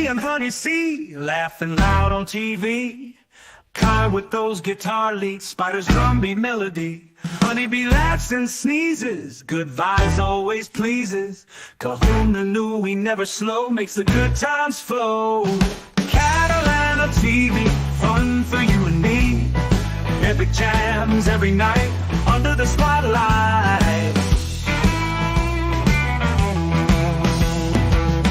and Honey C, laughing loud on TV. Car with those guitar leads, Spider's drum beat melody. Honeybee laughs and sneezes, good vibes always pleases. Kahuna knew we never slow, makes the good times flow. Catalana TV, fun for you and me. Epic jams every night, under the spotlight.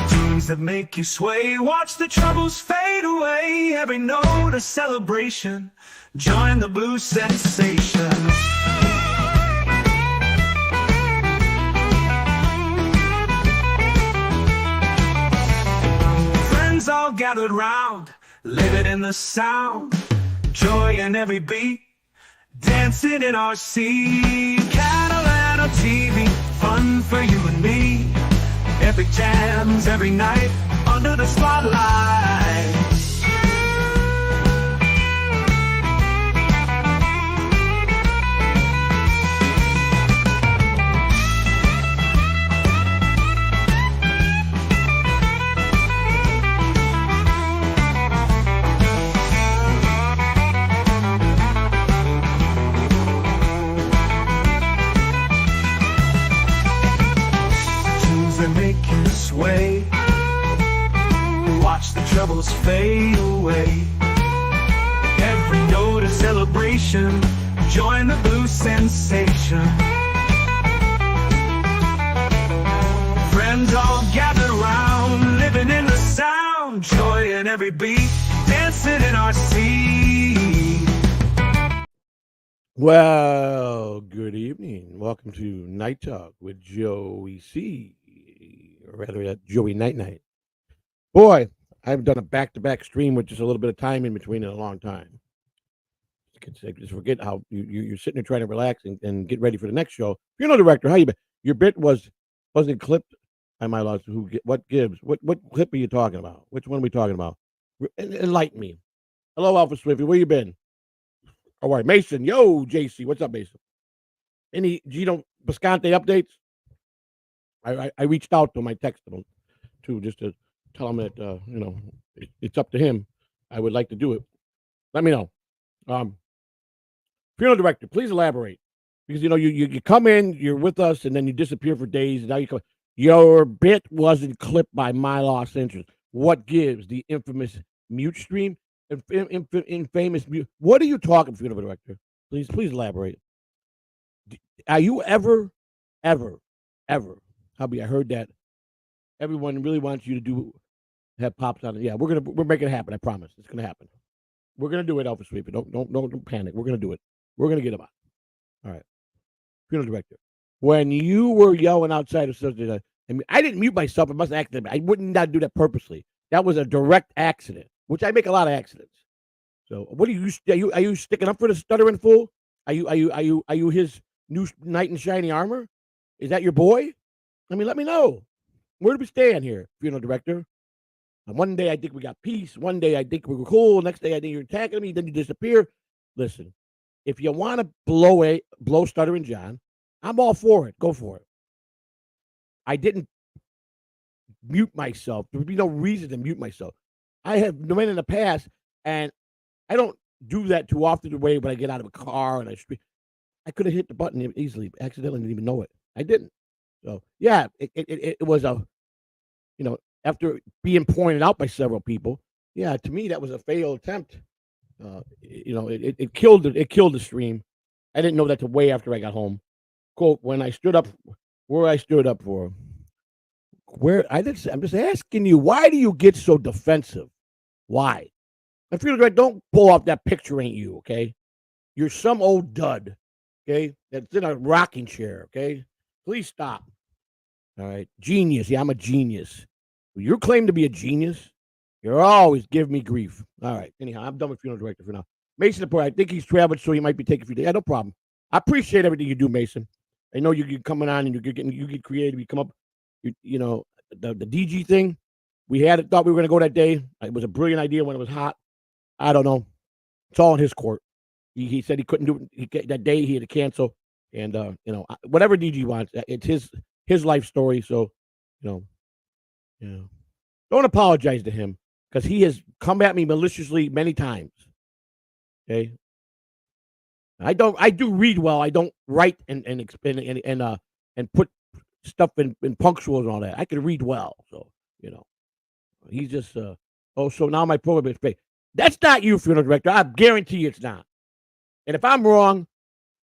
Tunes that make you sway, watch the troubles fade away. Every note a celebration, join the blues sensation. Friends all gathered round, living in the sound. Joy in every beat, dancing in our seat. Catalana TV, fun for you and me. Epic jams every night, under the spotlight. Make you sway, watch the troubles fade away. Every note a celebration, join the blues sensation. Friends all gather round, living in the sound. Joy in every beat, dancing in our seat. Well, good evening. Welcome to Night Talk with Joey C. Or rather, Joey Night Night. Boy, I haven't done a back-to-back stream with just a little bit of time in between in a long time. Just forget how you're sitting there trying to relax and get ready for the next show. Funeral director, how you been? Your bit wasn't clipped. I might lost. What gives? What clip are you talking about? Which one are we talking about? Enlighten me. Hello, Alpha Swifty. Where you been? All right, Mason. Yo, JC. What's up, Mason? Any Gino Bisconte updates? I reached out to him. I texted him too, just to tell him that it's up to him. I would like to do it. Let me know. Funeral director, please elaborate, because you come in, you're with us, and then you disappear for days. And now you come. Your bit wasn't clipped by my lost interest. What gives? The infamous mute stream, infamous mute. What are you talking, funeral director? Please elaborate. Are you ever? Hubby, I heard that everyone really wants you to have pops on it. Yeah, we're making it happen. I promise, it's gonna happen. We're gonna do it, Alpha Sweeper. Don't panic. We're gonna do it. We're gonna get him out. All right, funeral director. When you were yelling outside of something, I didn't mute myself. It must have accident. I wouldn't not do that purposely. That was a direct accident, which I make a lot of accidents. So, what are you sticking up for the stuttering fool? Are you his new knight in shiny armor? Is that your boy? I mean, let me know. Where do we stand here, funeral director? And one day I think we got peace. One day I think we were cool. Next day I think you're attacking me. Then you disappear. Listen, if you want to blow Stuttering John, I'm all for it. Go for it. I didn't mute myself. There would be no reason to mute myself. I have been in the past, and I don't do that too often. The way when I get out of a car and I could have hit the button easily, accidentally, didn't even know it. I didn't. So yeah, it was after being pointed out by several people. Yeah, to me that was a failed attempt. It killed the stream. I didn't know that till way after I got home. Quote, when I stood up, where I stood up for, I'm just asking you, why do you get so defensive? Why? I feel like don't pull off that picture, ain't you? Okay, you're some old dud. Okay, that's in a rocking chair. Okay. Please stop. All right. Genius. Yeah, I'm a genius. You claim to be a genius. You're always giving me grief. All right. Anyhow, I'm done with funeral director for now. Mason Report, I think he's traveled, so he might be taking a few days. Yeah, no problem. I appreciate everything you do, Mason. I know you're coming on and you get creative. You come up, the DG thing. Thought we were going to go that day. It was a brilliant idea when it was hot. I don't know. It's all in his court. He said he couldn't do it that day. He had to cancel. And, whatever DG wants, it's his life story. So, don't apologize to him. because he has come at me maliciously many times. Okay, I do read well. I don't write and put stuff in punctuals and all that. I can read well, so you know. He's just so now my program is fake. That's not you, funeral director. I guarantee it's not. And if I'm wrong,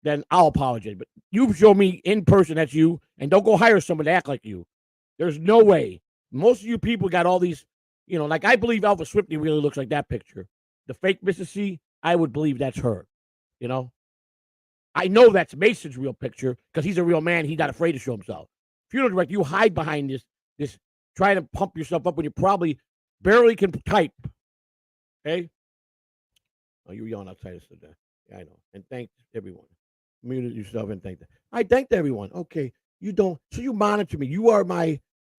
then I'll apologize. But you show me in person that's you, and don't go hire someone to act like you. There's no way. Most of you people got all these, like I believe Alpha Swifty really looks like that picture. The fake Mrs. C, I would believe that's her. I know that's Mason's real picture because he's a real man. He's not afraid to show himself. Funeral director, you hide behind this trying to pump yourself up when you probably barely can type. Okay? Oh, you were yelling outside. Yeah, I know. And thanks everyone. Muted yourself and thank them. I thanked everyone. Okay. You don't. So you monitor me.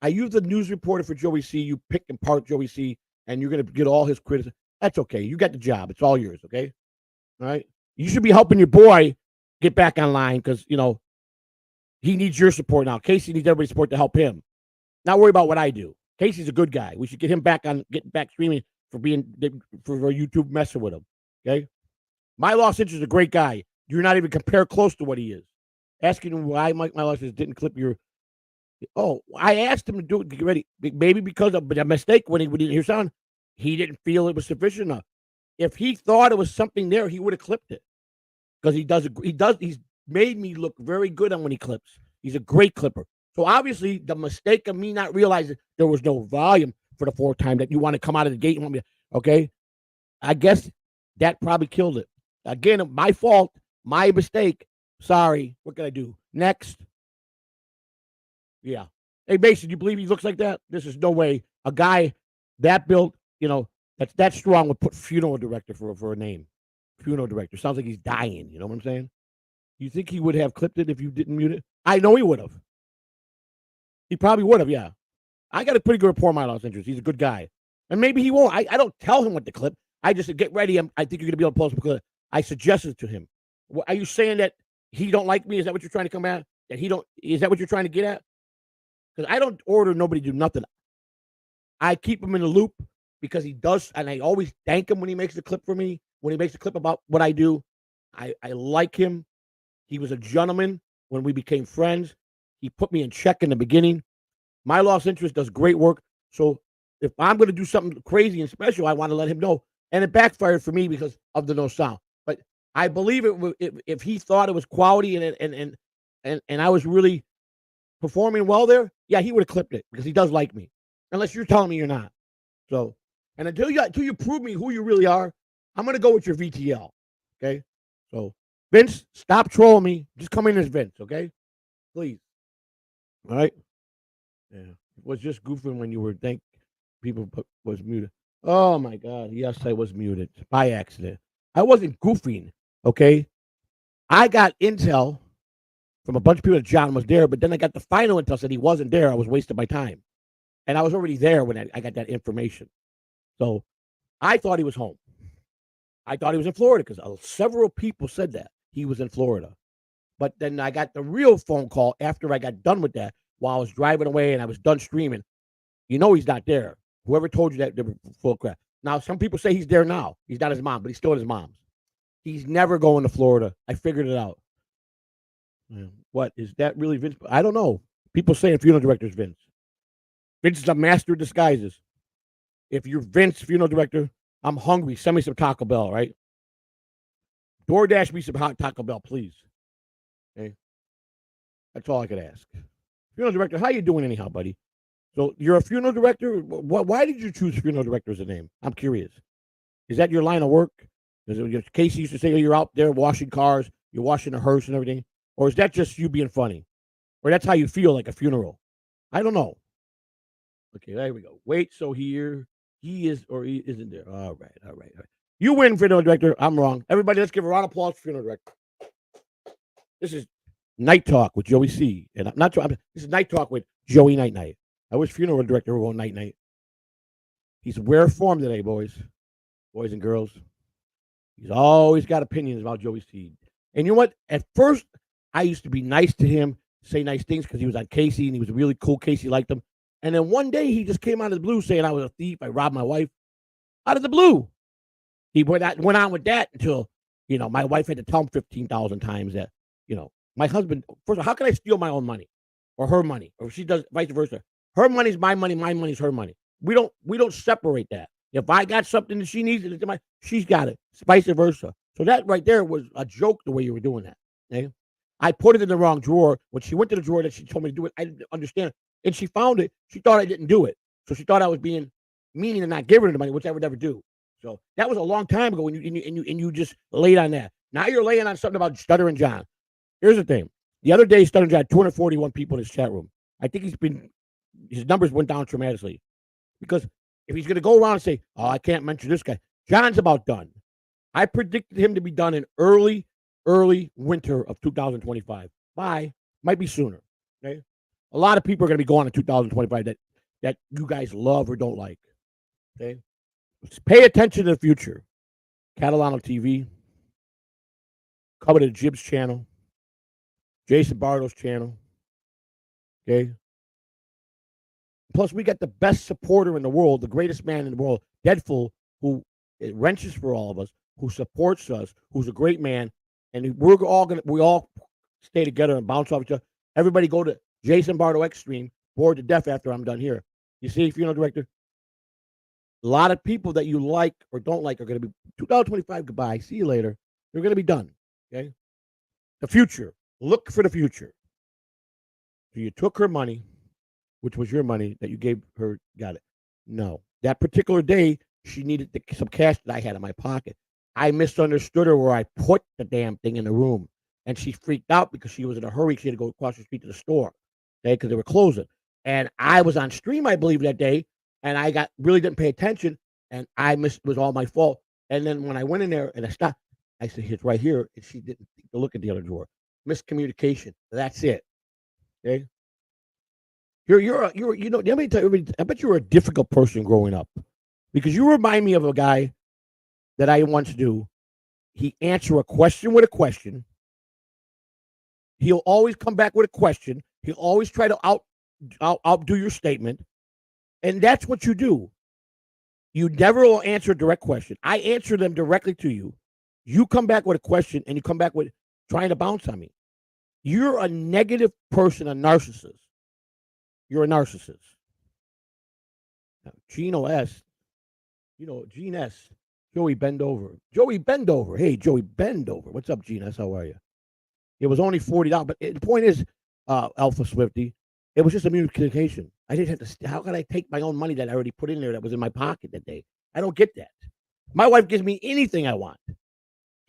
Are you the news reporter for Joey C? You pick and part Joey C, and you're going to get all his criticism. That's okay. You got the job. It's all yours. Okay? All right? You should be helping your boy get back online because, he needs your support now. Casey needs everybody's support to help him. Not worry about what I do. Casey's a good guy. We should get him getting back streaming for YouTube messing with him. Okay? My Lost Interest is a great guy. You're not even compare close to what he is. Asking him why My Lost Interest didn't clip your. Oh, I asked him to do it. Get ready. Maybe because of a mistake when he didn't hear sound, he didn't feel it was sufficient enough. If he thought it was something there, he would have clipped it. Because he's made me look very good on when he clips. He's a great clipper. So obviously, the mistake of me not realizing there was no volume for the fourth time that you want to come out of the gate and want me, okay? I guess that probably killed it. Again, my fault, my mistake. Sorry. What can I do? Next. Yeah. Hey, Mason, you believe he looks like that? This is no way. A guy that built, that's that strong would put funeral director for a name. Funeral director. Sounds like he's dying. You know what I'm saying? You think he would have clipped it if you didn't mute it? I know he would have. He probably would have, yeah. I got a pretty good rapport with My Lost Interest. He's a good guy. And maybe he won't. I don't tell him what to clip. I just said, get ready. I think you're going to be able to pull some clip. I suggested it to him. Are you saying that he don't like me? Is that what you're trying to come at? Is that what you're trying to get at? Because I don't order nobody to do nothing. I keep him in the loop because he does, and I always thank him when he makes a clip for me, when he makes a clip about what I do. I like him. He was a gentleman when we became friends. He put me in check in the beginning. My Lost Interest does great work. So if I'm going to do something crazy and special, I want to let him know. And it backfired for me because of the no sound. But I believe if he thought it was quality and I was really performing well there, yeah, he would have clipped it because he does like me. Unless you're telling me you're not. So, and until you prove me who you really are, I'm going to go with your VTL. Okay? So, Vince, stop trolling me. Just come in as Vince, okay? Please. All right? Yeah. It was just goofing when you were people was muted. Oh my God. Yes, I was muted by accident. I wasn't goofing, okay? I got intel from a bunch of people that John was there, but then I got the final intel that he wasn't there. I was wasting my time. And I was already there when I got that information. So I thought he was home. I thought he was in Florida because several people said that he was in Florida. But then I got the real phone call after I got done with that while I was driving away and I was done streaming. He's not there. Whoever told you that, they were full crap. Now, some people say he's there now. He's not his mom, but he's still at his mom's. He's never going to Florida. I figured it out. What, is that really Vince? I don't know. People saying funeral director is Vince. Vince is a master of disguises. If you're Vince, funeral director, I'm hungry. Send me some Taco Bell, right? DoorDash me some hot Taco Bell, please. Okay? That's all I could ask. Funeral director, how you doing anyhow, buddy? So you're a funeral director? Why did you choose funeral director as a name? I'm curious. Is that your line of work? Casey used to say, you're out there washing cars, you're washing a hearse and everything. Or is that just you being funny? Or that's how you feel like a funeral? I don't know. Okay, there we go. Wait, so here he is or he isn't there. All right. You win, funeral director. I'm wrong. Everybody, let's give a round of applause for funeral director. This is Night Talk with Joey C. And I'm not this is Night Talk with Joey Night Night. I wish funeral director were going Night Night. He's rare form today, boys and girls. He's always got opinions about Joey C. And you know what? At first, I used to be nice to him, say nice things because he was on Casey and he was really cool. Casey liked him. And then one day he just came out of the blue saying I was a thief. I robbed my wife. out of the blue. He went on with that until, my wife had to tell him 15,000 times that, my husband, first of all, how can I steal my own money or her money? Or she does vice versa. Her money's my money's her money. We don't separate that. If I got something that she needs, she's got it. It's vice versa. So that right there was a joke the way you were doing that. Okay? I put it in the wrong drawer. When she went to the drawer that she told me to do it, I didn't understand it. And she found it. She thought I didn't do it. So she thought I was being mean and not giving her the money, which I would never do. So that was a long time ago when you just laid on that. Now you're laying on something about Stuttering John. Here's the thing. The other day, Stuttering John had 241 people in his chat room. I think his numbers went down tremendously. Because if he's going to go around and say, oh, I can't mention this guy, John's about done. I predicted him to be done in early winter of 2025. Might be sooner. Okay? A lot of people are going to be going in 2025 that you guys love or don't like. Okay? Just pay attention to the future. Catalano TV, Coveted Jib's channel, Jason Bartow's channel. Okay? Plus, we got the best supporter in the world, the greatest man in the world, Deadful, who wrenches for all of us, who supports us, who's a great man, and we all stay together and bounce off each other. Everybody go to Jason Bartow Extreme, bored to death after I'm done here. You see, funeral director, a lot of people that you like or don't like are going to be 2025. Goodbye. See you later. They're going to be done. Okay. The future. Look for the future. So you took her money, which was your money that you gave her. Got it. No, that particular day she needed some cash that I had in my pocket. I misunderstood her where I put the damn thing in the room, and she freaked out because she was in a hurry. She had to go across the street to the store, okay, because they were closing. And I was on stream, I believe, that day, and I really didn't pay attention, and it was all my fault. And then when I went in there and I stopped, I said, "It's right here," and she didn't think to look at the other drawer. Miscommunication. That's it. Okay. Let me tell you, I bet you were a difficult person growing up because you remind me of a guy that I once knew. He answer a question with a question. He'll always come back with a question. He'll always try to outdo your statement. And that's what you do. You never will answer a direct question. I answer them directly to you. You come back with a question and you come back with trying to bounce on me. You're a negative person, a narcissist. You're a narcissist. Now, Gino S. Gene S. Joey Bendover. Joey Bendover. Hey, Joey Bendover. What's up, Gene S? How are you? It was only $40. But the point is, Alpha Swifty, it was just a communication. I didn't have to. How could I take my own money that I already put in there that was in my pocket that day? I don't get that. My wife gives me anything I want.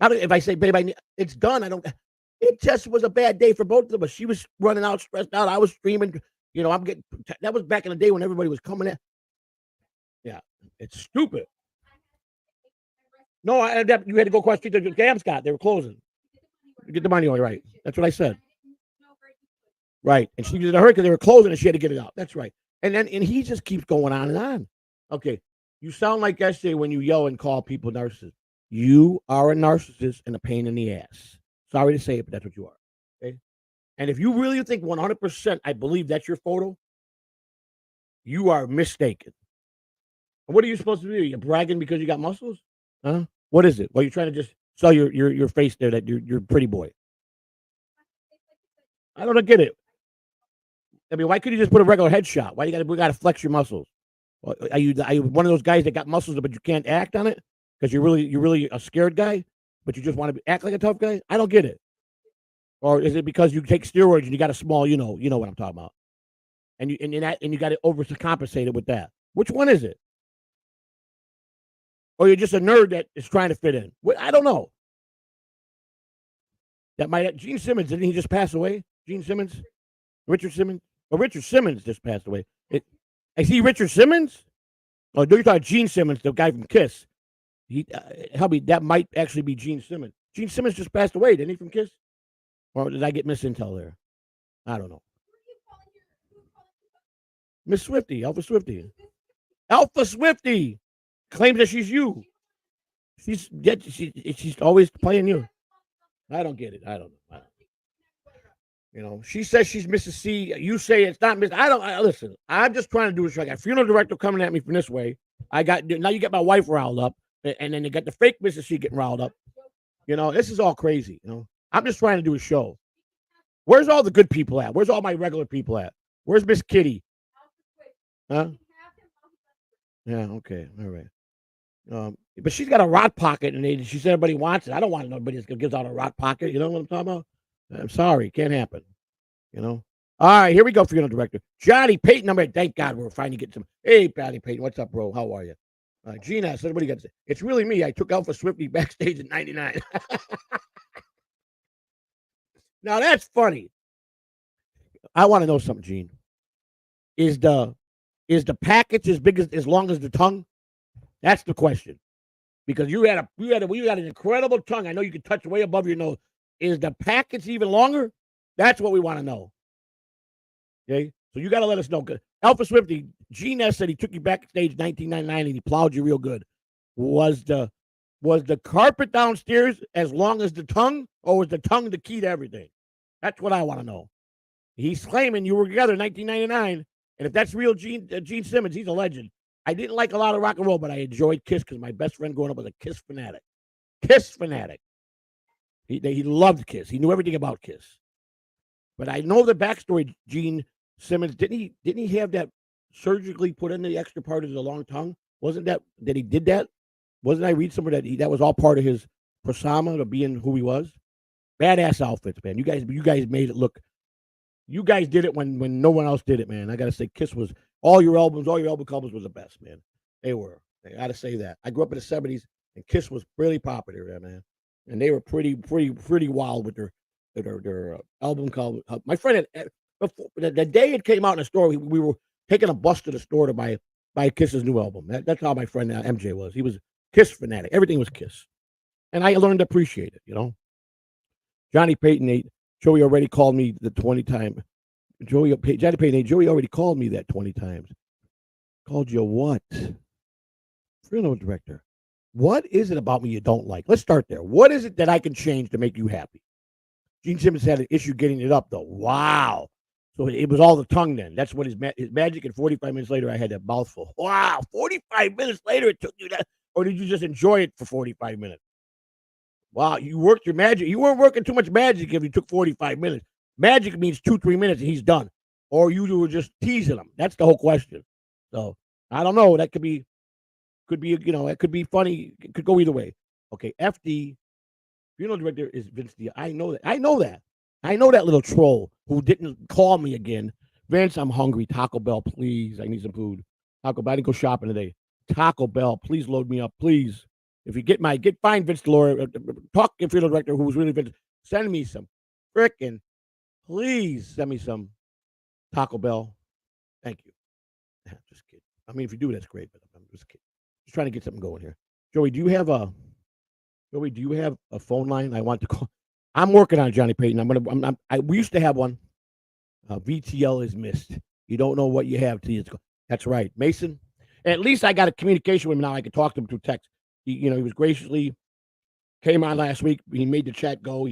If I say, babe, it's done. It just was a bad day for both of us. She was running out, stressed out. I was streaming. That was back in the day when everybody was coming in. Yeah, it's stupid. No, you had to go across the street to Gamscott. They were closing. Get the money on, right? That's what I said. Right. And she was in a hurry because they were closing and she had to get it out. That's right. And he just keeps going on and on. Okay. You sound like yesterday when you yell and call people narcissists. You are a narcissist and a pain in the ass. Sorry to say it, but that's what you are. Okay. And if you really think 100% I believe that's your photo, you are mistaken. And what are you supposed to do? You're bragging because you got muscles? Huh? What is it? Well, you're trying to just sell your face there that you're a pretty boy. I don't get it. I mean, why couldn't you just put a regular headshot? Why we got to flex your muscles? Are you one of those guys that got muscles but you can't act on it because you're really a scared guy, but you just want to act like a tough guy? I don't get it. Or is it because you take steroids and you got a small, you know what I'm talking about, and you got to overcompensate it with that? Which one is it? Or you're just a nerd that is trying to fit in? I don't know. Gene Simmons, didn't he just pass away? Gene Simmons? Richard Simmons? Well, Richard Simmons just passed away. I see Richard Simmons? Oh, no, you're talking Gene Simmons, the guy from Kiss. That might actually be Gene Simmons. Gene Simmons just passed away, didn't he, from Kiss? Or did I get misintel there? I don't know. Miss Swifty, Alpha Swifty. Alpha Swifty claims that she's you. She's always playing you. I don't get it. I don't know. She says she's Mrs. C. You say it's not Miss. Listen. I'm just trying to do this. I got funeral director coming at me from this way. Now you get my wife riled up, and then you got the fake Mrs. C getting riled up. This is all crazy. I'm just trying to do a show. Where's all the good people at? Where's all my regular people at? Where's Miss Kitty? Huh? Yeah, okay, all right. But she's got a rot pocket, and she said everybody wants it. I don't want nobody that gives out a rot pocket. You know what I'm talking about? I'm sorry, can't happen. All right, here we go, funeral director. Johnny Payton, thank God we're finally getting some. Hey, Johnny Payton, what's up, bro? How are you? Gina says, what do you got to say? It's really me. I took Alpha Swifty backstage in 99. Now, that's funny. I want to know something, Gene. Is the package as long as the tongue? That's the question. Because you had an incredible tongue. I know you can touch way above your nose. Is the package even longer? That's what we want to know. Okay, so you got to let us know. Alpha Swifty, Gene S said he took you backstage 1999 and he plowed you real good. Was the carpet downstairs as long as the tongue, or was the tongue the key to everything? That's what I want to know. He's claiming you were together in 1999, and if that's real, Gene Simmons, he's a legend. I didn't like a lot of rock and roll, but I enjoyed Kiss because my best friend growing up was a Kiss fanatic. Kiss fanatic. He loved Kiss. He knew everything about Kiss. But I know the backstory, Gene Simmons. Didn't he have that surgically put in the extra part of the long tongue? Wasn't that he did that? Wasn't I read somewhere that was all part of his persona to being who he was? Badass outfits, man. You guys made it look. You guys did it when no one else did it, man. I gotta say, Kiss was all your album covers was the best, man. They were. I gotta say that. I grew up in the '70s, and Kiss was really popular, man. And they were pretty wild with their album cover. My friend, the day it came out in the store, we were taking a bus to the store to buy Kiss's new album. That's how my friend MJ was. He was a Kiss fanatic. Everything was Kiss, and I learned to appreciate it. Johnny Payton, Joey already called me the 20 times. Johnny Payton, Joey already called me that 20 times. Called you what? Funeral director. What is it about me you don't like? Let's start there. What is it that I can change to make you happy? Gene Simmons had an issue getting it up, though. Wow. So it was all the tongue then. That's what his magic, and 45 minutes later, I had that mouthful. Wow. 45 minutes later, it took you that. Or did you just enjoy it for 45 minutes? Wow, you worked your magic. You weren't working too much magic if you took 45 minutes. Magic means 2-3 minutes and he's done. Or you were just teasing him. That's the whole question. So I don't know. That could be, it could be funny. It could go either way. Okay, FD, funeral director is Vince D. I know that. I know that little troll who didn't call me again. Vince, I'm hungry. Taco Bell, please. I need some food. Taco Bell, I didn't go shopping today. Taco Bell, please load me up, please. If you find Vince Delore, talk to funeral director who's really Vince. Send me some please send me some Taco Bell. Thank you. Just kidding. I mean, if you do, that's great, but I'm just kidding. Just trying to get something going here. Joey, do you have a phone line I want to call? I'm working on Johnny Payton. We used to have one. VTL is missed. You don't know what you have till it's gone. That's right. Mason, at least I got a communication with him now. I can talk to him through text. He was graciously came on last week. He made the chat go.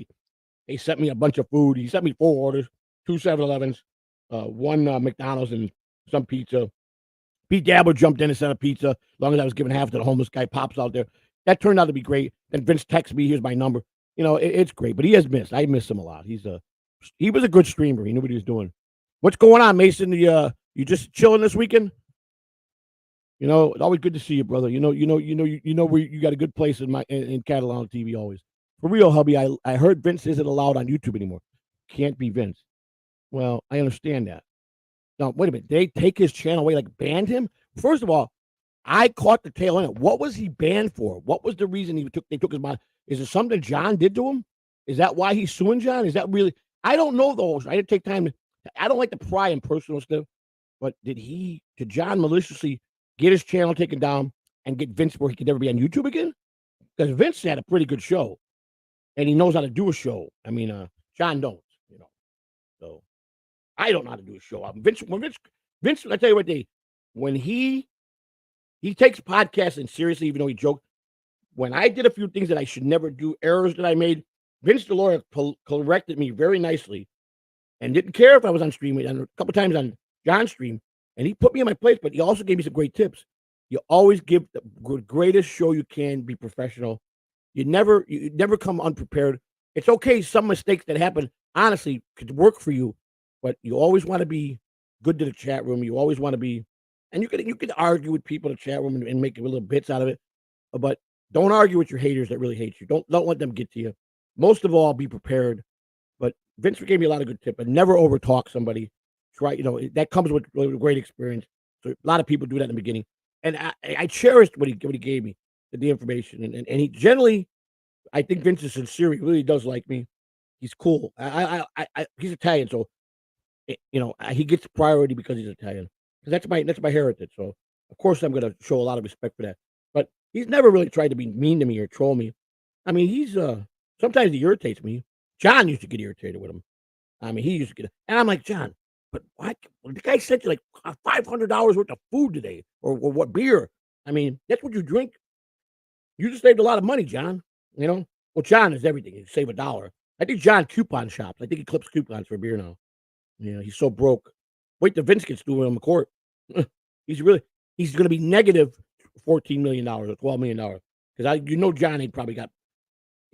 He sent me a bunch of food. He sent me 4 orders, 2 7-Elevens, 1 McDonald's, and some pizza. Pete Dabber jumped in and sent a pizza. As long as I was giving half to the homeless guy, Pops out there. That turned out to be great. Then Vince texted me, here's my number. It's great, but he has missed. I miss him a lot. He was a good streamer. He knew what he was doing. What's going on, Mason? You just chilling this weekend? It's always good to see you, brother. Where you got a good place in Catalan TV always. For real, hubby, I heard Vince isn't allowed on YouTube anymore. Can't be Vince. Well, I understand that. Now, wait a minute. Did they take his channel away, like banned him? First of all, I caught the tail end. What was he banned for? What was the reason they took his money? Is it something John did to him? Is that why he's suing John? Is that really? I don't know those. I didn't take time I don't like to pry in personal stuff, but did John maliciously get his channel taken down and get Vince where he could never be on YouTube again? Because Vince had a pretty good show, and he knows how to do a show. I mean, John don't, So I don't know how to do a show. Vince, I tell you what, when he takes podcasting seriously, even though he joked. When I did a few things that I should never do, errors that I made, Vince Delore corrected me very nicely, and didn't care if I was on stream. And a couple times on John's stream, and he put me in my place. But he also gave me some great tips. You always give the greatest show you can. Be professional. You never come unprepared. It's okay. Some mistakes that happen, honestly, could work for you, but you always want to be good to the chat room. You always want to be, and you can argue with people in the chat room and make little bits out of it, but don't argue with your haters that really hate you. Don't let them get to you. Most of all, be prepared. But Vince gave me a lot of good tips. But never overtalk somebody. Try, that comes with great experience. So a lot of people do that in the beginning, and I cherished what he gave me, the information, and he generally, I think Vince is sincere. He really does like me. He's cool. He's Italian, so he gets priority because he's Italian. Because that's my heritage. So of course I'm going to show a lot of respect for that. But he's never really tried to be mean to me or troll me. I mean, he's sometimes he irritates me. John used to get irritated with him. I mean, he used to get, and I'm like, John, but why? The guy sent you like $500 worth of food today, or what beer? I mean, that's what you drink. You just saved a lot of money, John. Well, John is everything. You save $1. I think John coupon shops. I think he clips coupons for beer now. He's so broke. Wait till Vince gets through him in court. he's going to be negative $14 million or $12 million. Because John ain't probably got,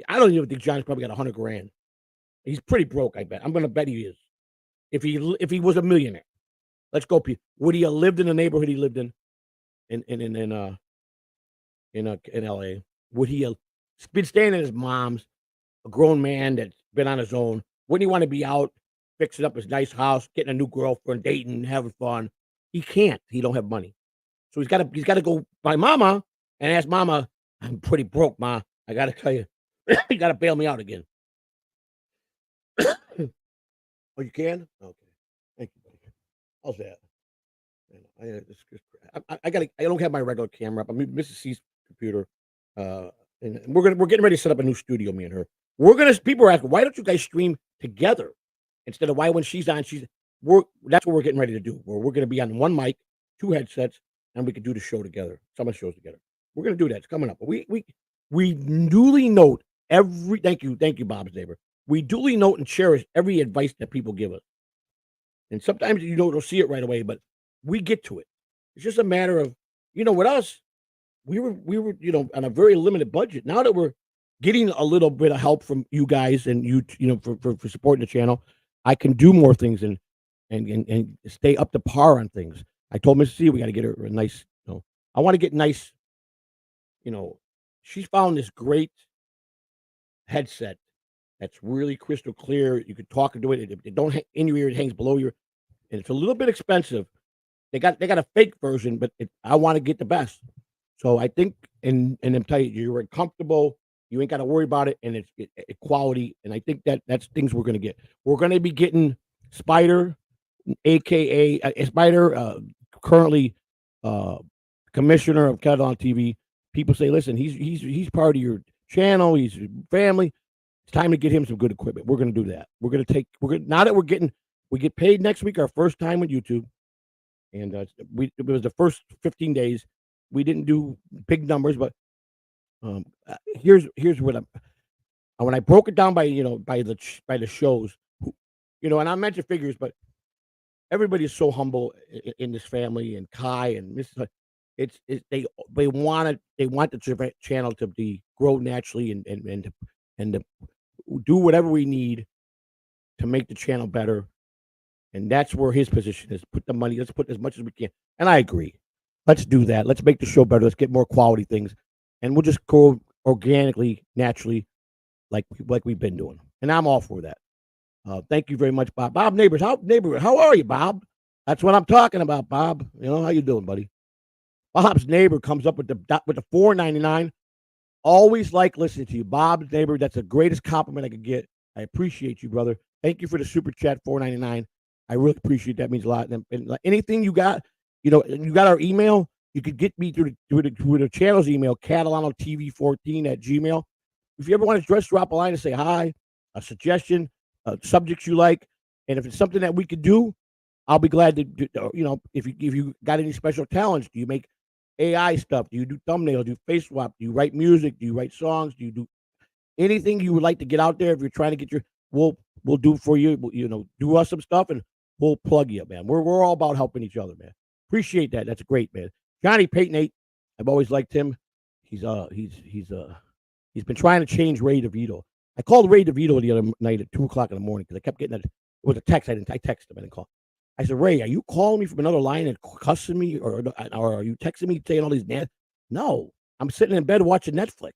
I don't even think John's probably got $100,000. He's pretty broke, I bet. I'm going to bet he is. If he was a millionaire. Let's go, Pete. Would he have lived in the neighborhood he lived in LA? Would he have been staying at his mom's, a grown man that's been on his own? Wouldn't he want to be out, fixing up his nice house, getting a new girlfriend, dating, having fun? He can't. He don't have money. So he's got to go by Mama and ask Mama, I'm pretty broke, Ma. I got to tell you, you got to bail me out again. Oh, you can? Okay. Thank you, buddy. How's that? I don't have my regular camera up. I'm Mrs. C's computer. And we're getting ready to set up a new studio, me and her. People are asking, why don't you guys stream together instead of why when she's on, that's what we're getting ready to do. We're going to be on one mic, 2 headsets, and we can do the show together. Some of the shows together. We're going to do that. It's coming up. But we duly note thank you, Bob's neighbor. We duly note and cherish every advice that people give us. And sometimes you don't see it right away, but we get to it. It's just a matter of, with us, we were, on a very limited budget. Now that we're getting a little bit of help from you guys and for supporting the channel, I can do more things and stay up to par on things. I told Mrs. C we got to get her a nice, I want to get nice, she's found this great headset that's really crystal clear. You can talk into it. It don't hang in your ear. It hangs below your, and it's a little bit expensive. They got a fake version, but I want to get the best. So I think, and I'm telling you, you're comfortable. You ain't got to worry about it, and it's quality. And I think that's things we're gonna get. We're gonna be getting Spider, aka Spider, currently commissioner of Catalan TV. People say, listen, he's part of your channel. He's your family. It's time to get him some good equipment. We're going to do that. Now that we get paid next week, our first time with YouTube. And it was the first 15 days. We didn't do big numbers, but here's what when I broke it down by the shows, and I mentioned figures, but everybody is so humble in this family, and Kai and Mrs. They want the channel to grow naturally and to do whatever we need to make the channel better. And that's where his position is. Put the money. Let's put as much as we can. And I agree. Let's do that. Let's make the show better. Let's get more quality things. And we'll just go organically, naturally, like we've been doing. And I'm all for that. Thank you very much, Bob. Bob Neighbors, how are you, Bob? That's what I'm talking about, Bob. How you doing, buddy? Bob's neighbor comes up with the $4.99. Always like listening to you, Bob's neighbor. That's the greatest compliment I could get. I appreciate you, brother. Thank you for the super chat, $4.99. I really appreciate that. Means a lot. And anything you got, you got our email. You could get me through the channel's email, catalanotv14@gmail. If you ever want to just drop a line and say hi, a suggestion, subjects you like, and if it's something that we could do, I'll be glad to do. If you got any special talents, do you make AI stuff? Do you do thumbnails? Do you face swap? Do you write music? Do you write songs? Do you do anything you would like to get out there? If you're trying to get we'll do for you. Do us some stuff and we'll plug you, man. We're all about helping each other, man. Appreciate that. That's great, man. Johnny Payton 8, I've always liked him. He's been trying to change Ray DeVito. I called Ray DeVito the other night at 2:00 in the morning because I kept getting it was a text. I texted him. I didn't call. I said, Ray, are you calling me from another line and cussing me, or are you texting me saying all these No, I'm sitting in bed watching Netflix.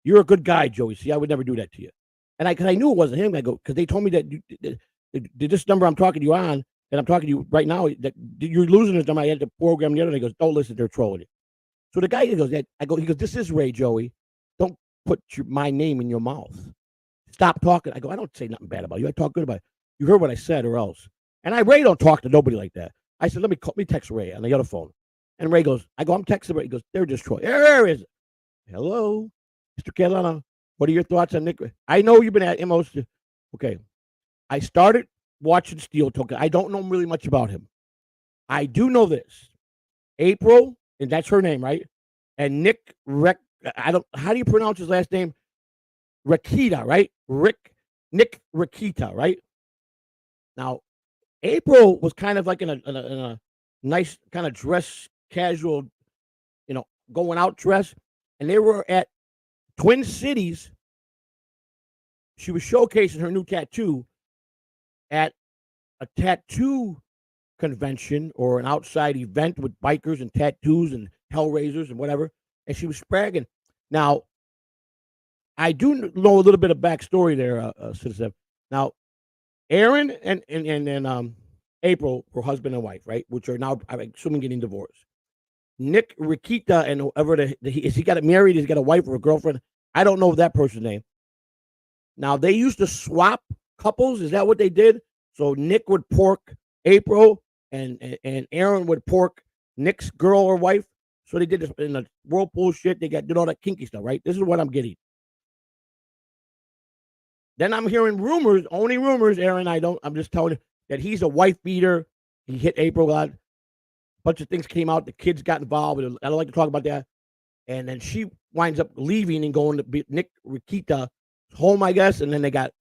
You're a good guy, Joey. See, I would never do that to you. And because I knew it wasn't him. I go, because they told me that this number I'm talking to you on, and I'm talking to you right now, that you're losing this number. I had to program the other, and he goes, don't listen, they're trolling you. So the guy goes, he goes, this is Ray, Joey. Don't put my name in your mouth. Stop talking. I go, I don't say nothing bad about you. I talk good about you. You heard what I said, or else. And Ray don't talk to nobody like that. I said, let me text Ray on the other phone. And Ray goes, I'm texting Ray. He goes, they're just trolling. There is it. Hello, Mr. Carolina. What are your thoughts on Nick? I know you've been at MO's. Okay. I started watching Steel Toe. I don't know really much about him. I do know this. April, and that's her name, right? And Nick how do you pronounce his last name? Rakita, right? Nick Rakita, right? Now, April was kind of like in a nice kind of dress, casual, going out dress. And they were at Twin Cities. She was showcasing her new tattoo at a tattoo convention or an outside event with bikers and tattoos and Hellraisers and whatever. And she was bragging. Now, I do know a little bit of backstory there, Citizen. Now, Aaron and April were husband and wife, right? Which are now, I'm assuming, getting divorced. Nick Rakita and whoever is he got married? He's got a wife or a girlfriend? I don't know that person's name. Now they used to swap couples. Is that what they did? So Nick would pork April, and Aaron would pork Nick's girl or wife. So they did this in the whirlpool shit. They did all that kinky stuff, right? This is what I'm getting. Then I'm hearing rumors, only rumors, Aaron. I'm just telling you that he's a wife beater. He hit April a lot. A bunch of things came out. The kids got involved. I don't like to talk about that. And then she winds up leaving and going to Nick Rakita's home, I guess. And then they got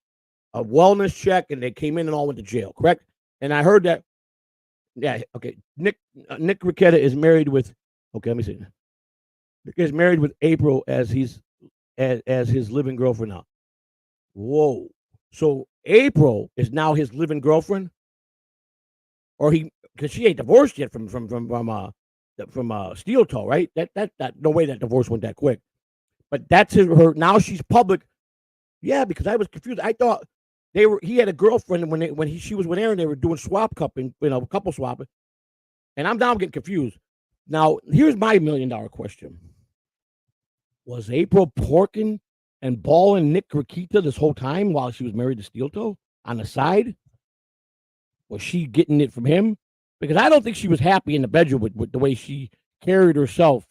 a wellness check, and they came in and all went to jail, correct? And I heard that. Yeah, okay. Nick Rakita is married with. Okay, let me see. Nick is married with April as his living girlfriend now. Whoa! So April is now his living girlfriend, or because she ain't divorced yet from Steel Toe, right? That no way that divorce went that quick. But that's her now. She's public. Yeah, because I was confused. I thought he had a girlfriend when she was with Aaron. They were doing swap cupping, couple swapping. And I'm getting confused. Now here's my $1 million question: was April porking and balling Nick Rakita this whole time while she was married to Steel Toe on the side? Was she getting it from him? Because I don't think she was happy in the bedroom with the way she carried herself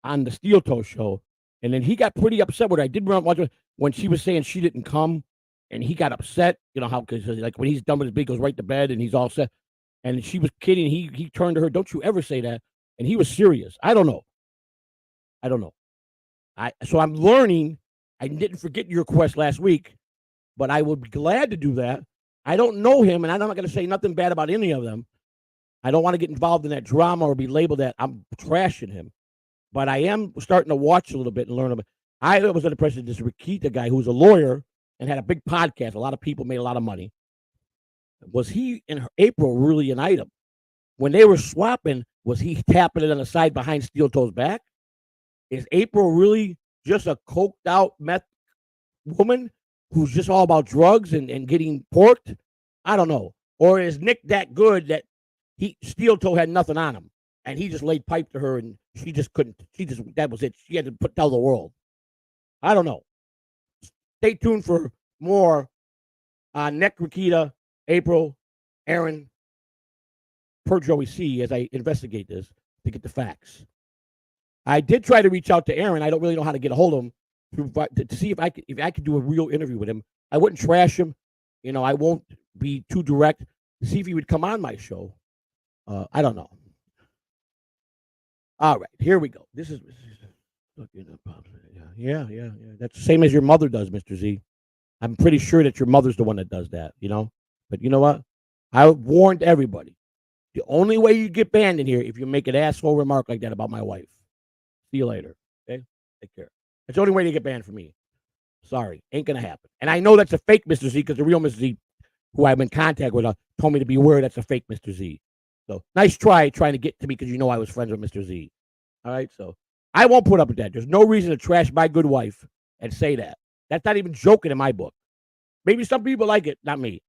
on the Steel Toe show. And then he got pretty upset with her. I did watch her when she was saying she didn't come, and he got upset. You know how, because like when he's done with his big, goes right to bed and he's all set. And she was kidding. He turned to her, "Don't you ever say that." And he was serious. I don't know. So I'm learning. I didn't forget your request last week, but I would be glad to do that. I don't know him, and I'm not going to say nothing bad about any of them. I don't want to get involved in that drama or be labeled that I'm trashing him. But I am starting to watch a little bit and learn about. I was under pressure this Rakita guy who's a lawyer and had a big podcast. A lot of people made a lot of money. Was he in April really an item? When they were swapping, was he tapping it on the side behind Steel Toe's back? Is April really just a coked out meth woman who's just all about drugs and getting porked? I don't know. Or is Nick that good that Steel Toe had nothing on him and he just laid pipe to her and she just couldn't? That was it. She had to tell the world. I don't know. Stay tuned for more on Nick Rakita, April, Aaron, per Joey C, as I investigate this to get the facts. I did try to reach out to Aaron. I don't really know how to get a hold of him to see if I could do a real interview with him. I wouldn't trash him. I won't be too direct. To see if he would come on my show. I don't know. All right, here we go. This is yeah. That's the same as your mother does, Mr. Z. I'm pretty sure that your mother's the one that does that, But you know what? I warned everybody. The only way you get banned in here if you make an asshole remark like that about my wife. See you later. Okay? Take care. That's the only way to get banned from me. Sorry. Ain't going to happen. And I know that's a fake Mr. Z because the real Mr. Z, who I'm in contact with, told me to be aware that's a fake Mr. Z. So nice try trying to get to me because you know I was friends with Mr. Z. All right? So I won't put up with that. There's no reason to trash my good wife and say that. That's not even joking in my book. Maybe some people like it, not me.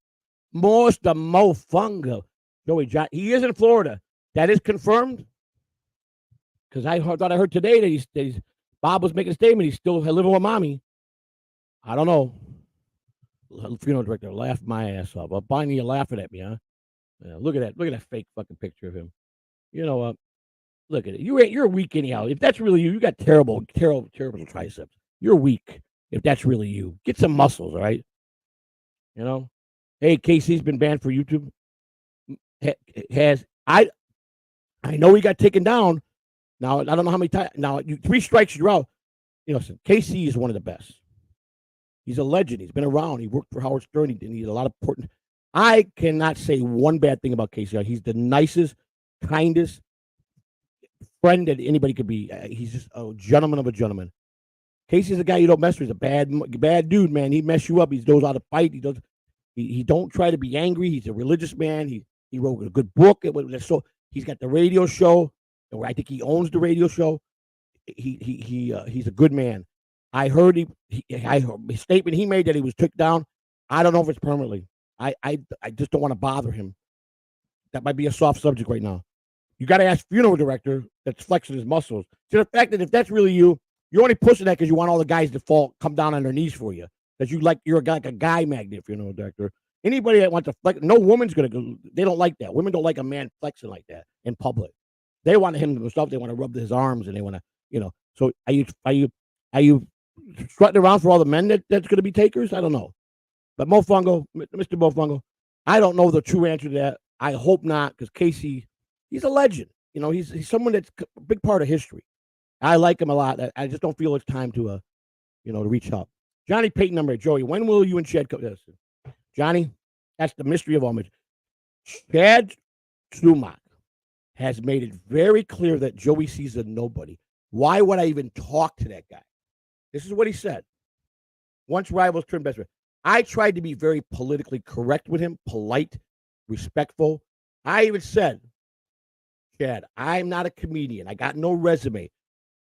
Most the mofungo. Joey John, he is in Florida. That is confirmed. Because I thought I heard today that Bob was making a statement. He's still living with mommy. I don't know. Funeral director, laugh my ass off. Well, Bonnie, you're laughing at me, huh? Yeah, look at that. Look at that fake fucking picture of him. You know what? Look at it. You're weak anyhow. If that's really you, you got terrible triceps. You're weak. If that's really you, get some muscles, all right? You know. Hey, Casey's been banned for YouTube. I know he got taken down. Now I don't know how many times. Now 3 strikes, you're out. You know, listen, Casey is one of the best. He's a legend. He's been around. He worked for Howard Stern. He did a lot of important. I cannot say one bad thing about Casey. He's the nicest, kindest friend that anybody could be. He's just a gentleman of a gentleman. Casey's a guy you don't mess with. He's a bad dude, man. He mess you up. He knows how to fight. He don't try to be angry. He's a religious man. He wrote a good book. So he's got the radio show. I think he owns the radio show. He's a good man. I heard his statement he made that he was took down. I don't know if it's permanently. I just don't want to bother him. That might be a soft subject right now. You got to ask funeral director that's flexing his muscles. To the fact that if that's really you, you're only pushing that because you want all the guys to come down on their knees for you. That you're like a guy magnet, funeral director. Anybody that wants to flex, no woman's gonna go. They don't like that. Women don't like a man flexing like that in public. They want him themselves. They want to rub his arms and they want to, So are you strutting around for all the men that's going to be takers? I don't know. But Mofongo, Mr. Mofongo, I don't know the true answer to that. I hope not, because Casey, he's a legend. He's someone that's a big part of history. I like him a lot. I just don't feel it's time to to reach out. Johnny Payton number, Joey, when will you and Chad come? Listen, Johnny, that's the mystery of all mysteries. Chad Sumac has made it very clear that Joey sees a nobody. Why would I even talk to that guy? This is what he said. Once rivals turn best friends. I tried to be very politically correct with him, polite, respectful. I even said, Chad, I'm not a comedian. I got no resume.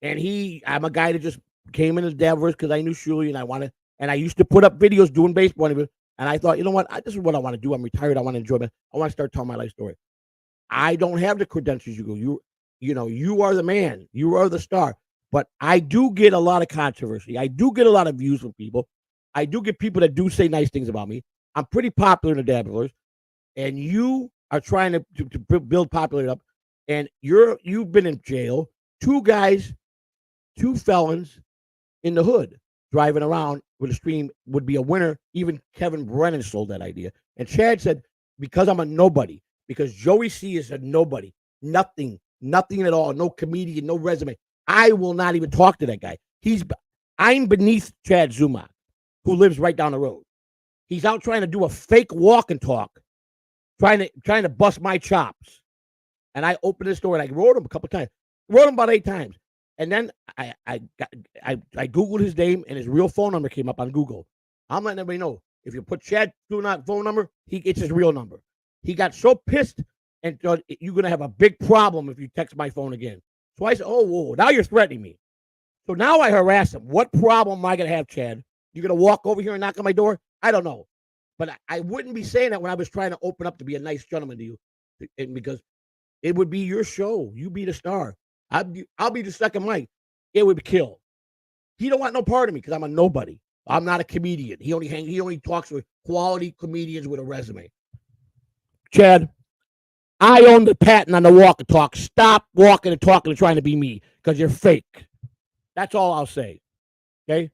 And I'm a guy that just came into the Devils because I knew Shuli and I used to put up videos doing baseball. And I thought, you know what? This is what I want to do. I'm retired. I want to enjoy it. I want to start telling my life story. I don't have the credentials you go. You are the man. You are the star. But I do get a lot of controversy. I do get a lot of views from people. I do get people that do say nice things about me. I'm pretty popular in the Dabblers. And you are trying to build popularity up. And you've been in jail. 2 guys, 2 felons in the hood driving around with a stream would be a winner. Even Kevin Brennan sold that idea. And Chad said, because I'm a nobody, because Joey C is a nobody, nothing at all, no comedian, no resume. I will not even talk to that guy. I'm beneath Chad Zumock, who lives right down the road. He's out trying to do a fake walk and talk, trying to bust my chops. And I opened this door and I wrote him a couple times. Wrote him about 8 times. And then I Googled his name and his real phone number came up on Google. I'm letting everybody know. If you put Chad Zumock phone number, it's his real number. He got so pissed and thought, you're going to have a big problem if you text my phone again. So I said, oh, whoa, now you're threatening me. So now I harass him. What problem am I going to have, Chad? You're going to walk over here and knock on my door? I don't know. But I wouldn't be saying that when I was trying to open up to be a nice gentleman to you. And because it would be your show. You be the star. I'll be the second mic. It would kill. He don't want no part of me because I'm a nobody. I'm not a comedian. He only talks with quality comedians with a resume. Chad, I own the patent on the walk and talk. Stop walking and talking and trying to be me because you're fake. That's all I'll say. Okay?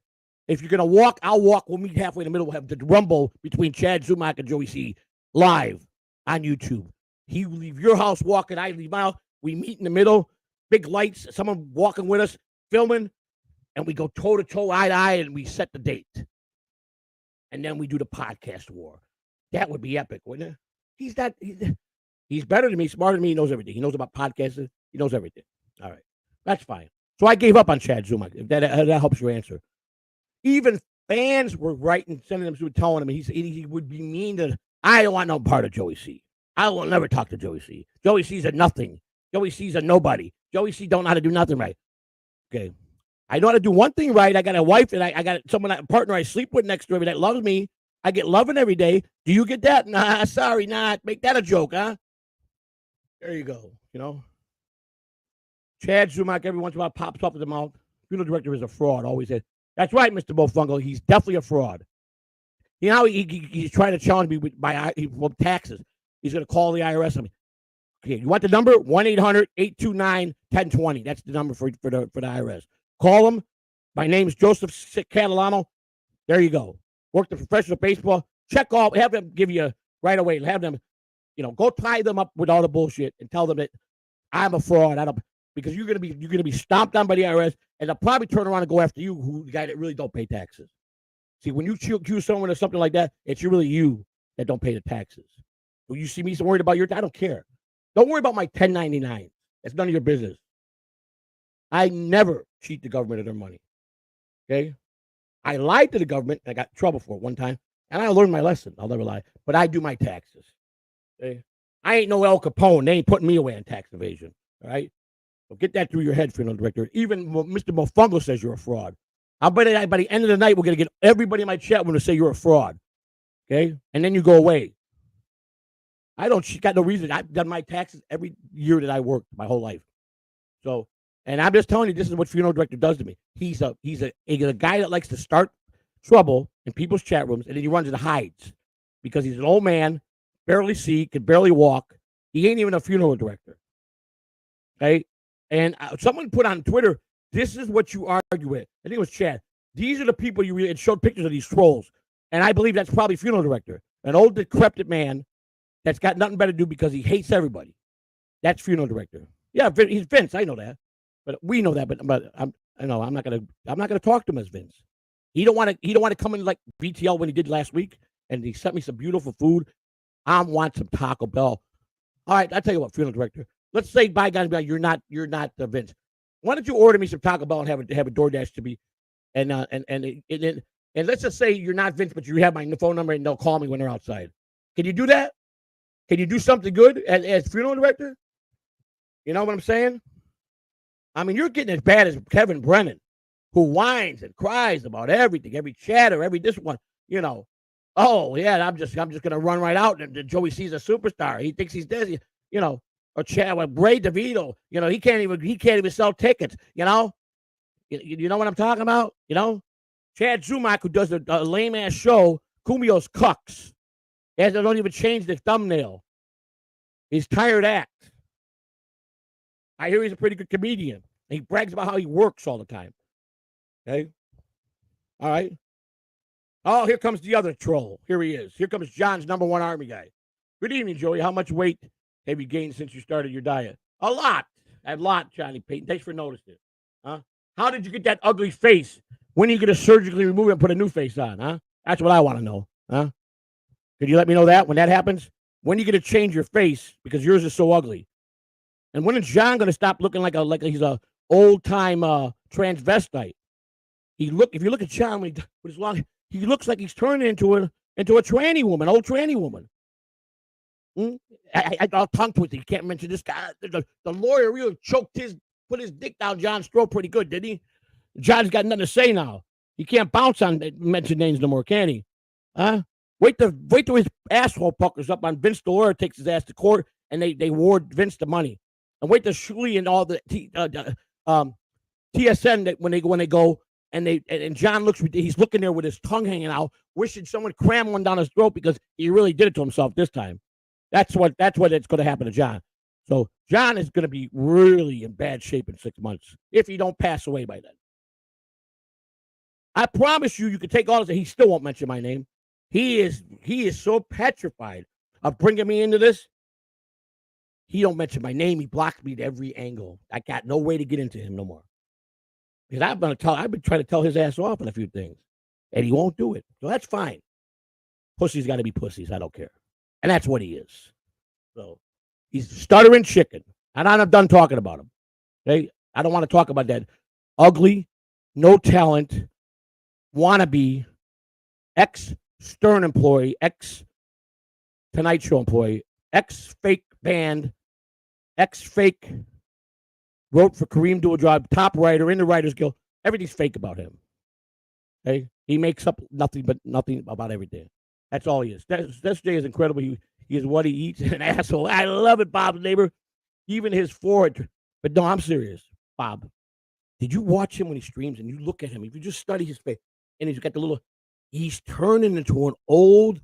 If you're going to walk, I'll walk. We'll meet halfway in the middle. We'll have the rumble between Chad Zumock and Joey C. live on YouTube. He will leave your house walking. I leave my house. We meet in the middle. Big lights. Someone walking with us, filming. And we go toe-to-toe, eye-to-eye, and we set the date. And then we do the podcast war. That would be epic, wouldn't it? He's better than me, smarter than me. He knows everything. He knows about podcasting. He knows everything. All right. That's fine. So I gave up on Chad Zuma. If that helps you answer. Even fans were writing, sending him to telling him he would be mean to. I don't want no part of Joey C. I will never talk to Joey C. Joey C's a nothing. Joey C's a nobody. Joey C don't know how to do nothing right. Okay. I know how to do one thing right. I got a wife and I got a partner I sleep with next to me that loves me. I get loving every day. Do you get that? Nah, sorry, not. Make that a joke, huh? There you go. You know? Chad Zumak every once in a while pops up at the mouth. Funeral director is a fraud, always said. That's right, Mr. Bofungo. He's definitely a fraud. You know, he's trying to challenge me with taxes. He's going to call the IRS on me. Okay, you want the number? 1-800-829-1020. That's the number for the IRS. Call them. My name's Joseph Catalano. There you go. Work the professional baseball. Check all. Have them give you right away. Have them, go tie them up with all the bullshit and tell them that I'm a fraud. Because you're gonna be stomped on by the IRS, and they'll probably turn around and go after you, who the guy that really don't pay taxes. See, when you accuse someone of something like that, it's really you that don't pay the taxes. When you see me so worried about I don't care. Don't worry about my 1099. That's none of your business. I never cheat the government of their money. Okay? I lied to the government. I got in trouble for it one time, and I learned my lesson. I'll never lie. But I do my taxes. Okay? I ain't no El Capone. They ain't putting me away on tax evasion. All right? So get that through your head, funeral director. Even Mr. Mofungo says you're a fraud. I'll bet that by the end of the night, we're going to get everybody in my chat room to say you're a fraud. Okay? And then you go away. I don't got no reason. I've done my taxes every year that I worked my whole life. So, and I'm just telling you, this is what funeral director does to me. He's a guy that likes to start trouble in people's chat rooms, and then he runs and hides because he's an old man, barely see, can barely walk. He ain't even a funeral director. Okay? And someone put on Twitter, this is what you argue with. I think it was Chad. These are the people you really, and showed pictures of these trolls. And I believe that's probably funeral director. An old decrepit man that's got nothing better to do because he hates everybody. That's funeral director. Yeah, he's Vince. I know that. But we know that. But I'm not gonna talk to him as Vince. He don't want to come in like BTL when he did last week, and he sent me some beautiful food. I want some Taco Bell. All right, I'll tell you what, funeral director. Let's say by God, you're not Vince. Why don't you order me some Taco Bell and have a DoorDash to me, and let's just say you're not Vince, but you have my phone number and they'll call me when they're outside. Can you do that? Can you do something good as funeral director? You know what I'm saying? I mean, you're getting as bad as Kevin Brennan, who whines and cries about everything, every chatter, every this one. Oh yeah, I'm just gonna run right out and Joey C's a superstar. He thinks he's this. Or Chad with Ray DeVito, he can't even sell tickets, You know what I'm talking about? Chad Zumak, who does a lame ass show, Kumio's Cucks. They don't even change the thumbnail. He's tired act. I hear he's a pretty good comedian. He brags about how he works all the time. Okay? All right. Oh, here comes the other troll. Here he is. Here comes John's number one army guy. Good evening, Joey. How much weight have you gained since you started your diet? A lot. Johnny Payton. Thanks for noticing. Huh? How did you get that ugly face? When are you going to surgically remove it and put a new face on? Huh? That's what I want to know. Huh? Could you let me know that when that happens? When are you going to change your face because yours is so ugly? And when is John going to stop looking like he's a old time transvestite? If you look at John with his long, he looks like he's turning into a tranny woman, old tranny woman. I'll tongue twisted. You can't mention this guy. The lawyer really put his dick down John's throat pretty good, didn't he? John's got nothing to say now. He can't bounce on mention names no more, can he? Huh? Wait till his asshole puckers up on Vince the lawyer takes his ass to court and they award Vince the money. And wait till Shuli and all the TSN that when they go and John he's looking there with his tongue hanging out, wishing someone crammed one down his throat because he really did it to himself this time. That's what it's going to happen to John. So John is going to be really in bad shape in 6 months if he don't pass away by then. I promise you can take all this. He still won't mention my name. He is so petrified of bringing me into this. He don't mention my name. He blocks me at every angle. I got no way to get into him no more. Because I've been trying to tell his ass off on a few things, and he won't do it. So that's fine. Pussies got to be pussies. I don't care. And that's what he is. So he's stuttering chicken. And I'm done talking about him. Okay? I don't want to talk about that. ugly, no talent, wannabe, ex-Stern employee, ex-Tonight Show employee, ex-fake band, ex-fake wrote for Kareem Abdul-Jabbar, top writer in the Writers Guild. Everything's fake about him. Okay, he makes up nothing about everything. That's all he is. Jay is incredible. He is what he eats. An asshole. I love it, Bob's neighbor. Even his forward. But no, I'm serious, Bob. Did you watch him when he streams and you look at him? If you just study his face, and he's got the little, he's turning into an old,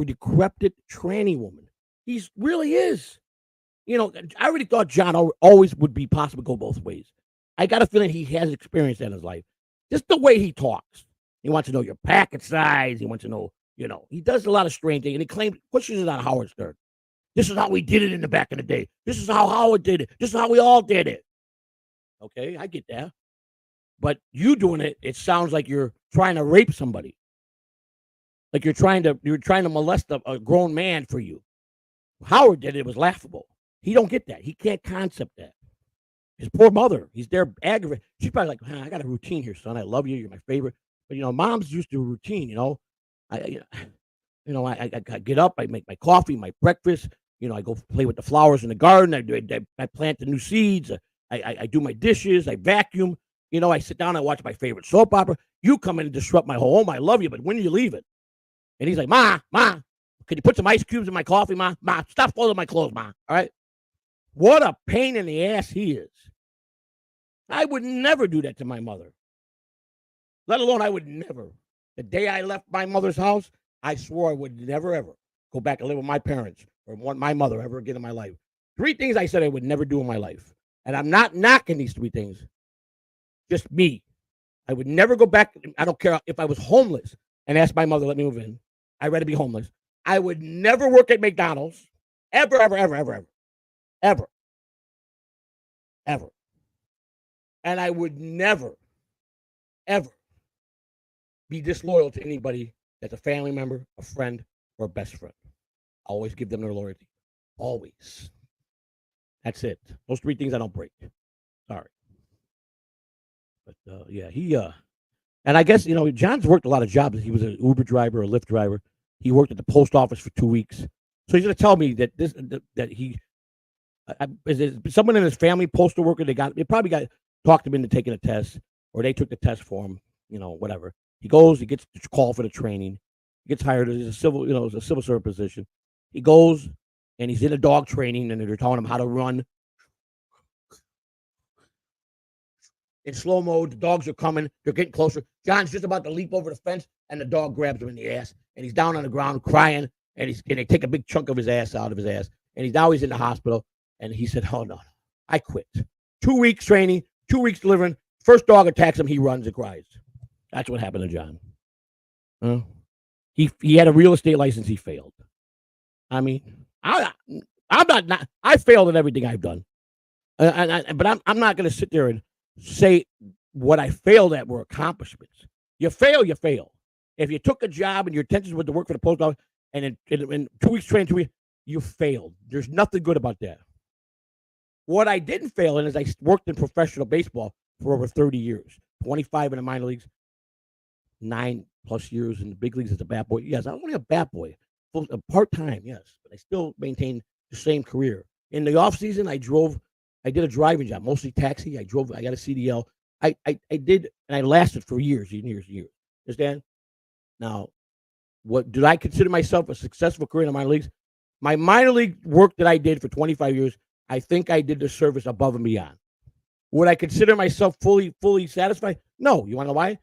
decrepit tranny woman. He really is. You know, I already thought John always would be possible to go both ways. I got a feeling he has experienced that in his life. Just the way he talks. He wants to know your packet size. He wants to know, he does a lot of strange things. And he pushes it on Howard Stern. This is how we did it in the back in the day. This is how Howard did it. This is how we all did it. Okay, I get that. But you doing it, it sounds like you're trying to rape somebody. Like you're trying to molest a grown man for you. Howard did it. It was laughable. He don't get that. He can't concept that. His poor mother, he's there aggravated. She's probably like, I got a routine here, son. I love you. You're my favorite. But, mom's used to a routine, I get up, I make my coffee, my breakfast. I go play with the flowers in the garden. I plant the new seeds. I do my dishes. I vacuum. I sit down. I watch my favorite soap opera. You come in and disrupt my home. I love you, but when do you leave it? And he's like, Ma, can you put some ice cubes in my coffee, Ma? Ma, stop folding my clothes, Ma. All right? What a pain in the ass he is. I would never do that to my mother. Let alone I would never. The day I left my mother's house, I swore I would never, ever go back and live with my parents or want my mother ever again in my life. 3 things I said I would never do in my life. And I'm not knocking these 3 things. Just me. I would never go back. I don't care if I was homeless and asked my mother, let me move in. I'd rather be homeless. I would never work at McDonald's. Ever, ever, ever, ever, ever. Ever. Ever. And I would never, ever be disloyal to anybody that's a family member, a friend, or a best friend. I always give them their loyalty. Always. That's it. Those 3 things I don't break. Sorry. But, and I guess, John's worked a lot of jobs. He was an Uber driver, a Lyft driver. He worked at the post office for 2 weeks. So he's going to tell me that is someone in his family, postal worker, they probably talked him into taking a test, or they took the test for him, whatever. He goes, he gets the call for the training, he gets hired as a civil service position. He goes and he's in a dog training, and they're telling him how to run in slow mode. The dogs are coming, they're getting closer. John's just about to leap over the fence, and the dog grabs him in the ass, and he's down on the ground crying, and they take a big chunk of his ass out of his ass, and he's in the hospital. And he said, oh, no, I quit. 2 weeks training, 2 weeks delivering. First dog attacks him, he runs and cries. That's what happened to John. He had a real estate license, he failed. I mean, I failed at everything I've done. But I'm not going to sit there and say what I failed at were accomplishments. You fail, you fail. If you took a job and your intentions were to work for the post office, and in 2 weeks training, 2 weeks, you failed. There's nothing good about that. What I didn't fail in is I worked in professional baseball for over 30 years, 25 in the minor leagues, 9+ years in the big leagues as a bat boy. Yes, I'm only a bat boy, part-time, yes, but I still maintain the same career. In the off-season, I did a driving job, mostly taxi. I got a CDL. I did, and I lasted for years and years and years. Understand? Now, what did I consider myself a successful career in the minor leagues? My minor league work that I did for 25 years, I think I did the service above and beyond. Would I consider myself fully satisfied? No. You want to know why?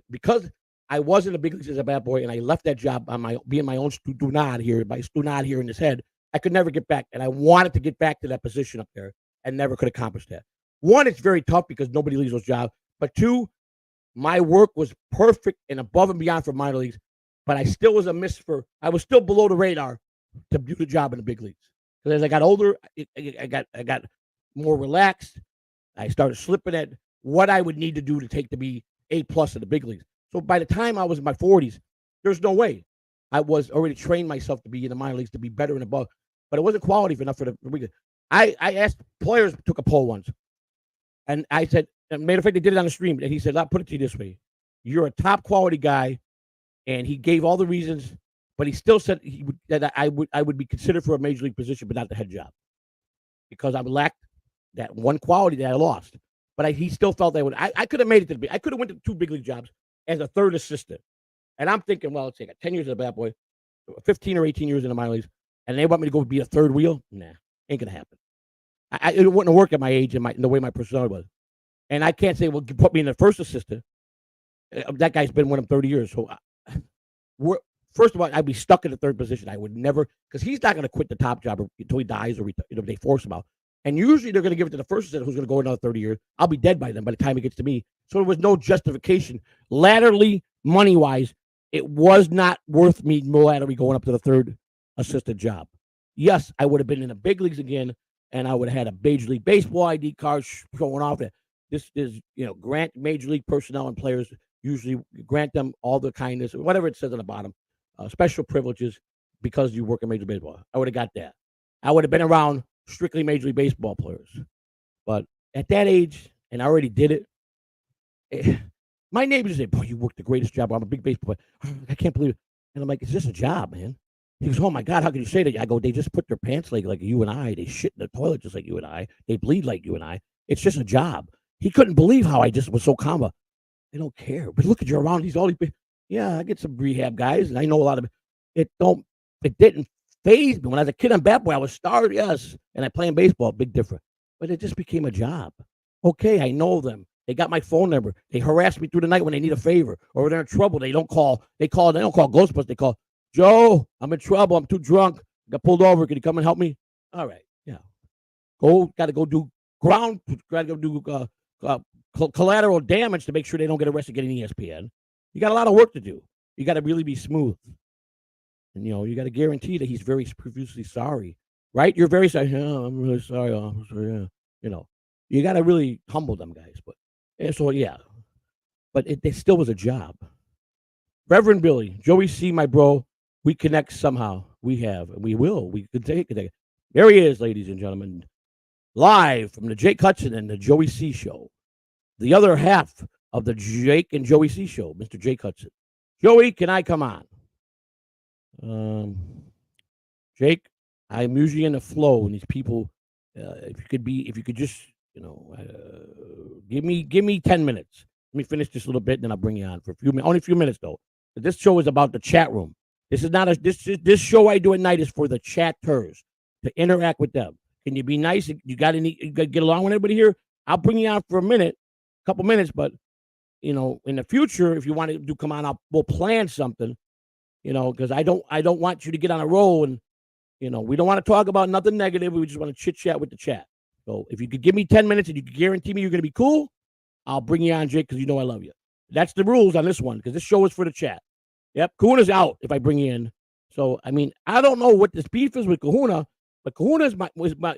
Because I was in the big leagues as a bat boy, and I left that job on being my own stunad here in his head. I could never get back, and I wanted to get back to that position up there, and never could accomplish that. 1, it's very tough because nobody leaves those jobs. But 2, my work was perfect and above and beyond for minor leagues, but I still was I was still below the radar to do the job in the big leagues. Because as I got older, I got more relaxed. I started slipping at what I would need to do to be A+ in the big leagues. So by the time I was in my 40s, there's no way. I was already trained myself to be in the minor leagues, to be better and above. But it wasn't quality enough for the big leagues. I asked players, took a poll once, and I said, matter of fact, they did it on the stream. And he said, I'll put it to you this way. You're a top quality guy. And he gave all the reasons, but he still said that I would be considered for a major league position, but not the head job. Because I lacked that one quality that I lost. But he still felt that I could have made it to the big. I could have went to 2 big league jobs as a third assistant. And I'm thinking, well, let's say I got 10 years as a bat boy, 15 or 18 years in the minor leagues, and they want me to go be a third wheel? Nah, ain't gonna happen. It wouldn't work at my age and the way my personality was. And I can't say, well, put me in the first assistant. That guy's been with him 30 years. So first of all, I'd be stuck in the third position. I would never, because he's not going to quit the top job until he dies or they force him out. And usually they're going to give it to the first assistant who's going to go another 30 years. I'll be dead by then by the time it gets to me. So there was no justification. Laterally, money-wise, it was not worth me laterally going up to the third assistant job. Yes, I would have been in the big leagues again, and I would have had a Major League Baseball ID card showing off that this is, grant Major League personnel and players, usually grant them all the kindness, whatever it says on the bottom, special privileges because you work in Major League Baseball. I would have got that. I would have been around strictly Major League Baseball players. But at that age, and I already did it, my neighbors say, boy, you worked the greatest job. I'm a big baseball player. I can't believe it. And I'm like, it's just a job, man. He goes, oh, my God, how can you say that? I go, they just put their pants like you and I. They shit in the toilet just like you and I. They bleed like you and I. It's just a job. He couldn't believe how I just was so calm. They don't care. But look at you around. He's all these. Yeah, I get some rehab guys, and I know a lot of it. It didn't faze me. When I was a kid on Bat Boy, I was starred, yes, and I play in baseball, big difference. But it just became a job. Okay, I know them. They got my phone number. They harass me through the night when they need a favor or they're in trouble. They don't call. They don't call Ghostbusters. They call, Joe, I'm in trouble. I'm too drunk. Got pulled over. Can you come and help me? All right, yeah. Got to go do ground. Got to go do collateral damage to make sure they don't get arrested getting ESPN. You got a lot of work to do. You got to really be smooth. And, you got to guarantee that he's very profusely sorry, right? You're very sorry. Yeah, I'm really sorry, officer. Yeah. You got to really humble them guys. But it still was a job. Reverend Billy, Joey C., my bro, we connect somehow. We have, and we will. We could take it. There he is, ladies and gentlemen, live from the Jake Hudson and the Joey C. show. The other half of the Jake and Joey C. show, Mr. Jake Hudson. Joey, can I come on? Jake, I'm usually in the flow, and these people, if you could just, give me 10 minutes. Let me finish this little bit, and then I'll bring you on for a few minutes. Only a few minutes though. But this show is about the chat room. This is not this show I do at night is for the chatters to interact with them. Can you be nice? You got to get along with everybody here. I'll bring you on for a couple minutes, but in the future, if you want to come on, we'll plan something. Because I don't want you to get on a roll and we don't want to talk about nothing negative. We just want to chit chat with the chat. So if you could give me 10 minutes and you could guarantee me you're going to be cool, I'll bring you on, Jake, because I love you. That's the rules on this one, because this show is for the chat. Yep, Kahuna's out if I bring you in. So, I don't know what this beef is with Kahuna, but Kahuna is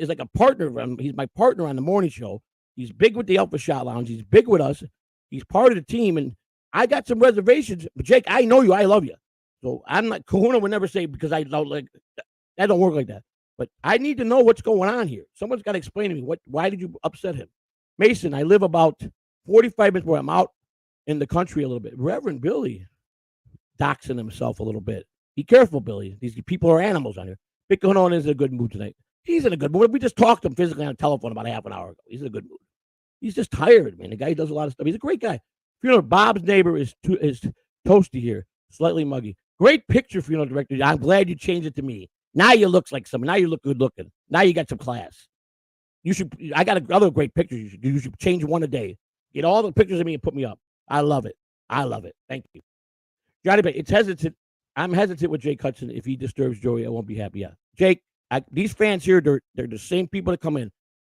like a partner. He's my partner on the morning show. He's big with the Alpha Shot Lounge. He's big with us. He's part of the team, and I got some reservations. But, Jake, I know you. I love you. So, I'm not, Kahuna would never say because I don't that don't work like that. But I need to know what's going on here. Someone's got to explain to me why did you upset him? Mason, I live about 45 minutes where I'm out in the country a little bit. Reverend Billy doxing himself a little bit. Be careful, Billy. These people are animals on here. Big Kahuna is in a good mood tonight. He's in a good mood. We just talked to him physically on the telephone about a half an hour ago. He's in a good mood. He's just tired, man. The guy does a lot of stuff. He's a great guy. Bob's neighbor is toasty here, slightly muggy. Great picture, funeral director. I'm glad you changed it to me. Now you look like someone. Now you look good looking. Now you got some class. I got another great picture. You should change one a day. Get all the pictures of me and put me up. I love it. Thank you. Johnny Bay, it's hesitant. I'm hesitant with Jake Hudson. If he disturbs Joey, I won't be happy. Yeah. Jake, these fans here, they're the same people that come in.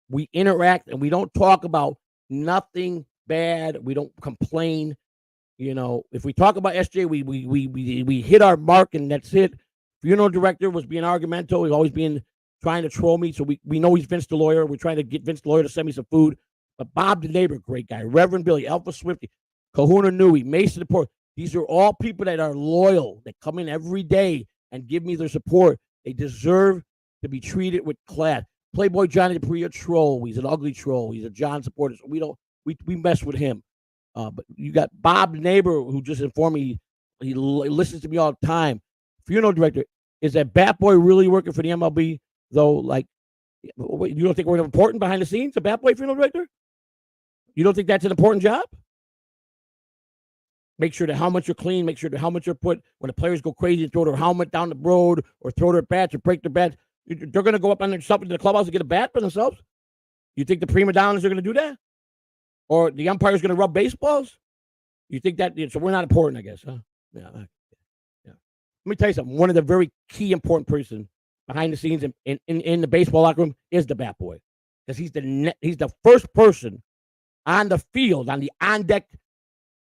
We interact and we don't talk about nothing bad. We don't complain. If we talk about SJ, we hit our mark and that's it. Funeral director was being argumentative. He's always trying to troll me. So we know he's Vince the lawyer. We're trying to get Vince the lawyer to send me some food. But Bob the neighbor, great guy. Reverend Billy, Alpha Swifty, Kahuna Nui, Mason the Port. These are all people that are loyal, that come in every day and give me their support. They deserve to be treated with class. Playboy Johnny the Priya troll. He's an ugly troll. He's a John supporter. So we mess with him. But you got Bob, the neighbor, who just informed me he listens to me all the time. Funeral director, is that Bat Boy really working for the MLB? Though, like, you don't think we're important behind the scenes, a Bat Boy funeral director? You don't think that's an important job? Make sure the helmets are clean. Make sure the helmets are put when the players go crazy and throw their helmet down the road or throw their bats or break their bats. They're going to go up on something to the clubhouse and get a bat for themselves? You think the prima donnas are going to do that? Or the umpire's going to rub baseballs? You think that? So we're not important, I guess, huh? Yeah. Let me tell you something. One of the very key important person behind the scenes in the baseball locker room is the Bat Boy, because he's the first person on the field, on the on-deck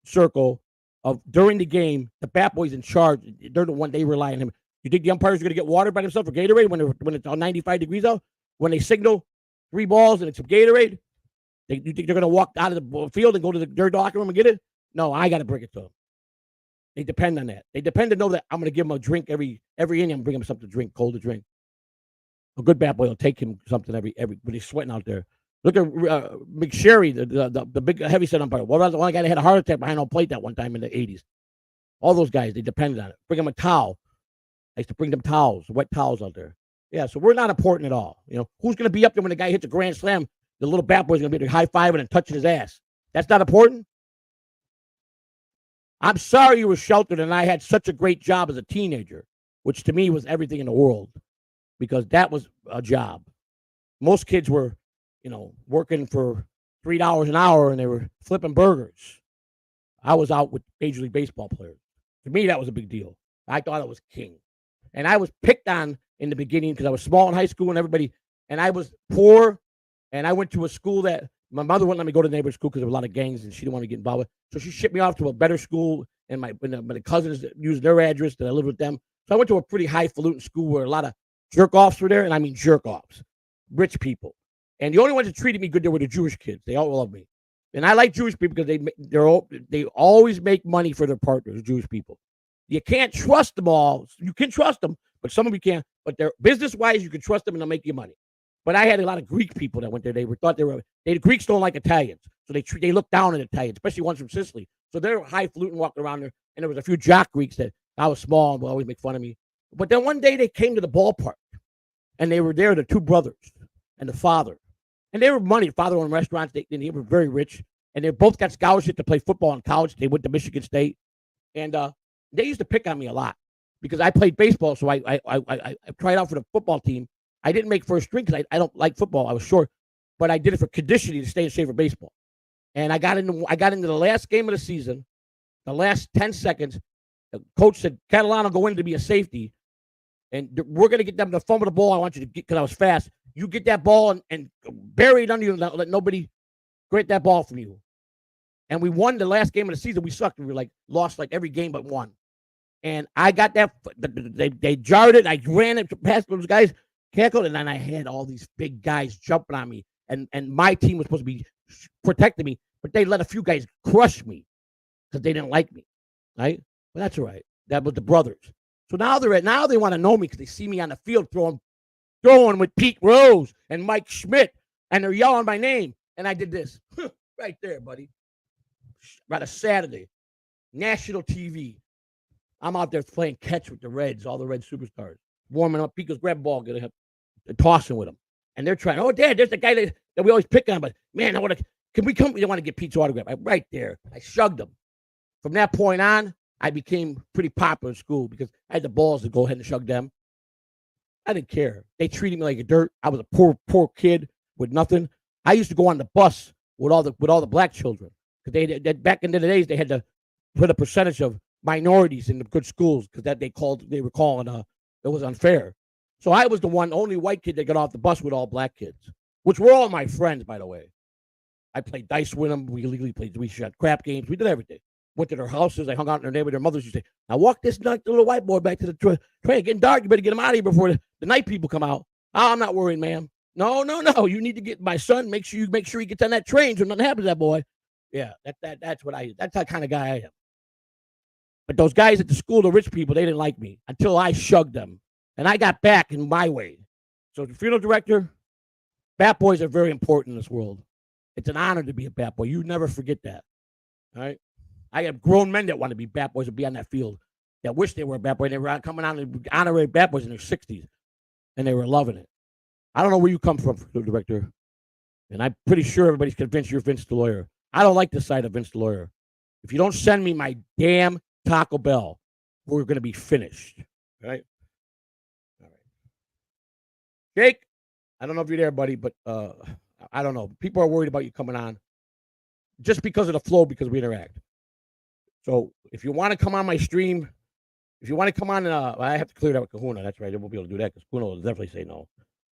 circle of during the game. The Bat Boy's in charge. They're the one, they rely on him. You think the umpires are going to get water by themselves or Gatorade when it's 95 degrees out? When they signal 3 balls and it's some Gatorade? You think they're going to walk out of the field and go to their locker room and get it? No, I got to bring it to them. They depend on that. They depend to know that I'm going to give them a drink every inning. I'm bringing them something to drink, cold to drink. A good Bat Boy will take him something every when he's sweating out there. Look at McSherry, the big heavyset umpire. What about the one guy that had a heart attack behind home plate that one time in the 80s? All those guys, they depended on it. Bring them a towel. I used to bring them towels, wet towels out there. Yeah, so we're not important at all. You know, who's going to be up there when the guy hits a grand slam? The little Bat Boy's going to be there high-fiving and touching his ass. That's not important? I'm sorry you were sheltered and I had such a great job as a teenager, which to me was everything in the world, because that was a job. Most kids were, working for $3 an hour and they were flipping burgers. I was out with Major League Baseball players. To me, that was a big deal. I thought I was king. And I was picked on in the beginning because I was small in high school and I was poor. And I went to a school that my mother wouldn't let me go to the neighborhood school because there were a lot of gangs and she didn't want to get involved with. So she shipped me off to a better school, and my cousins used their address that I lived with them. So I went to a pretty highfalutin school where a lot of jerk-offs were there, and I mean jerk-offs, rich people. And the only ones that treated me good there were the Jewish kids. They all loved me. And I like Jewish people because they always make money for their partners, Jewish people. You can't trust them all. You can trust them, but some of you can't. But they're business-wise, you can trust them and they'll make you money. But I had a lot of Greek people that went there. The Greeks don't like Italians. So they look down on Italians, especially ones from Sicily. So they're highfalutin walking around there. And there was a few jock Greeks that I was small and would always make fun of me. But then one day they came to the ballpark and they were there, the 2 brothers and the father. And they were money. The father owned restaurants. They were very rich. And they both got scholarships to play football in college. They went to Michigan State. And they used to pick on me a lot because I played baseball. So I tried out for the football team. I didn't make first string because I don't like football. I was short, but I did it for conditioning to stay in shape for baseball. And I got into the last game of the season, the last 10 seconds. The coach said, Catalano, go in to be a safety, and we're going to get them to fumble the ball. I want you to get, because I was fast. You get that ball and bury it under you and let nobody get that ball from you. And we won the last game of the season. We sucked. We were lost every game but one. And I got that. They jarred it. I ran it past those guys. Cackled, and then I had all these big guys jumping on me, and my team was supposed to be protecting me, but they let a few guys crush me because they didn't like me, right? But that's all right. That was the brothers. So now they want to know me because they see me on the field throwing with Pete Rose and Mike Schmidt, and they're yelling my name, and I did this right there, buddy. About a Saturday, national TV. I'm out there playing catch with the Reds, all the Red superstars, warming up. Pete goes, grab the ball, get a tossing with him. And they're trying, oh, Dad, there's the guy that we always pick on. But, man, can we come? They want to get Pete's autograph. Right there. I shugged him. From that point on, I became pretty popular in school because I had the balls to go ahead and shug them. I didn't care. They treated me like a dirt. I was a poor kid with nothing. I used to go on the bus with all the black children. Because back in the days, they had to put a percentage of minorities in the good schools because they were calling it was unfair. So I was the only white kid that got off the bus with all black kids, which were all my friends, by the way. I played dice with them. We illegally played. We shot crap games. We did everything. Went to their houses. I hung out in their neighborhood. Their mothers used to say, now walk this little white boy back to the train. Getting dark. You better get him out of here before the night people come out. Oh, I'm not worried, ma'am. No. You need to get my son. Make sure he gets on that train so nothing happens to that boy. Yeah, that's the kind of guy I am. But those guys at the school, the rich people, they didn't like me until I shugged them. And I got back in my way. So the funeral director, Bat Boys are very important in this world. It's an honor to be a bat boy. You never forget that. All right. I have grown men that want to be bat boys and be on that field that wish they were a bat boy. They were coming on and honorary bat boys in their 60s, and they were loving it. I don't know where you come from, director, and I'm pretty sure everybody's convinced you're Vince the lawyer. I don't like the sight of Vince the lawyer. If you don't send me my damn Taco Bell, we're going to be finished. All right? All right. Jake, I don't know if you're there, buddy, but I don't know. People are worried about you coming on just because of the flow, because we interact. So if you want to come on my stream, if you want to come on, I have to clear that with Kahuna. That's right. I won't be able to do that because Kahuna will definitely say no.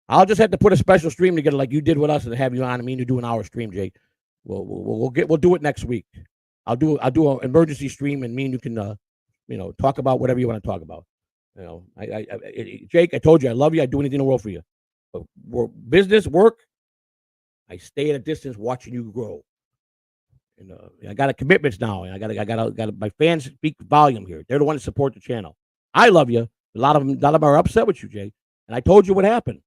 I'll just have to put a special stream together like you did with us and have you on. I mean, you do an hour stream, Jake. We'll do it next week. I'll do an emergency stream, and me and you can talk about whatever you want to talk about. Jake, I told you I love you. I'd do anything in the world for you. But business, work, I stay at a distance watching you grow. And I got commitments now, and I got my fans speak volume here. They're the ones that support the channel. I love you. A lot of them are upset with you, Jake. And I told you what happened.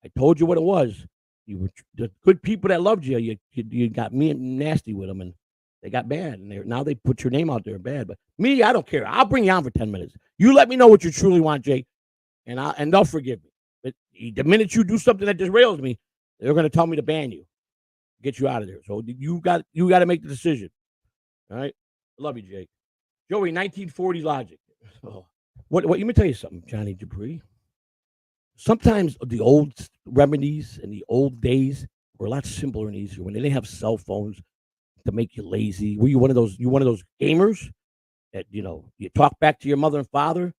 I told you what it was. You were the good people that loved you. You got me nasty with them, and they got bad. And now they put your name out there bad. But me, I don't care. I'll bring you on for 10 minutes. You let me know what you truly want, Jake, and they'll forgive me. But the minute you do something that derails me, they're going to tell me to ban you, get you out of there. So you got to make the decision. All right, love you, Jake. Joey, 1940 logic. Oh, what? Let me tell you something, Johnny Dupree. Sometimes the old remedies and the old days were a lot simpler and easier when they didn't have cell phones to make you lazy. Were you one of those? You one of those gamers that you talk back to your mother and father?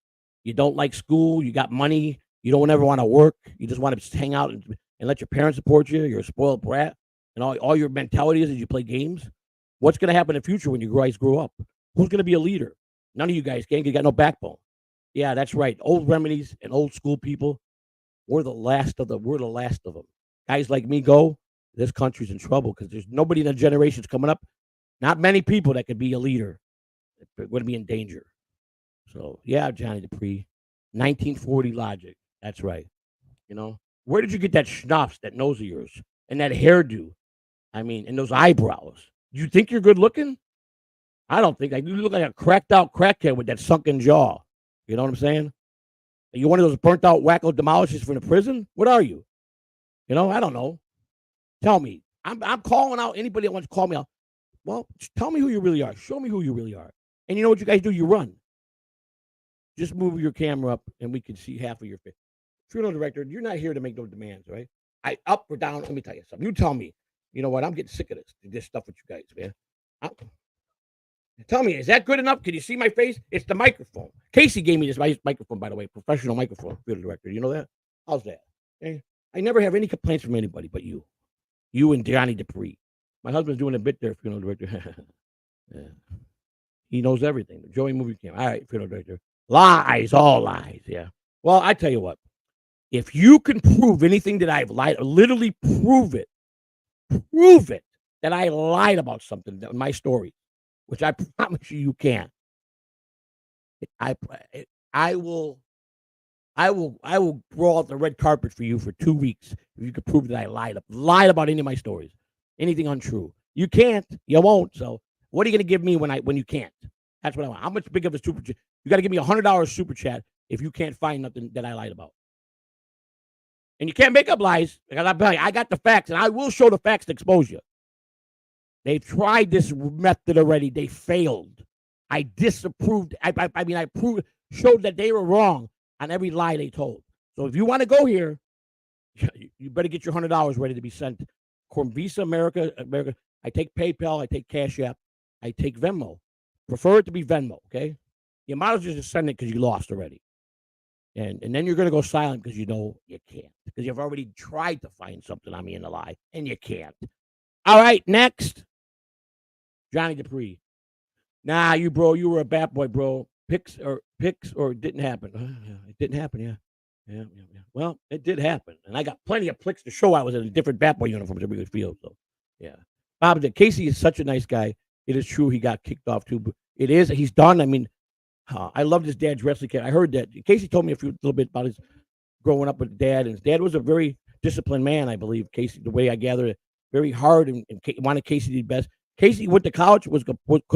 You don't like school. You got money. You don't ever want to work. You just want to just hang out and let your parents support you. You're a spoiled brat, and all your mentality is you play games. What's going to happen in the future when you guys grow up? Who's going to be a leader? None of you guys can. You got no backbone. Yeah, that's right. Old remedies and old school people. We're the last of them. Guys like me go, this country's in trouble because there's nobody in the generations coming up. Not many people that could be a leader. We're going to be in danger. So, yeah, Johnny Dupree, 1940 logic. That's right. Where did you get that schnapps, that nose of yours, and that hairdo? I mean, and those eyebrows. You think you're good looking? I don't think. You look like a cracked out crackhead with that sunken jaw. You know what I'm saying? Are you one of those burnt out wacko demolishers from the prison? What are you? I don't know. Tell me. I'm calling out anybody that wants to call me out. Well, tell me who you really are. Show me who you really are. And you know what you guys do? You run. Just move your camera up and we can see half of your face. Funeral director, you're not here to make no demands, right? Up or down, let me tell you something. You tell me. You know what? I'm getting sick of this stuff with you guys, man. Tell me, is that good enough? Can you see my face? It's the microphone. Casey gave me this microphone, by the way, professional microphone, funeral director. You know that? How's that? Okay? I never have any complaints from anybody but you. You and Johnny Dupree. My husband's doing a bit there, funeral director. Yeah. He knows everything. The Joey movie cam. All right, funeral director. Lies, all lies. Yeah. Well, I tell you what. If you can prove anything that I've lied, literally prove it that I lied about something in my story, which I promise you can. I will roll out the red carpet for you for 2 weeks if you can prove that I lied about any of my stories, anything untrue. You can't, you won't. So what are you going to give me when you can't? That's what I want. How much big of a super chat? You got to give me $100 super chat if you can't find nothing that I lied about. And you can't make up lies. I got the facts, and I will show the facts to expose you. They've tried this method already. They failed. I disapproved. I showed that they were wrong on every lie they told. So if you want to go here, you better get your $100 ready to be sent. Visa America. I take PayPal. I take Cash App. I take Venmo. Prefer it to be Venmo, okay? You might as well just send it because you lost already. And then you're going to go silent because you know you can't. Because you've already tried to find something on me in a lie, and you can't. All right, next. Johnny Dupree. Nah, you were a bat boy, bro. Picks or it didn't happen. It didn't happen, yeah. Well, it did happen. And I got plenty of clicks to show I was in a different bat boy uniform at every field. So, yeah. Bob, Casey is such a nice guy. It is true he got kicked off, too. But it is. He's done. I mean, I loved his dad's wrestling camp. I heard that. Casey told me a little bit about his growing up with dad. And his dad was a very disciplined man, I believe, Casey, the way I gather it. very hard and wanted Casey to be best. Casey went to college, could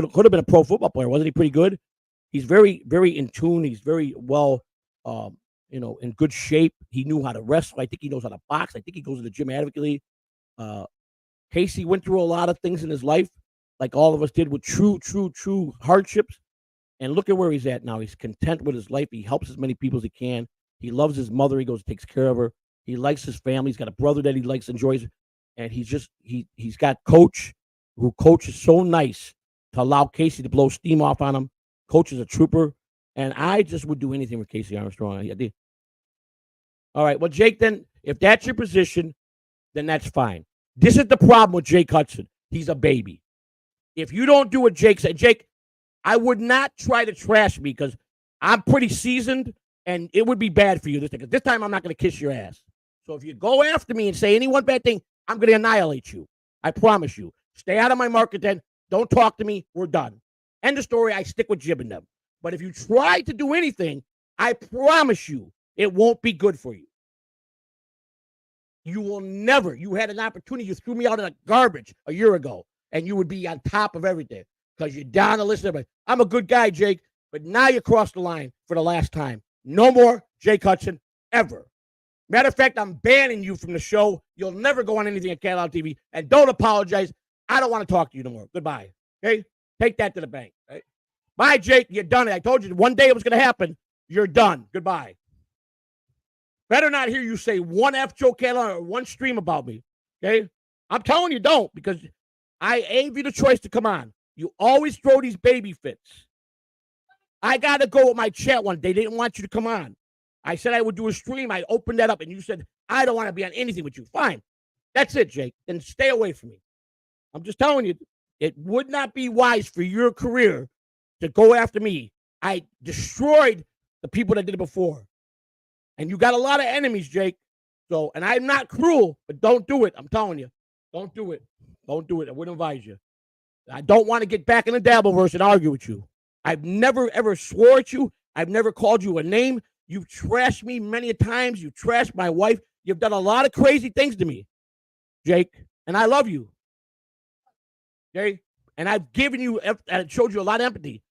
have been a pro football player. Wasn't he pretty good? He's very, very in tune. He's very well, in good shape. He knew how to wrestle. I think he knows how to box. I think he goes to the gym advocately. Casey went through a lot of things in his life, like all of us did, with true hardships. And look at where he's at now. He's content with his life. He helps as many people as he can. He loves his mother. He goes and takes care of her. He likes his family. He's got a brother that he likes, enjoys. And he's got Coach, who Coach is so nice to allow Casey to blow steam off on him. Coach is a trooper. And I just would do anything with Casey Armstrong. All right. Well, Jake, then, if that's your position, then that's fine. This is the problem with Jake Hudson. He's a baby. If you don't do what Jake said, Jake, I would not try to trash me because I'm pretty seasoned and it would be bad for you this time. Because this time I'm not going to kiss your ass. So if you go after me and say any one bad thing, I'm going to annihilate you. I promise you. Stay out of my market then. Don't talk to me. We're done. End of story. I stick with jibbing them. But if you try to do anything, I promise you it won't be good for you. You will never. You had an opportunity. You threw me out in the garbage a year ago, and you would be on top of everything because you're down to listen to everybody. I'm a good guy, Jake, but now you crossed the line for the last time. No more Jake Hudson ever. Matter of fact, I'm banning you from the show. You'll never go on anything at Catalog TV, and don't apologize. I don't want to talk to you no more. Goodbye. Okay? Take that to the bank. Right? Bye, Jake. You're done. I told you one day it was going to happen. You're done. Goodbye. Better not hear you say one F Joe Catalog or one stream about me. Okay? I'm telling you, don't, because I gave you the choice to come on. You always throw these baby fits. I got to go with my chat one day. They didn't want you to come on. I said I would do a stream. I opened that up, and you said, I don't want to be on anything with you. Fine. That's it, Jake. Then stay away from me. I'm just telling you, it would not be wise for your career to go after me. I destroyed the people that did it before. And you got a lot of enemies, Jake. So, and I'm not cruel, but don't do it. I'm telling you. Don't do it. Don't do it. I wouldn't advise you. I don't want to get back in the Dabbleverse and argue with you. I've never, ever swore at you. I've never called you a name. You've trashed me many times. You've trashed my wife. You've done a lot of crazy things to me, Jake. And I love you. Okay? And I've given you, and showed you a lot of empathy.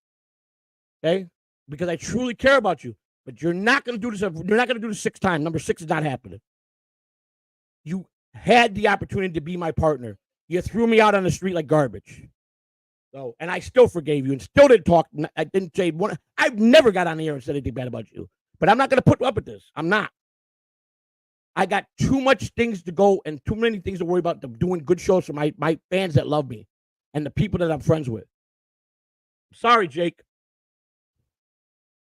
Okay? Because I truly care about you. But you're not going to do this. You're not going to do this 6 times. Number 6 is not happening. You had the opportunity to be my partner. You threw me out on the street like garbage. So, and I still forgave you and still didn't talk. I didn't say one. I've never got on the air and said anything bad about you. But I'm not going to put up with this. I'm not. I got too much things to go and too many things to worry about doing good shows for my fans that love me and the people that I'm friends with. Sorry, Jake.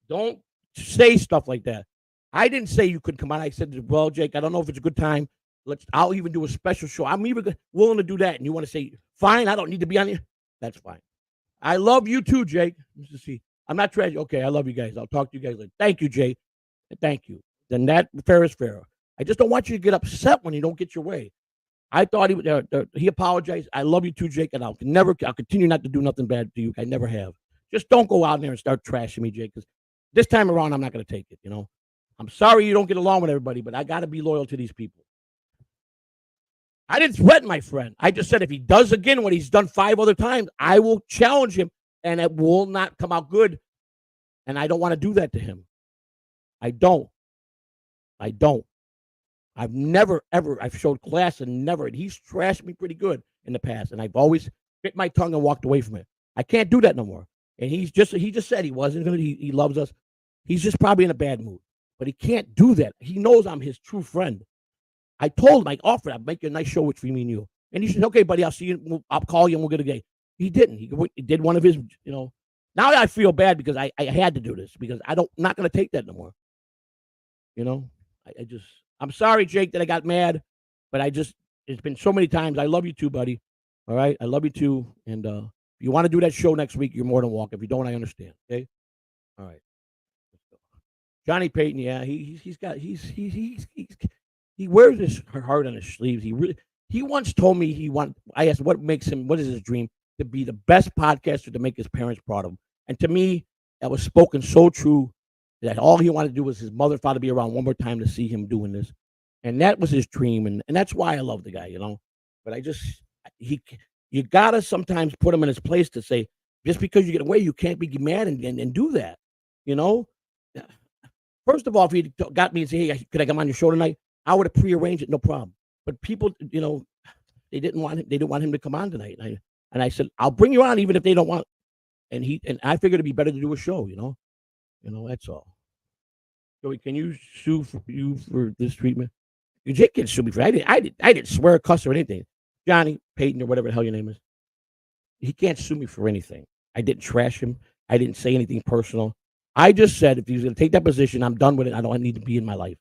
Don't say stuff like that. I didn't say you couldn't come on. I said, well, Jake, I don't know if it's a good time. I'll even do a special show. I'm even willing to do that. And you want to say, fine, I don't need to be on here. That's fine. I love you too, Jake. Let's see. I'm not trying. Okay, I love you guys. I'll talk to you guys later. Thank you, Jake. Thank you. Then that fair is fair. I just don't want you to get upset when you don't get your way. I thought he apologized. I love you too, Jake, and I'll continue not to do nothing bad to you. I never have. Just don't go out there and start trashing me, Jake, because this time around, I'm not going to take it, you know. I'm sorry you don't get along with everybody, but I got to be loyal to these people. I didn't threaten my friend. I just said if he does again what he's done 5 other times, I will challenge him, and it will not come out good. And I don't want to do that to him. I don't. I've never, ever, I've showed class and never, and he's trashed me pretty good in the past, and I've always bit my tongue and walked away from it. I can't do that no more. And he just said he wasn't going to, he loves us. He's just probably in a bad mood, but he can't do that. He knows I'm his true friend. I told him, I offered, I'd make you a nice show with me and you. And he said, okay, buddy, I'll see you. I'll call you and we'll get a day. He didn't. He did one of his, you know. Now I feel bad because I had to do this because not going to take that no more. You know, I'm sorry, Jake, that I got mad, but it's been so many times. I love you too, buddy. All right. I love you too. And if you want to do that show next week, you're more than welcome. If you don't, I understand. Okay. All right. Johnny Payton. Yeah. He wears his heart on his sleeves. He once told me I asked what is his dream? To be the best podcaster to make his parents proud of him. And to me, that was spoken so true that all he wanted to do was his mother, father be around one more time to see him doing this. And that was his dream. And that's why I love the guy, you know. But you gotta sometimes put him in his place to say, just because you get away, you can't be mad and do that. You know, first of all, if he got me and say, "Hey, could I come on your show tonight?" I would have prearranged it, no problem. But people, they didn't want him. They didn't want him to come on tonight. And I said, "I'll bring you on, even if they don't want." And I figured it'd be better to do a show. That's all. Joey, can you sue for this treatment? Jake can sue me for. I didn't swear, cuss, or anything. Johnny Payton or whatever the hell your name is. He can't sue me for anything. I didn't trash him. I didn't say anything personal. I just said if he's going to take that position, I'm done with it. I don't need to be in my life.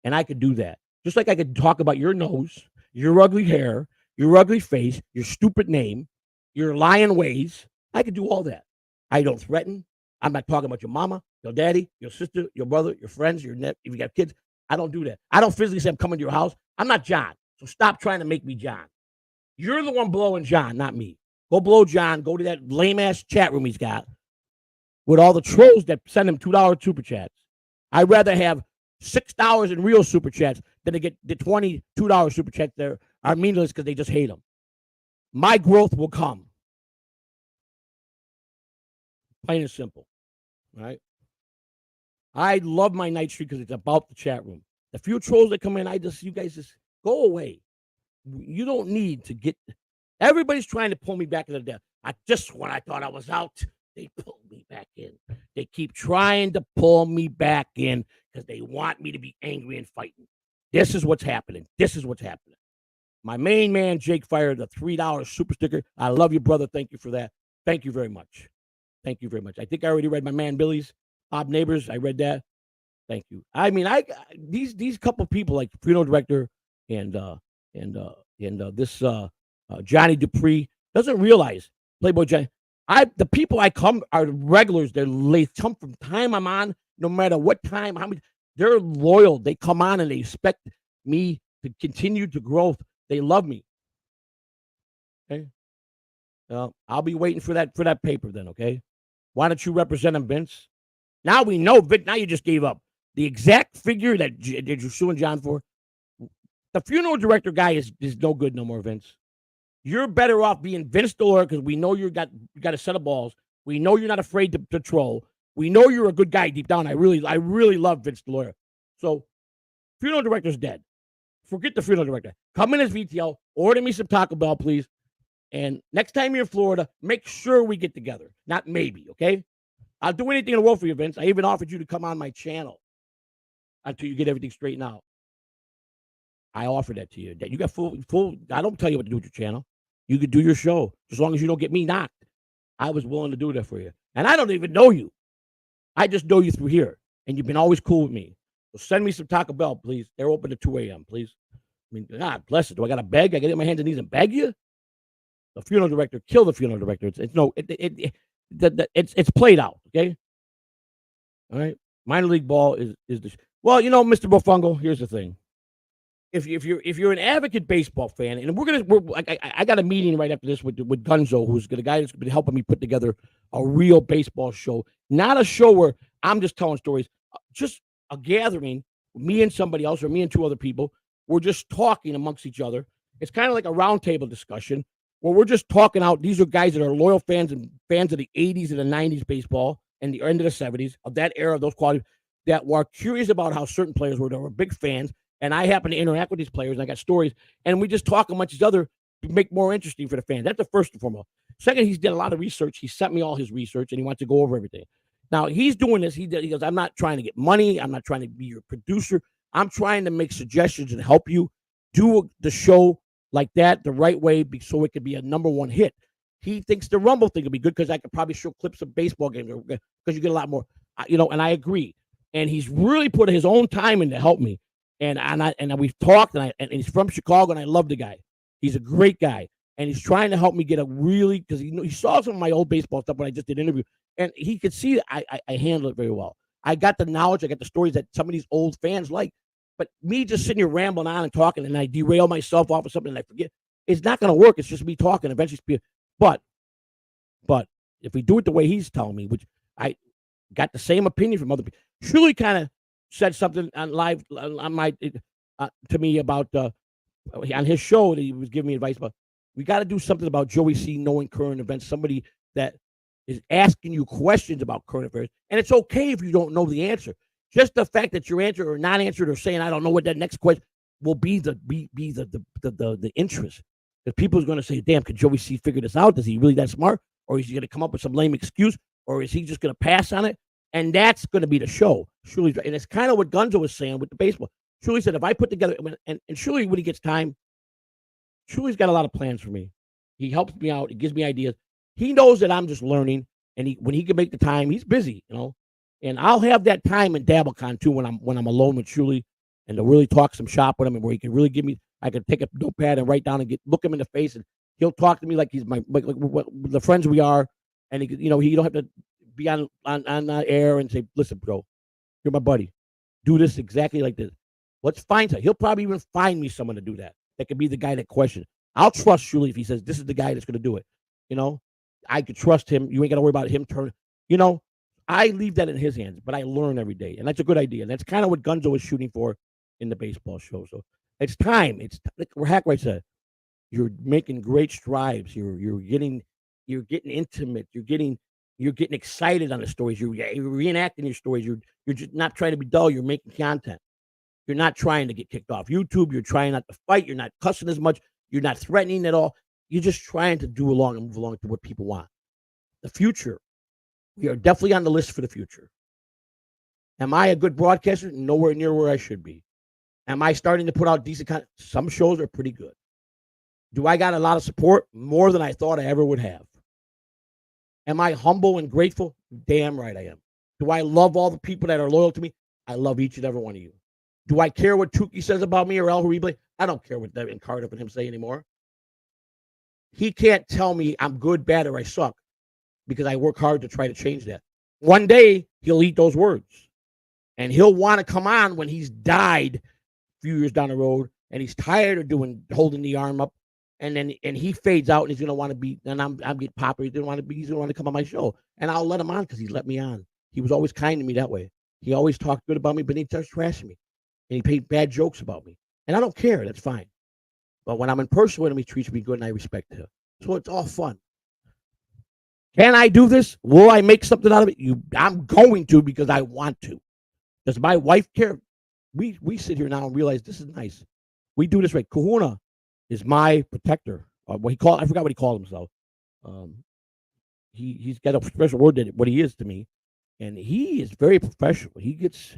And I could do that. Just like I could talk about your nose, your ugly hair, your ugly face, your stupid name, your lying ways. I could do all that. I don't threaten. I'm not talking about your mama, your daddy, your sister, your brother, your friends, if you got kids. I don't do that. I don't physically say I'm coming to your house. I'm not John. So stop trying to make me John. You're the one blowing John, not me. Go blow John. Go to that lame-ass chat room he's got with all the trolls that send him $2 super chats. I'd rather have $6 in real super chats than to get the $22 super chats that are meaningless because they just hate him. My growth will come. Plain and simple. Right? I love my night stream because it's about the chat room. The few trolls that come in, you guys just go away. You don't need to get. Everybody's trying to pull me back into the death. When I thought I was out, they pulled me back in. They keep trying to pull me back in because they want me to be angry and fighting. This is what's happening. My main man, Jake, fired the $3 super sticker. I love you, brother. Thank you for that. Thank you very much. I think I already read my man Billy's Bob Neighbors. I read that. Thank you. I mean, these couple people like the funeral director and this Johnny Dupree doesn't realize Playboy Johnny. The people I come are regulars. They come from time I'm on, no matter what time. How many? They're loyal. They come on and they expect me to continue to grow. They love me. Okay. Well, I'll be waiting for that paper then. Okay. Why don't you represent him, Vince? Now we know, Vince. Now you just gave up the exact figure that you're suing John for. The funeral director guy is no good no more, Vince. You're better off being Vince Delore because we know you got a set of balls. We know you're not afraid to troll. We know you're a good guy deep down. I really love Vince Delore. So, funeral director's dead. Forget the funeral director. Come in as VTL. Order me some Taco Bell, please. And next time you're in Florida, make sure we get together. Not maybe, okay? I'll do anything in the world for you, Vince. I even offered you to come on my channel until you get everything straightened out. I offered that to you. You got full. I don't tell you what to do with your channel. You could do your show as long as you don't get me knocked. I was willing to do that for you. And I don't even know you. I just know you through here. And you've been always cool with me. So send me some Taco Bell, please. They're open at 2 a.m., please. I mean, God bless it. Do I got to beg? I got to get my hands and knees and beg you? The funeral director, kill the funeral director. It's played out, okay? All right? Minor league ball is the well, Mr. Bofungo, here's the thing. If you're an advocate baseball fan, and I got a meeting right after this with Gunzo, who's the guy that's been helping me put together a real baseball show, not a show where I'm just telling stories, just a gathering, me and somebody else, or me and two other people. We're just talking amongst each other. It's kind of like a roundtable discussion where we're just talking out. These are guys that are loyal fans and fans of the 80s and the 90s baseball and the end of the 70s, of that era, of those qualities, that were curious about how certain players were. They were big fans. And I happen to interact with these players, and I got stories, and we just talk amongst each other to make more interesting for the fans. That's the first and foremost. Second, he's did a lot of research. He sent me all his research, and he wants to go over everything. Now, he's doing this. He goes, I'm not trying to get money. I'm not trying to be your producer. I'm trying to make suggestions and help you do the show like that the right way so it could be a #1 hit. He thinks the Rumble thing would be good because I could probably show clips of baseball games because you get a lot more, and I agree. And he's really put his own time in to help me. And we've talked, and he's from Chicago, and I love the guy. He's a great guy, and he's trying to help me get because he saw some of my old baseball stuff when I just did an interview, and he could see that I handle it very well. I got the knowledge, I got the stories that some of these old fans like, but me just sitting here rambling on and talking, and I derail myself off of something and I forget, it's not going to work. It's just me talking. Eventually, but if we do it the way he's telling me, which I got the same opinion from other people, Shuli kind of said something on live on my to me about on his show that he was giving me advice about. We got to do something about Joey C knowing current events. Somebody that is asking you questions about current affairs, and it's okay if you don't know the answer. Just the fact that your answer or not answered or saying I don't know what that next question will be the interest. Because people are going to say, "Damn, could Joey C figure this out? Is he really that smart, or is he going to come up with some lame excuse, or is he just going to pass on it?" And that's going to be the show. Surely, and it's kind of what Gunzo was saying with the baseball. Shuley said, if I put together, and Shuley, when he gets time, Shuley's got a lot of plans for me. He helps me out. He gives me ideas. He knows that I'm just learning, and when he can make the time, he's busy, And I'll have that time in DabbleCon too when I'm alone with Shuley, and to really talk some shop with him, and where he can really give me. I can take a notepad and write down and look him in the face, and he'll talk to me like he's like the friends we are, and he don't have to be on air and say, "Listen, bro, you're my buddy. Do this exactly like this." Let's find something. He'll probably even find me someone to do that. That could be the guy that questions. I'll trust Shuley if he says this is the guy that's going to do it. I could trust him. You ain't got to worry about him turning. I leave that in his hands, but I learn every day, and that's a good idea. And that's kind of what Gunzo is shooting for in the baseball show. So it's time. It's like Hackwright said. You're making great strides. You're getting intimate. You're getting excited on the stories. You're reenacting your stories. You're just not trying to be dull. You're making content. You're not trying to get kicked off YouTube. You're trying not to fight. You're not cussing as much. You're not threatening at all. You're just trying to do along and move along to what people want. The future. We are definitely on the list for the future. Am I a good broadcaster? Nowhere near where I should be. Am I starting to put out decent content? Some shows are pretty good. Do I got a lot of support? More than I thought I ever would have. Am I humble and grateful? Damn right I am. Do I love all the people that are loyal to me? I love each and every one of you. Do I care what Tukey says about me or El Harible? I don't care what Devin Cardiff and him say anymore. He can't tell me I'm good, bad, or I suck because I work hard to try to change that. One day, he'll eat those words. And he'll want to come on when he's died a few years down the road and he's tired of holding the arm up. And he fades out and he's going to want to be, and I'm getting popular. He's going to want to come on my show. And I'll let him on because he let me on. He was always kind to me that way. He always talked good about me, but he starts trashing me. And he paid bad jokes about me. And I don't care. That's fine. But when I'm in person with him, he treats me good and I respect him. So it's all fun. Can I do this? Will I make something out of it? I'm going to because I want to. Does my wife care? We sit here now and realize this is nice. We do this right. Kahuna is my protector. I forgot what he called himself. He's got a special word that what he is to me. And he is very professional. He gets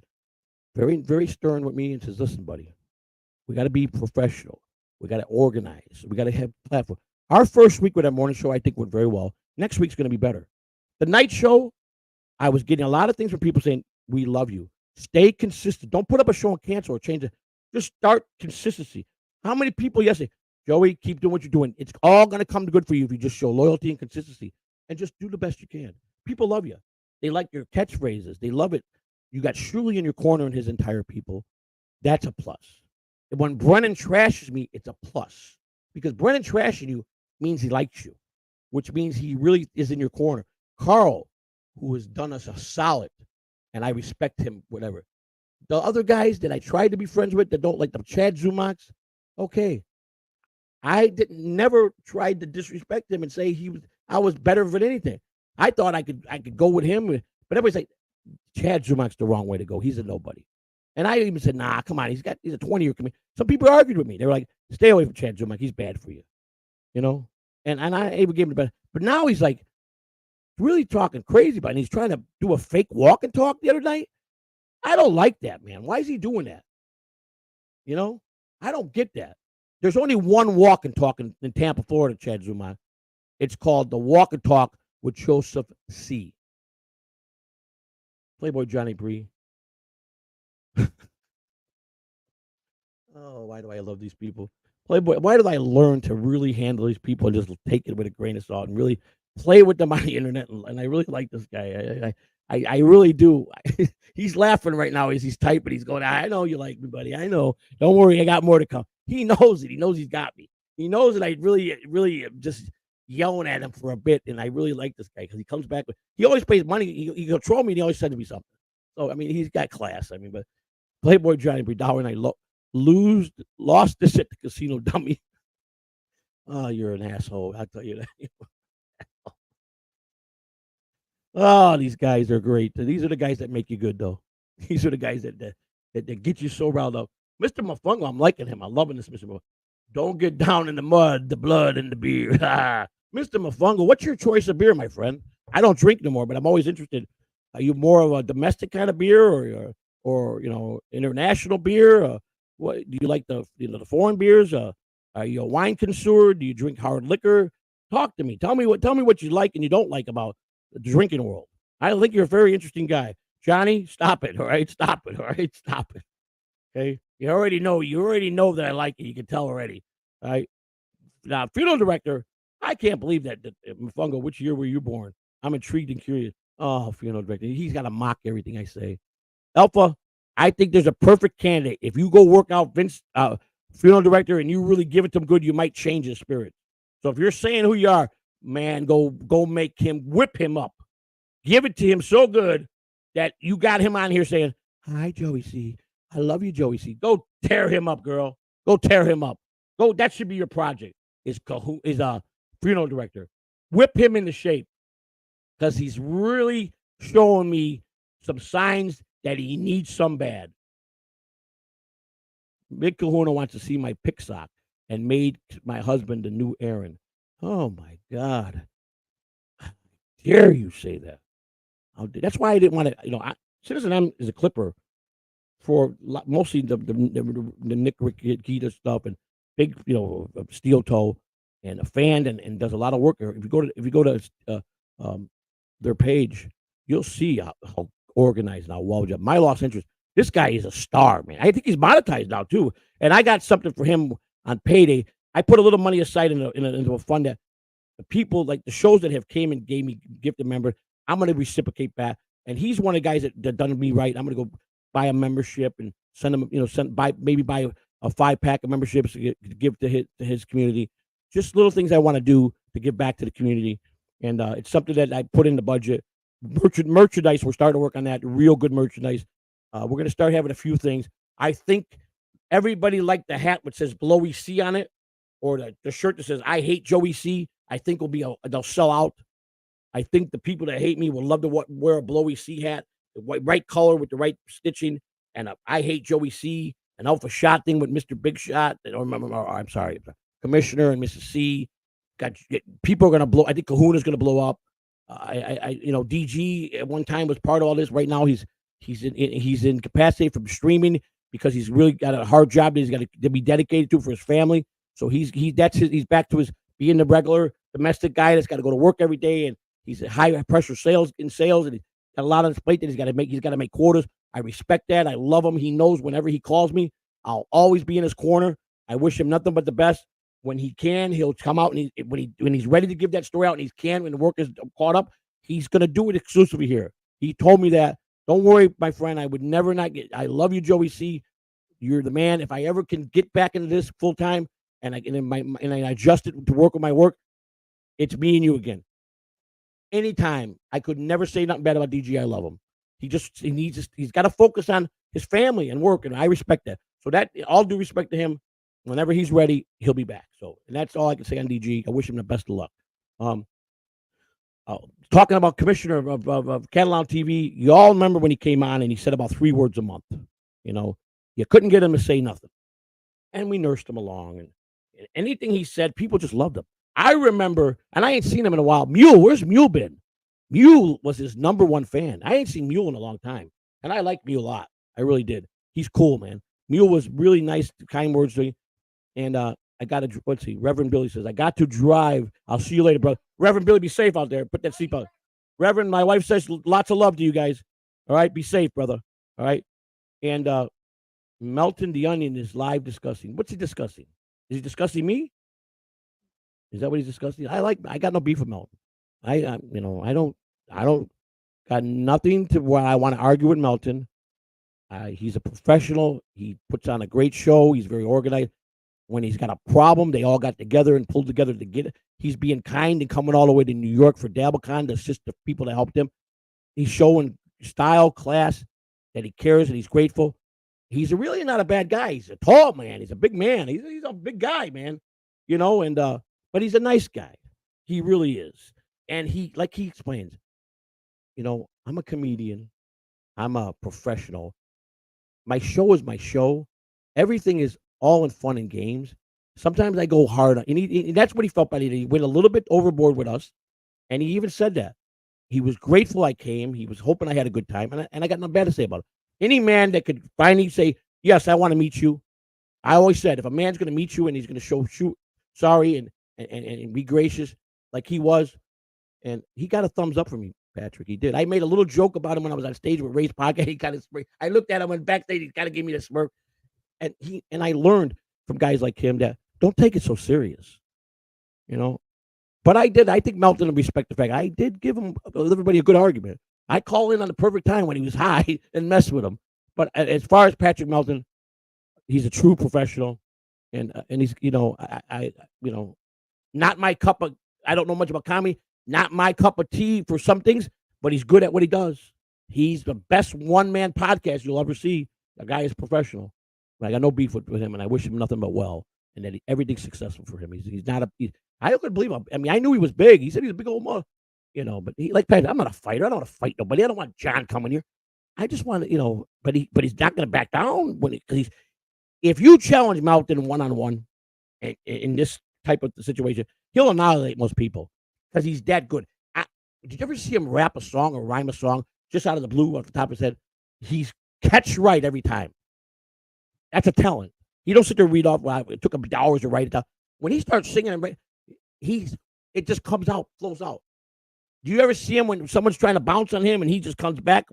very, very stern with me and says, listen, buddy, we got to be professional. We got to organize. We got to have a platform. Our first week with our morning show, I think, went very well. Next week's going to be better. The night show, I was getting a lot of things from people saying, we love you. Stay consistent. Don't put up a show and cancel or change it. Just start consistency. How many people yesterday, Joey, keep doing what you're doing. It's all going to come to good for you if you just show loyalty and consistency and just do the best you can. People love you. They like your catchphrases. They love it. You got Shuley in your corner and his entire people. That's a plus. And when Brennan trashes me, it's a plus. Because Brennan trashing you means he likes you, which means he really is in your corner. Carl, who has done us a solid, and I respect him, whatever. The other guys that I tried to be friends with that don't like the Chad Zumaks, okay. I never tried to disrespect him and say I was better than anything. I thought I could go with him, but everybody's like, Chad Zumak's the wrong way to go. He's a nobody. And I even said, nah, come on. He's a 20-year commitment. Some people argued with me. They were like, stay away from Chad Zumak. He's bad for you. And I even gave him the better. But now he's like really talking crazy about it. And he's trying to do a fake walk and talk the other night. I don't like that, man. Why is he doing that? I don't get that. There's only one walk and talk in Tampa, Florida, Chad Zumak. It's called the Walk and Talk with Joseph C. Playboy Johnny Bree. Oh, why do I love these people? Playboy, why did I learn to really handle these people and just take it with a grain of salt and really play with them on the internet? And I really like this guy. I really do. He's laughing right now as he's typing. He's going, I know you like me, buddy. I know. Don't worry. I got more to come. He knows it. He knows he's got me. He knows that I really, really am just yelling at him for a bit. And I really like this guy because he comes back with, he always pays money. He control me and he always sends me something. So, I mean, he's got class. I mean, but Playboy Johnny Bree, Dollar, and I love, lost this at the casino, dummy. Oh, you're an asshole. I'll tell you that. Oh, these guys are great. These are the guys that make you good, though. These are the guys that get you so riled up. Mr. Mafungo, I'm liking him. I'm loving this, Mr. Mafungo. Don't get down in the mud, the blood, and the beer. Mr. Mafungo, what's your choice of beer, my friend? I don't drink no more, but I'm always interested. Are you more of a domestic kind of beer, or international beer? What do you like the foreign beers? Are you a wine connoisseur? Do you drink hard liquor? Talk to me. Tell me what you like and you don't like about the drinking world. I think you're a very interesting guy. Johnny, stop it. All right. Stop it. All right. Stop it. Okay. You already know that I like it. You can tell already. All right. Now, funeral director, I can't believe that Mafungo, which year were you born? I'm intrigued and curious. Oh, funeral director. He's got to mock everything I say. Alpha, I think there's a perfect candidate. If you go work out Vince, funeral director, and you really give it to him good, you might change his spirit. So if you're saying who you are, man, go make him, whip him up. Give it to him so good that you got him on here saying, hi, Joey C. I love you, Joey C. Go tear him up, girl. Go tear him up. Go. That should be your project. Is a funeral director. Whip him into shape because he's really showing me some signs that he needs some bad. Mick Kahuna wants to see my pick sock and made my husband the new Aaron. Oh, my God. How dare you say that? That's why I didn't want to, Citizen M is a clipper for mostly the Nick Ricchita stuff and big, steel toe and a fan and does a lot of work. If you go to their page, you'll see how organized and how well done. My lost interest. This guy is a star, man. I think he's monetized now too. And I got something for him on payday. I put a little money aside into a fund that the people like the shows that have came and gave me gifted members. I'm going to reciprocate back. And he's one of the guys that done me right. I'm going to go buy a membership and send him, buy a 5-pack of memberships to give to his community. Just little things I want to do to give back to the community. And it's something that I put in the budget. Merchandise, we're starting to work on that. Real good merchandise. We're going to start having a few things. I think everybody liked the hat which says Blowy C on it, or the shirt that says I hate Joey C. I think they'll sell out. I think the people that hate me will love to wear a Blowy C hat, the right color with the right stitching, and I hate Joey C. An Alpha Shot thing with Mr. Big Shot. I'm sorry, Commissioner and Mrs. C. People are going to blow. I think Kahuna's going to blow up. DG at one time was part of all this. Right now he's incapacitated from streaming because he's really got a hard job that he's got to be dedicated to for his family. So he's back to his being the regular domestic guy that's got to go to work every day, and he's a high pressure sales, and he's got a lot on his plate that he's got to make quarters. I respect that. I love him. He knows whenever he calls me, I'll always be in his corner. I wish him nothing but the best. When he can, he'll come out, and when he's ready to give that story out, and he can, when the work is caught up, he's going to do it exclusively here. He told me that. Don't worry, my friend. I would never not get. I love you, Joey C. You're the man. If I ever can get back into this full time and I adjust it to work with my work, it's me and you again. Anytime. I could never say nothing bad about DG. I love him. He's got to focus on his family and work, and I respect that. So that, all due respect to him, whenever he's ready, he'll be back. So, and that's all I can say on DG. I wish him the best of luck. Talking about Commissioner of Catalan TV, you all remember when he came on and he said about 3 words a month. You couldn't get him to say nothing. And we nursed him along. And anything he said, people just loved him. I remember, and I ain't seen him in a while. Mule, where's Mule been? Mule was his #1 fan. I ain't seen Mule in a long time. And I like Mule a lot. I really did. He's cool, man. Mule was really nice, kind words to me. And I got to, let's see, Reverend Billy says, I got to drive. I'll see you later, brother. Reverend Billy, be safe out there. Put that seatbelt. Reverend, my wife says lots of love to you guys. All right, be safe, brother. All right. And Melton the Onion is live discussing. What's he discussing? Is he discussing me? Is that what he's discussing? I got no beef with Melton. I don't got nothing to where I want to argue with Melton. He's a professional. He puts on a great show. He's very organized. When he's got a problem, they all got together and pulled together to get it. He's being kind and coming all the way to New York for DabbleCon to assist the people that helped him. He's showing style, class, that he cares and he's grateful. he's really not a bad guy. He's a tall man. He's a big man. He's a big guy, man. And but he's a nice guy. He really is. And he explains, I'm a comedian. I'm a professional. My show is my show. Everything is all in fun and games. Sometimes I go hard, and that's what he felt by it. He went a little bit overboard with us, and he even said that. He was grateful I came. He was hoping I had a good time, and I got nothing bad to say about it. Any man that could finally say, yes, I want to meet you. I always said, if a man's going to meet you and he's going to shoot sorry and be gracious like he was, and he got a thumbs up from me, Patrick. He did. I made a little joke about him when I was on stage with Ray's podcast. He kind of I looked at him and backstage. He kind of gave me the smirk, and I learned from guys like him that don't take it so serious, But I did. I think Melton will respect the fact I did give everybody a good argument. I call in on the perfect time when he was high and mess with him. But as far as Patrick Melton, he's a true professional, and he's not my cup of. I don't know much about comedy. Not my cup of tea for some things, but he's good at what he does. He's the best one-man podcast you'll ever see. The guy is professional. I got no beef with him, and I wish him nothing but well, and that everything's successful for him. He's not a. I couldn't believe him. I mean, I knew he was big. He said he's a big old mother, but he I'm not a fighter. I don't want to fight nobody. I don't want John coming here. I just want to, but he's not going to back down because if you challenge Melton one-on-one in this type of situation, he'll annihilate most people because he's that good. Did you ever see him rap a song or rhyme a song just out of the blue off the top of his head? He's catch right every time. That's a talent. He don't sit there and read off. Well, it took him hours to write it down. When he starts singing, it just comes out, flows out. Do you ever see him when someone's trying to bounce on him and he just comes back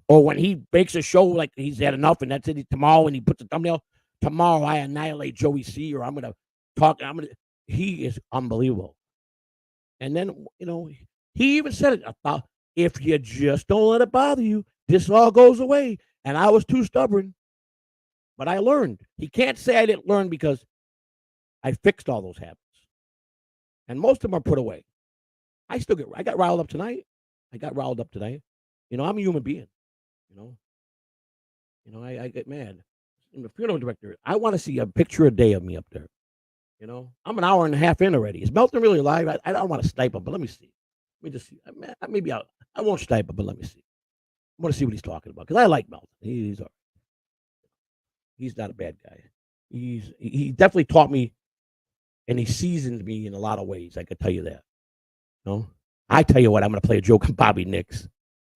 or when he makes a show like he's had enough and that's it? Tomorrow when he puts the thumbnail, tomorrow I annihilate Joey C or I'm going to talk. He is unbelievable. And then, he even said it about if you just don't let it bother you, this all goes away. And I was too stubborn. But I learned. He can't say I didn't learn because I fixed all those habits. And most of them are put away. I got riled up tonight. I'm a human being. I get mad. I'm the funeral director. I want to see a picture a day of me up there. I'm an hour and a half in already. Is Melton really alive? I don't want to snipe him, but let me see. Let me just see. Maybe I won't snipe him, but let me see. I want to see what he's talking about because I like Melton. He's all right. He's not a bad guy. He definitely taught me, and he seasoned me in a lot of ways. I could tell you that. I tell you what, I'm going to play a joke on Bobby Nix.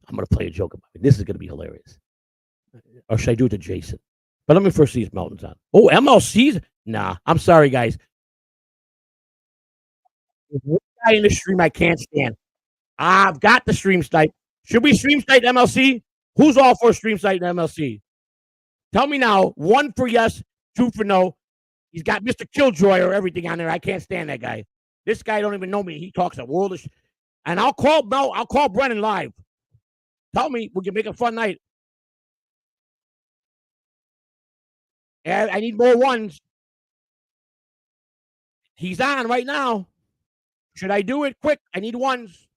I'm going to play a joke on Bobby. This is going to be hilarious. Or should I do it to Jason? But let me first see if Melton's on. Oh, MLC's? Nah, I'm sorry, guys. There's one guy in the stream I can't stand. I've got the stream site. Should we stream site MLC? Who's all for stream site MLC? Tell me now. 1 for yes, 2 for no. He's got Mr. Killjoy or everything on there. I can't stand that guy. This guy don't even know me. He talks a world of and I'll call Brennan live. Tell me we can make a fun night. And I need more ones. He's on right now. Should I do it quick? I need ones.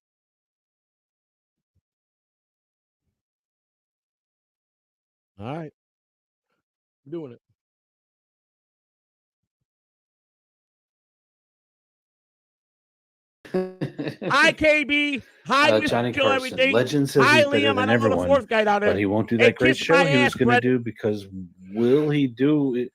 All right. I'm doing it. Hi, KB. Hi, Mr. Johnny Kill Carson. Everything. Legend says Hi, he's better Liam. than I don't know the everyone, fourth guy down there. but he won't do Hey, that great kiss show my he was ass, going to Brett. do because will he do it?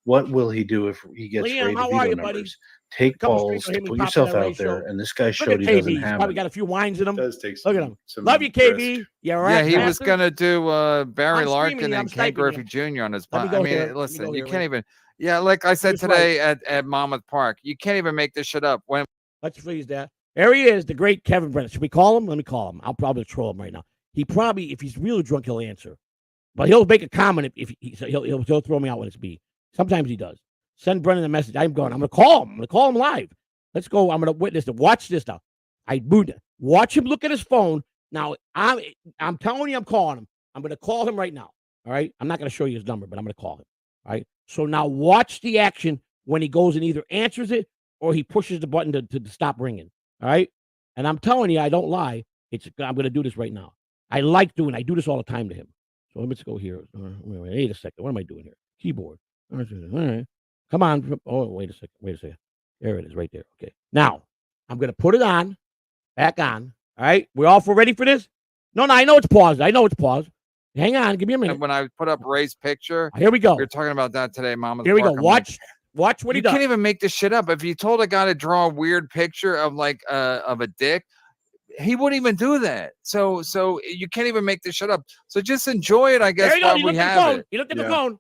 What will he do if he gets Liam, Ray how DeVito are you, numbers? buddy? Take Couple balls streams for him, to he put popped yourself on that out Ray there, show. and this guy Look showed at he KB. doesn't He's have probably it. got a few wines in him. It does take Look at some- him. some Love you, risk. KB. Yeah, he was bastard. gonna do Barry I'm Larkin streaming you. I'm and Ken sniping Griffey you. Jr. on his Let me podcast. go I mean, here. Let me listen, go you here, can't Ray. even. Yeah, like I said Just today at Monmouth Park, you can't even make this shit up. When Let's freeze that. There he is, the great Kevin Brennan. Should we call him? Let me call him. I'll probably troll him right now. He probably, if he's really drunk, he'll answer. But he'll make a comment if he'll throw me out when it's me. Sometimes he does. Send Brennan a message. I'm going to call him. I'm going to call him live. Let's go. I'm going to witness it. Watch this now. Watch him look at his phone. Now, I'm telling you, I'm calling him. I'm going to call him right now. All right? I'm not going to show you his number, but I'm going to call him. All right? So now watch the action when he goes and either answers it or he pushes the button to stop ringing. All right? And I'm telling you, I don't lie. I'm going to do this right now. I do this all the time to him. So let's go here. Wait a second. What am I doing here? Keyboard. All right. Come on. Oh, wait a second. There it is right there. Okay. Now, I'm going to put it on. Back on. All right. We're all ready for this? No, I know it's paused. Hang on. Give me a minute. And when I put up Ray's picture, Here we go. we were talking about that today, Mama. Here we go. Watch what he does. You can't even make this shit up. If you told a guy to draw a weird picture of like of a dick, he wouldn't even do that. So you can't even make this shit up. So just enjoy it, I guess. There you go. While He we looked at have the phone. it. He looked at the phone.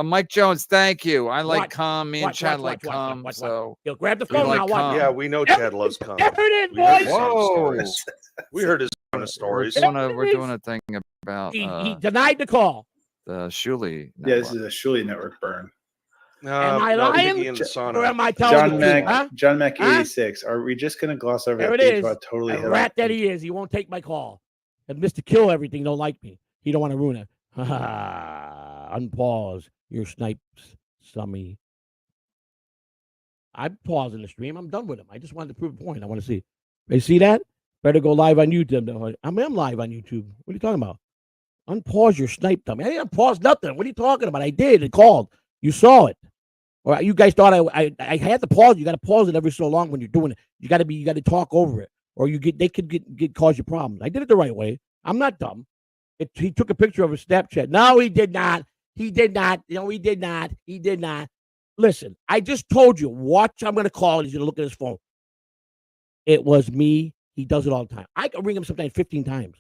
Mike Jones, thank you. I like Watch, cum. Me and watch, Chad watch, like cum. watch. So He'll grab the We phone like now. Watch. cum. Yeah, we know Chad loves cum. There it is, We heard his boys. son Whoa. stories. We heard his son stories. we're doing a thing about He denied the call. the Shuli. Yeah, this is a Shuli Network burn. Am I no, lying? Iggy and the sauna. Or am I telling John the truth? Mac, Huh? John Mac Huh? 86. Are we just gonna gloss over There that it page is. about totally A rat that he is. He won't take my call. And Mr. Kill Everything don't like me. He don't want to ruin it. Unpause your snipes, Summy. I'm pausing the stream. I'm done with him. I just wanted to prove a point. I want to see. You see that? Better go live on YouTube. I'm live on YouTube. What are you talking about? Unpause your snipe dummy. I didn't pause nothing. What are you talking about? I did. It called. You saw it. Or you guys thought I had to pause. You got to pause it every so long when you're doing it. You got to talk over it, or they could cause you problems. I did it the right way. I'm not dumb. He took a picture of his Snapchat. No, he did not. He did not. No, he did not. He did not. Listen, I just told you. Watch. I'm going to call. He's going to look at his phone. It was me. He does it all the time. I can ring him sometimes 15 times.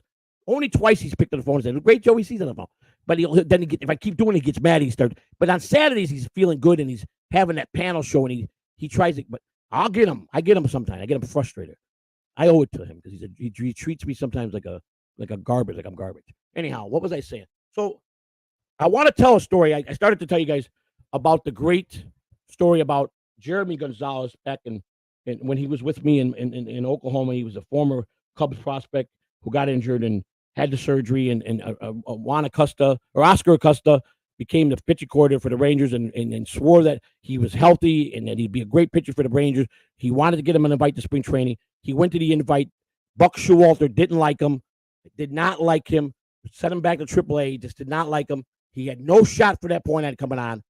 Only twice he's picked up the phone and said, "Great, Joe." He sees it on the phone. But if I keep doing it, he gets mad. He starts. But on Saturdays, he's feeling good and he's having that panel show and he tries it. But I'll get him. I get him sometimes. I get him frustrated. I owe it to him because he treats me sometimes like a garbage, like I'm garbage. Anyhow, what was I saying? So I want to tell a story. I started to tell you guys about the great story about Jeremy Gonzalez back in when he was with me in Oklahoma. He was a former Cubs prospect who got injured and had the surgery, and Oscar Acosta became the pitching coordinator for the Rangers and swore that he was healthy and that he'd be a great pitcher for the Rangers. He wanted to get him an invite to spring training. He went to the invite. Buck Showalter didn't like him, did not like him, sent him back to AAA, just did not like him. He had no shot for that point at coming on.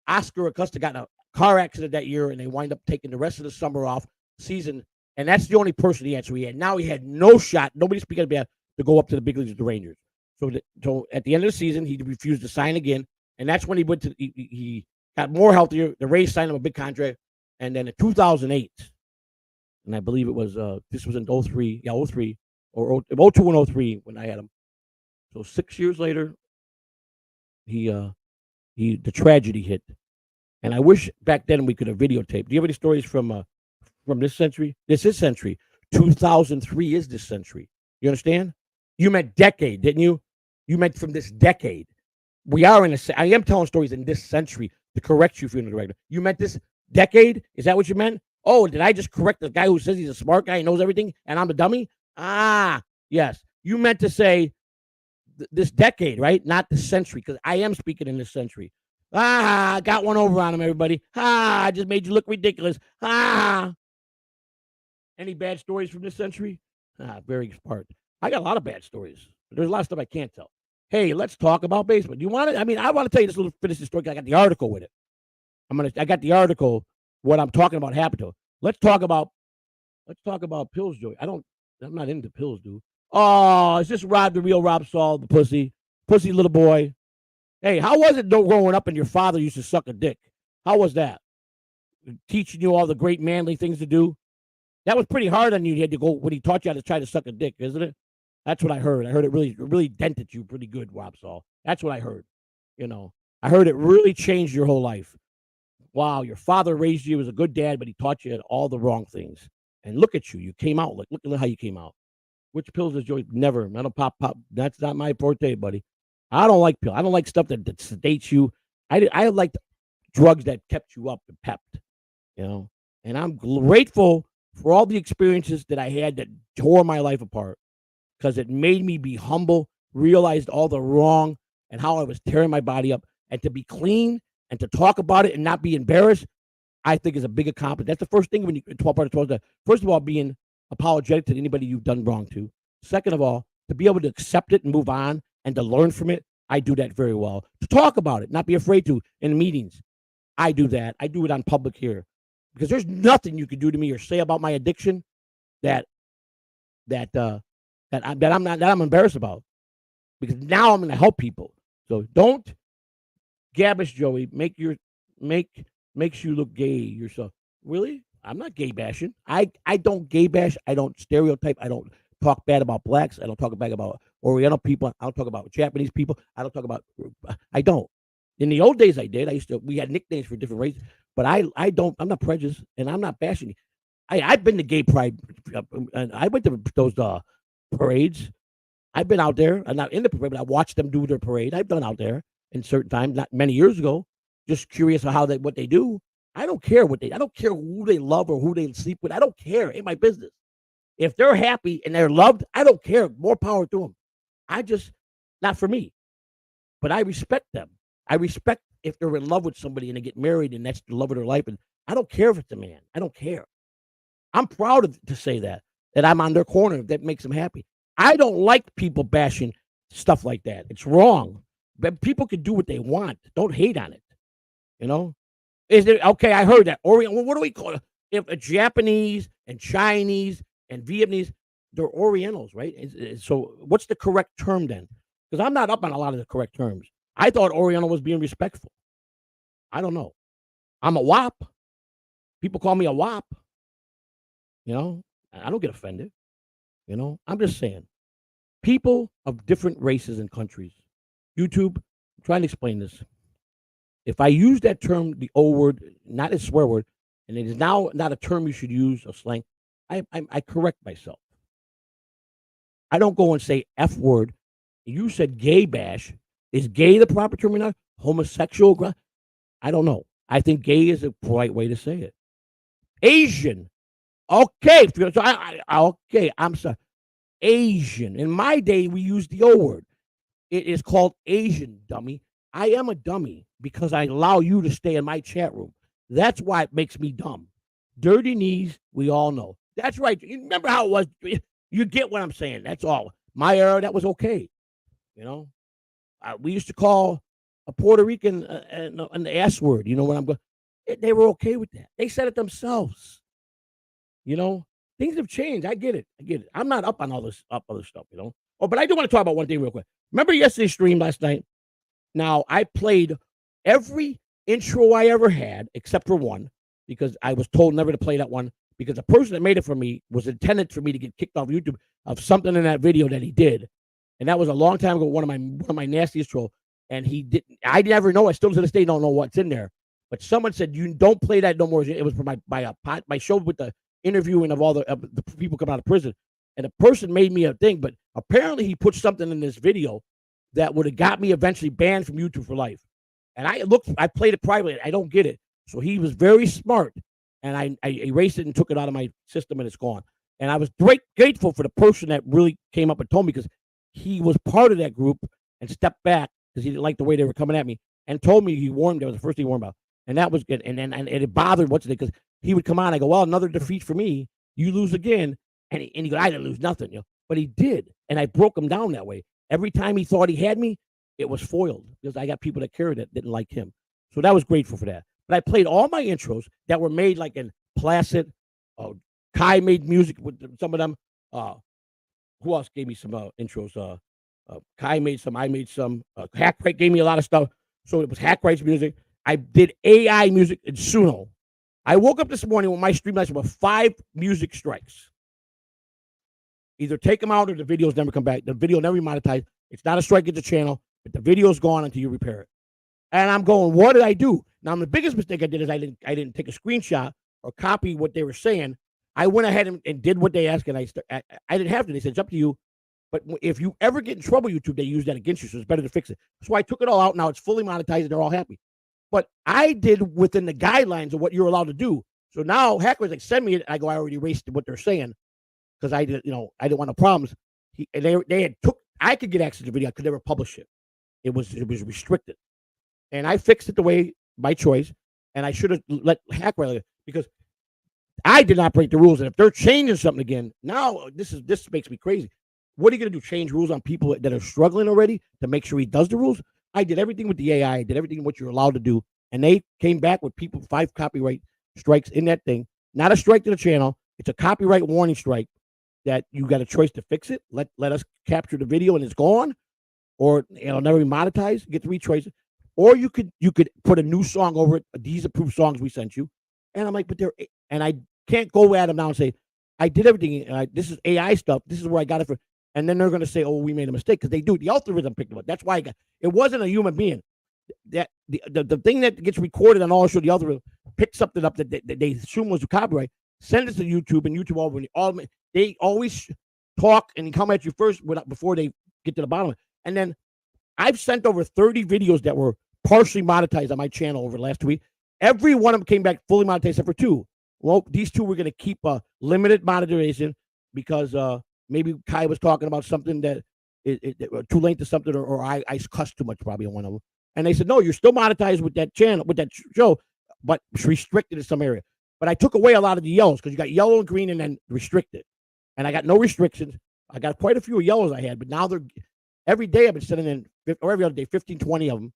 Oscar Acosta got in a car accident that year, and they wind up taking the rest of the summer off season. And that's the only person he had. So now he had no shot. Nobody speaking about to go up to the big leagues with the Rangers. So at the end of the season, he refused to sign again. And that's when he went to he got more healthier. The Rays signed him a big contract. And then in 2008, and I believe it was this was in 03, 03 or 02 and 03 when I had him. So 6 years later, the tragedy hit. And I wish back then we could have videotaped. Do you have any stories from this century? This is century. 2003 is this century. You understand? You meant decade, didn't you? You meant from this decade. We are I am telling stories in this century to correct you, funeral director. You meant this decade? Is that what you meant? Oh, did I just correct the guy who says he's a smart guy and knows everything and I'm the dummy? Yes. You meant to say this decade, right? Not this century, because I am speaking in this century. Got one over on him, everybody. I just made you look ridiculous. Any bad stories from this century? Very smart. I got a lot of bad stories. There's a lot of stuff I can't tell. Hey, let's talk about baseball. Do you want it? I mean, I want to tell you this little finish the story. I got the article with it. I got the article. What I'm talking about happened to him. Let's talk about pills, Joey. I'm not into pills, dude. Oh, is this Rob, the real Rob Saul, the pussy little boy? Hey, how was it growing up and your father used to suck a dick? How was that? Teaching you all the great manly things to do? That was pretty hard on you. You had to go when he taught you how to try to suck a dick, isn't it? That's what I heard. I heard it really dented you pretty good, Rob Saul. That's what I heard. I heard it really changed your whole life. Wow, your father raised you as a good dad, but he taught you all the wrong things. And look at you. You came out. Look at how you came out. Which pills does Joey? Never. I don't pop. That's not my forte, buddy. I don't like pills. I don't like stuff that sedates you. I like drugs that kept you up and pepped, And I'm grateful for all the experiences that I had that tore my life apart, because it made me be humble, realized all the wrong and how I was tearing my body up, and to be clean and to talk about it and not be embarrassed, I think is a big accomplishment. That's the first thing when you 12 part of 12. First of all, being apologetic to anybody you've done wrong to. Second of all, to be able to accept it and move on and to learn from it, I do that very well. To talk about it, not be afraid to in meetings. I do that. I do it on public here because there's nothing you can do to me or say about my addiction that I'm embarrassed about, because now I'm going to help people. So don't gabbish Joey. Makes you look gay yourself. Really? I'm not gay bashing. I don't gay bash. I don't stereotype. I don't talk bad about blacks. I don't talk bad about Oriental people. I don't talk about Japanese people. I don't. In the old days I did. We had nicknames for different races, but I don't, I'm not prejudiced and I'm not bashing. I've been to gay pride and I went to those parades. I've been out there. I'm not in the parade, but I watched them do their parade. I've done out there in certain times, not many years ago, just curious of what they do. I don't care I don't care who they love or who they sleep with. I don't care. It ain't my business. If they're happy and they're loved, I don't care. More power to them. Not for me, but I respect them. I respect if they're in love with somebody and they get married and that's the love of their life. And I don't care if it's a man. I don't care. I'm proud to say that I'm on their corner if that makes them happy. I don't like people bashing stuff like that. It's wrong. But people can do what they want. Don't hate on it. You know? Is it okay? I heard that. Orient. What do we call it? If a Japanese and Chinese and Vietnamese, they're Orientals, right? So what's the correct term then? Because I'm not up on a lot of the correct terms. I thought Oriental was being respectful. I don't know. I'm a WAP. People call me a WAP. You know, I don't get offended. You know, I'm just saying. People of different races and countries. YouTube, I'm trying to explain this. If I use that term, the O word, not a swear word, and it is now not a term you should use, a slang, I correct myself. I don't go and say F word. You said gay bash. Is gay the proper term or not? Homosexual? I don't know. I think gay is a polite way to say it. Asian. Okay. So okay, I'm sorry. Asian. In my day, we used the O word. It is called Asian, dummy. I am a dummy because I allow you to stay in my chat room. That's why it makes me dumb. Dirty knees, we all know. That's right. You remember how it was? You get what I'm saying. That's all. My era, that was okay. You know? We used to call a Puerto Rican an S word. You know what I'm going? They were okay with that. They said it themselves. You know, things have changed. I get it. I'm not up on all this other stuff. You know. Oh, but I do want to talk about one thing real quick. Remember yesterday's stream last night? Now I played every intro I ever had except for one because I was told never to play that one because the person that made it for me was intended for me to get kicked off YouTube of something in that video that he did. And that was a long time ago, one of my nastiest troll. And he didn't. I never know. I still to this day don't know what's in there. But someone said you don't play that no more. It was for my show with the interviewing of all the people coming out of prison. And the person made me a thing. But apparently he put something in this video that would have got me eventually banned from YouTube for life. And I played it privately. I don't get it. So he was very smart. And I erased it and took it out of my system and it's gone. And I was grateful for the person that really came up and told me because he was part of that group and stepped back because he didn't like the way they were coming at me and told me he warned. That was the first thing he warned about. And that was good. And it bothered what's it because he would come on. I go, well, another defeat for me. You lose again. And he goes, I didn't lose nothing, you know. But he did. And I broke him down that way. Every time he thought he had me, it was foiled because I got people that cared that didn't like him. So that was grateful for that. But I played all my intros that were made like in Placid. Kai made music with some of them. Who else gave me some intros? Kai made some. I made some. Hackwright gave me a lot of stuff. So it was Hackwright's music. I did AI music in Suno. I woke up this morning with my stream lights with 5 music strikes. Either take them out or the videos never come back. The video never monetized. It's not a strike at the channel, but the video's gone until you repair it. And I'm going, what did I do? Now, the biggest mistake I did is I didn't take a screenshot or copy what they were saying. I went ahead and did what they asked, and I didn't have to. They said, it's up to you. But if you ever get in trouble, YouTube, they use that against you, so it's better to fix it. So I took it all out. Now it's fully monetized, and they're all happy. But I did within the guidelines of what you're allowed to do. So now hackers like send me it. I go, I already erased what they're saying because I didn't want no problems. I could get access to the video. I could never publish it. It was restricted, and I fixed it the way by choice. And I should have let Hackwright because I did not break the rules. And if they're changing something again, now this makes me crazy. What are you going to do? Change rules on people that are struggling already to make sure he does the rules? I did everything with the AI. I did everything what you're allowed to do. And they came back with 5 copyright strikes in that thing. Not a strike to the channel. It's a copyright warning strike that you got a choice to fix it. Let us capture the video and it's gone. Or it'll never be monetized. You get 3 choices. Or you could put a new song over it. These approved songs we sent you. And I'm like, but they're, and I can't go at them now and say, I did everything. This is AI stuff. This is where I got it from. And then they're going to say, oh, we made a mistake, because they do. The algorithm picked it up. That's why it wasn't a human being. That the thing that gets recorded on all show, the algorithm picks something up that they assume was a copyright, send it to YouTube, and YouTube they always talk and come at you first before they get to the bottom. And then I've sent over 30 videos that were partially monetized on my channel over the last week. Every one of them came back fully monetized except for 2. Well, these 2 we're going to keep limited monetization because maybe Kai was talking about something that is too late to something, or I cussed too much probably on one of them. And they said, no, you're still monetized with that channel, with that show, but it's restricted in some area. But I took away a lot of the yellows because you got yellow and green and then restricted. And I got no restrictions. I got quite a few yellows I had, but now every day I've been sending in, or every other day, 15, 20 of them.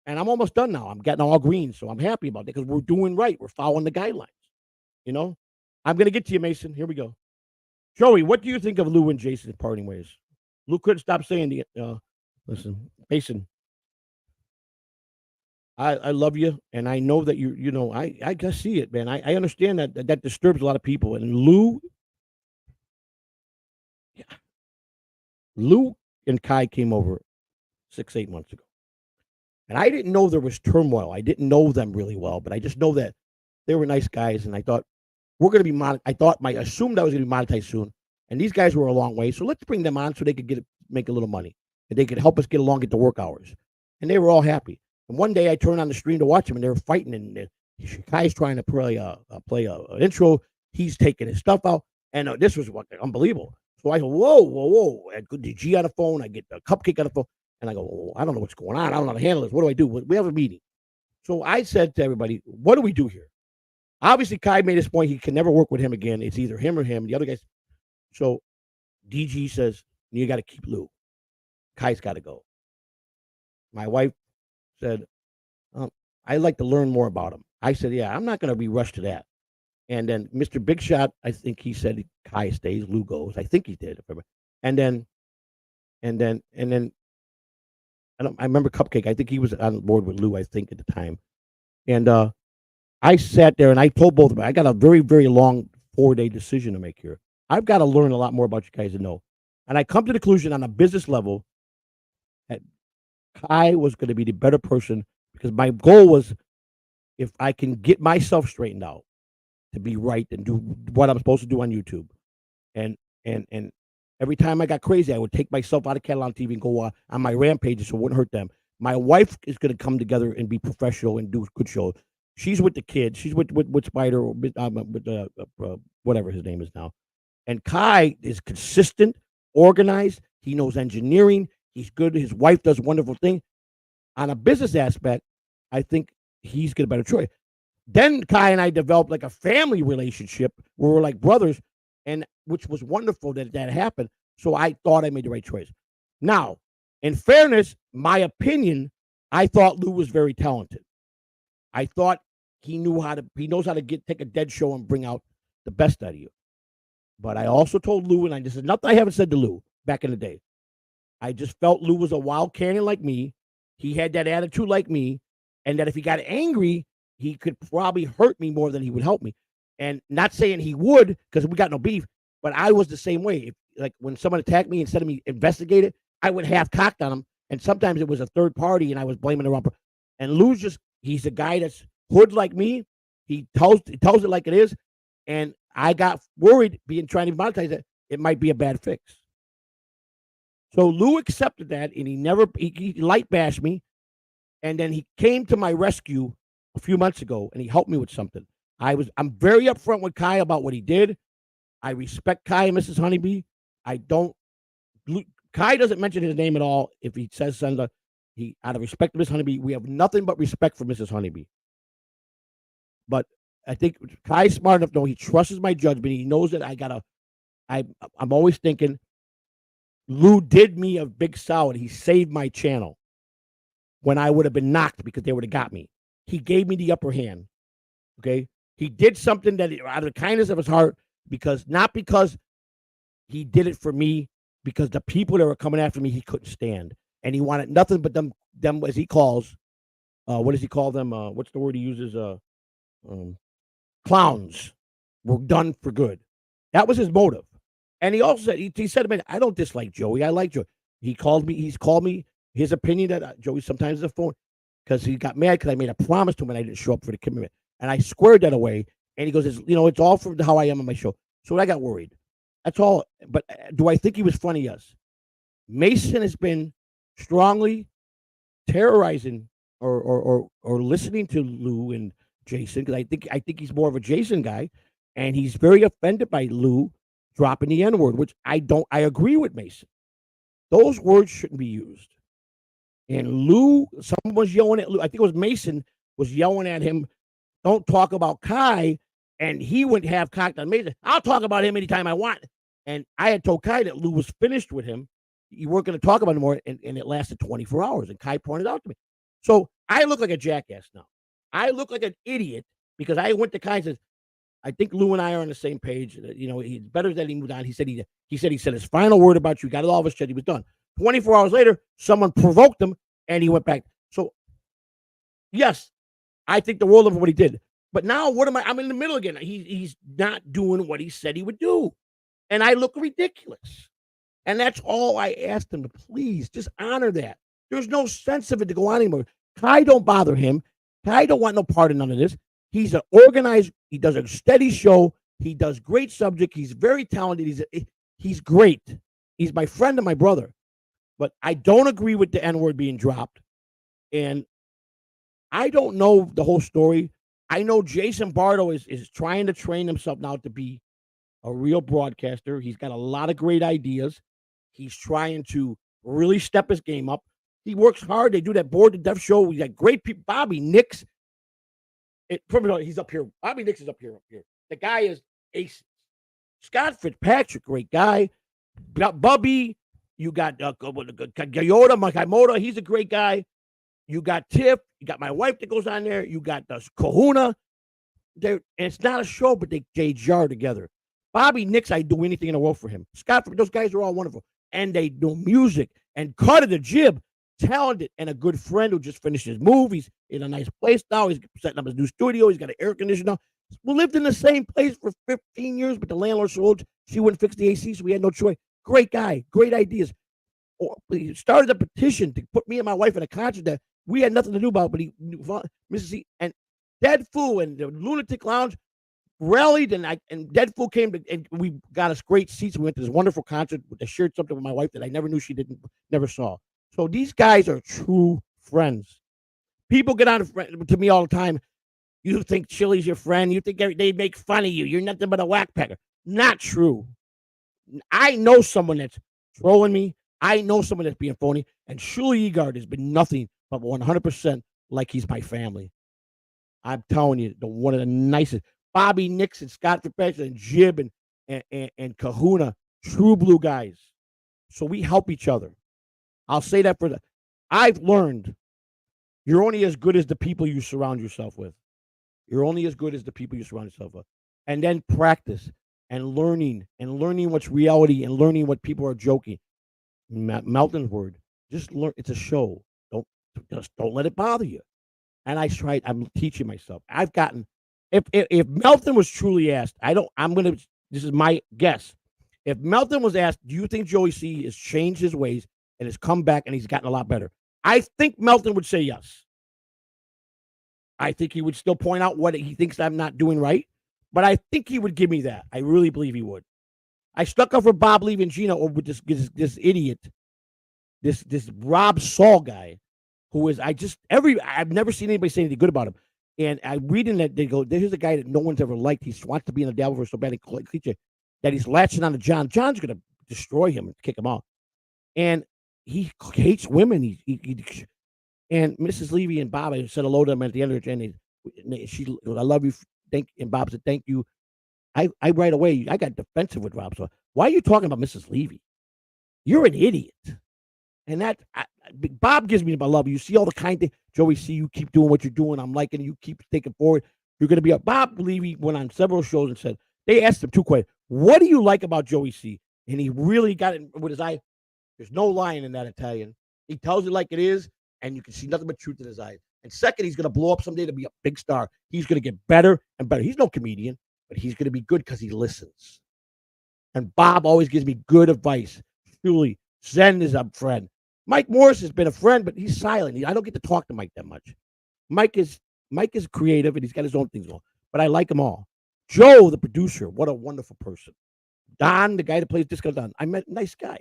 And I'm almost done now. I'm getting all green, so I'm happy about it because we're doing right. We're following the guidelines. You know, I'm going to get to you, Mason. Here we go. Joey, what do you think of Lou and Jason's parting ways? Lou couldn't stop saying listen, Mason, I love you, and I know that I can see it, man. I understand that disturbs a lot of people. And Lou and Kai came over 6-8 months ago. And I didn't know there was turmoil. I didn't know them really well, but I just know that they were nice guys, and I thought we're going to be I assumed I was going to be monetized soon, and these guys were a long way, so let's bring them on so they could make a little money, and they could help us get along, get the work hours. And they were all happy. And one day I turned on the stream to watch them, and they were fighting, and Kai's trying to play an intro. He's taking his stuff out, and this was unbelievable. So I go, whoa. I go to G on the phone. I get a cupcake on the phone, and I go, oh, I don't know what's going on. I don't know how to handle this. What do I do? We have a meeting. So I said to everybody, what do we do here? Obviously, Kai made his point. He can never work with him again. It's either him or him. The other guys. So DG says, you got to keep Lou. Kai's got to go. My wife said, I'd like to learn more about him. I said, yeah, I'm not going to be rushed to that. And then Mr. Big Shot, I think he said Kai stays, Lou goes. I think he did. And then I remember Cupcake. I think he was on board with Lou, I think, at the time. And I sat there and I told both of them, I got a very, very long 4-day decision to make here. I've got to learn a lot more about you guys to know. And I come to the conclusion on a business level that Kai was going to be the better person, because my goal was, if I can get myself straightened out to be right and do what I'm supposed to do on YouTube. And every time I got crazy, I would take myself out of Catalan TV and go on my rampages so it wouldn't hurt them. My wife is going to come together and be professional and do good shows. She's with the kids. She's with Spider, with whatever his name is now. And Kai is consistent, organized. He knows engineering. He's good. His wife does wonderful things. On a business aspect, I think he's got a better choice. Then Kai and I developed like a family relationship where we're like brothers, and which was wonderful that happened. So I thought I made the right choice. Now, in fairness, my opinion, I thought Lou was very talented. I thought he knows how to take a dead show and bring out the best out of you. But I also told Lou, and this is nothing I haven't said to Lou back in the day. I just felt Lou was a wild cannon like me. He had that attitude like me, and that if he got angry, he could probably hurt me more than he would help me. And not saying he would, because we got no beef, but I was the same way. Like when someone attacked me, instead of me investigate it, I would half cocked on him. And sometimes it was a third party and I was blaming the wrong person. And Lou's he's a guy that's hood like me. He tells it like it is. And I got worried trying to monetize it. It might be a bad fix. So Lou accepted that, and he light bashed me. And then he came to my rescue a few months ago, and he helped me with something. I'm very upfront with Kai about what he did. I respect Kai and Mrs. Honeybee. Kai doesn't mention his name at all. If he says something, out of respect to Mrs. Honeybee, we have nothing but respect for Mrs. Honeybee. But I think Kai's smart enough to know he trusts my judgment. He knows that I'm always thinking, Lou did me a big solid. He saved my channel when I would have been knocked because they would have got me. He gave me the upper hand. Okay. He did something that out of the kindness of his heart, not because he did it for me, because the people that were coming after me, he couldn't stand. And he wanted nothing but them as he calls, what does he call them? What's the word he uses? Clowns were done for good. That was his motive. And he also said, he said to me, I don't dislike Joey. I like Joey. He's called me his opinion that Joey sometimes is a phone because he got mad because I made a promise to him and I didn't show up for the commitment. And I squared that away. And he goes, it's all from how I am on my show. So I got worried. That's all. But do I think he was funny? Yes. Mason has been strongly terrorizing or listening to Lou and Jason because I think he's more of a Jason guy, and he's very offended by Lou dropping the N-word, which I agree with Mason. Those words shouldn't be used. And Lou, someone was yelling at Lou. I think it was Mason was yelling at him, don't talk about Kai. And he wouldn't have cocked on Mason. I'll talk about him anytime I want. And I had told Kai that Lou was finished with him. You weren't going to talk about him more. And it lasted 24 hours. And Kai pointed out to me. So I look like a jackass now. I look like an idiot because I went to Kai and said, I think Lou and I are on the same page. He's better that he moved on. He said his final word about you. Got it all of his shit. He was done. 24 hours later, someone provoked him and he went back. So, yes, I think the world of what he did. But now, what am I? I'm in the middle again. He's not doing what he said he would do. And I look ridiculous. And that's all I asked him to please just honor that. There's no sense of it to go on anymore. Kai don't bother him. Kai don't want no part of none of this. He's an organized, he does a steady show. He does great subject. He's very talented. He's great. He's my friend and my brother. But I don't agree with the N-word being dropped. And I don't know the whole story. I know Jason Bardo is trying to train himself now to be a real broadcaster. He's got a lot of great ideas. He's trying to really step his game up. He works hard. They do that Bored to Death show. We got great people. Bobby Nix. He's up here. Bobby Nix is up here. The guy is ace. Scott Fitzpatrick, great guy. Got Bubby. You got Gayota Makaimoto. He's a great guy. You got Tiff. You got my wife that goes on there. You got Kahuna. And it's not a show, but they jar together. Bobby Nix, I'd do anything in the world for him. Scott, those guys are all wonderful. And they do music. And Carter the Jib, talented and a good friend who just finished his move. He's in a nice place now. He's setting up his new studio. He's got an air conditioner. We lived in the same place for 15 years, but the landlord sold. She wouldn't fix the AC, so we had no choice. Great guy. Great ideas. He started a petition to put me and my wife in a contract that we had nothing to do about, but Mrs. C, and Dead Fool and the Lunatic Lounge rallied, and Dead Fool came and we got us great seats. We went to this wonderful concert. I shared something with my wife that I never knew she never saw. So these guys are true friends. People get on to me all the time. You think Chili's your friend? You think they make fun of you? You're nothing but a whack packer. Not true. I know someone that's trolling me. I know someone that's being phony. And Shuli Egard has been nothing but 100% like he's my family. I'm telling you, one of the nicest. Bobby Nixon, Scott Fitzpatrick, and Jib and Kahuna, true blue guys. So we help each other. I'll say that I've learned you're only as good as the people you surround yourself with. You're only as good as the people you surround yourself with. And then practice and learning what's reality and learning what people are joking. Melton's word, just learn. It's a show. Don't let it bother you. And I'm teaching myself. I've gotten, if Melton was truly asked, this is my guess. If Melton was asked, do you think Joey C has changed his ways and has come back and he's gotten a lot better? I think Melton would say yes. I think he would still point out what he thinks I'm not doing right, but I think he would give me that. I really believe he would. I stuck up for Bob Leavingino over this idiot, this Rob Saul guy, who is I've never seen anybody say anything good about him. And I'm reading that they go, here's a guy that no one's ever liked. He wants to be in the Dabbleverse so bad that he's latching on to John. John's going to destroy him and kick him off. And he hates women. And Mrs. Levy and Bob, I said hello to them at the end of the day. I love you. And Bob said, thank you. I right away, I got defensive with Rob. So why are you talking about Mrs. Levy? You're an idiot. And Bob gives me my love. You see all the kind things. Joey, see you keep doing what you're doing. I'm liking it. You keep taking forward. You're going to be up. Bob Levy went on several shows and said, they asked him 2 questions. What do you like about Joey C? And he really got it with his eye. There's no lying in that Italian. He tells it like it is, and you can see nothing but truth in his eyes. And second, he's going to blow up someday to be a big star. He's going to get better and better. He's no comedian, but he's going to be good because he listens. And Bob always gives me good advice. Truly, Zen is a friend. Mike Morris has been a friend, but he's silent. I don't get to talk to Mike that much. Mike is creative, and he's got his own things on. But I like them all. Joe, the producer, what a wonderful person. Don, the guy that plays Disco Don, I met a nice guy.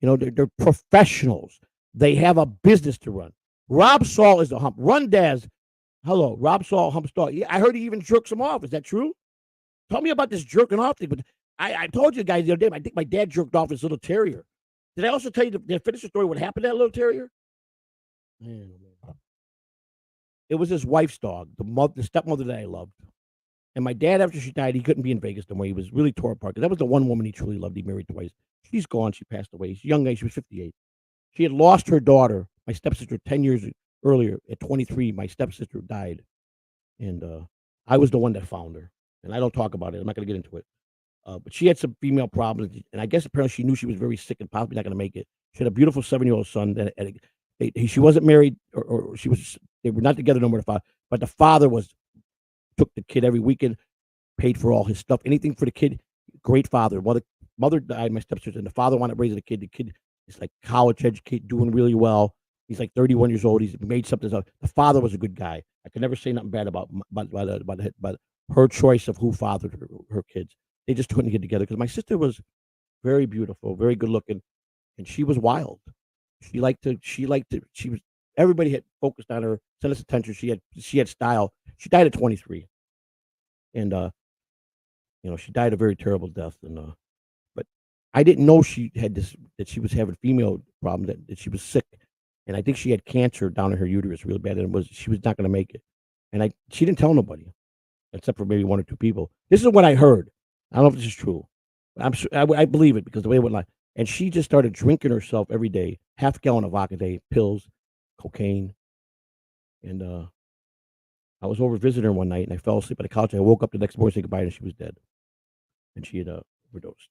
You know, they're professionals. They have a business to run. Rob Saul is a hump. Run Daz. Hello, Rob Saul, hump star. Yeah, I heard he even jerks him off. Is that true? Tell me about this jerking off thing. But I told you guys the other day, I think my dad jerked off his little terrier. Did I also tell you, did I finish the story, what happened to that little terrier? Man. It was his wife's dog, the stepmother that I loved. And my dad, after she died, he couldn't be in Vegas no more. He was really tore apart. That was the one woman he truly loved. He married twice. She's gone. She passed away. She's a young age. She was 58. She had lost her daughter, my stepsister, 10 years earlier. At 23, my stepsister died. And I was the one that found her. And I don't talk about it. I'm not going to get into it. But she had some female problems. And I guess apparently she knew she was very sick and possibly not going to make it. She had a beautiful 7-year-old son. She wasn't married, or they were not together no more. But the father took the kid every weekend, paid for all his stuff, anything for the kid. Great father. Mother died, my stepsister, and the father wanted to raise the kid. The kid is like college educated, doing really well. He's like 31 years old. He's made something. The father was a good guy. I could never say nothing bad about her choice of who fathered her kids. They just couldn't get together because my sister was very beautiful, very good looking, and she was wild. Everybody had focused on her, sent us attention. She had style. She died at 23. And she died a very terrible death. And but I didn't know she had that she was having a female problem, that she was sick. And I think she had cancer down in her uterus really bad, and she was not going to make it. And she didn't tell nobody, except for maybe 1 or 2 people. This is what I heard. I don't know if this is true. I believe it because the way it went like. And she just started drinking herself every day, half a gallon of vodka a day, pills, cocaine. And I was over visiting her one night, and I fell asleep on the couch. I woke up the next morning, said goodbye, and she was dead. And she had overdosed.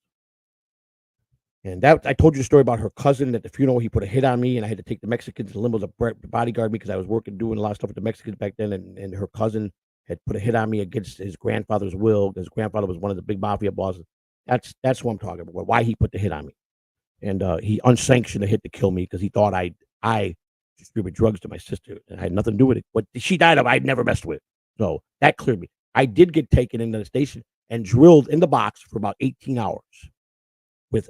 And I told you the story about her cousin at the funeral. He put a hit on me, and I had to take the Mexicans to limos to bodyguard me because I was doing a lot of stuff with the Mexicans back then. And her cousin had put a hit on me against his grandfather's will. His grandfather was one of the big mafia bosses. That's what I'm talking about. Why he put the hit on me, and he unsanctioned a hit to kill me because he thought I distributed drugs to my sister, and I had nothing to do with it. What she died of, I'd never messed with. So that cleared me. I did get taken into the station and drilled in the box for about 18 hours. Because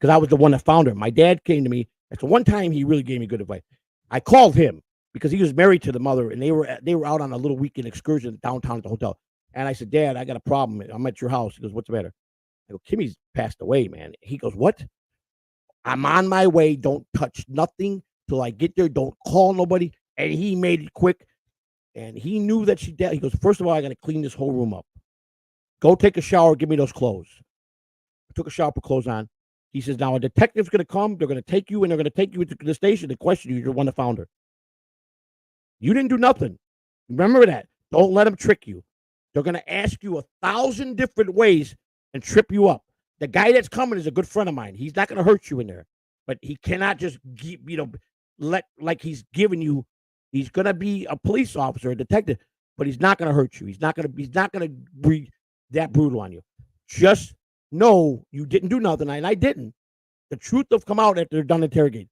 I was the one that found her. My dad came to me. That's the one time he really gave me good advice. I called him because he was married to the mother, and they were out on a little weekend excursion downtown at the hotel. And I said, Dad, I got a problem. I'm at your house. He goes, what's the matter? I go, Kimmy's passed away, man. He goes, what? I'm on my way. Don't touch nothing till I get there. Don't call nobody. And he made it quick. And he knew that she died. He goes, first of all, I got to clean this whole room up. Go take a shower. Give me those clothes. I took a shower, put clothes on. He says, now a detective's going to come. They're going to take you, and they're going to take you to the station to question you. You're the one that found her. You didn't do nothing. Remember that. Don't let them trick you. They're going to ask you 1,000 different ways and trip you up. The guy that's coming is a good friend of mine. He's not going to hurt you in there, but he cannot just let like he's giving you. He's going to be a police officer, a detective, but he's not going to hurt you. He's not going to be that brutal on you. Just know you didn't do nothing, and I didn't. The truth will come out after they're done interrogating.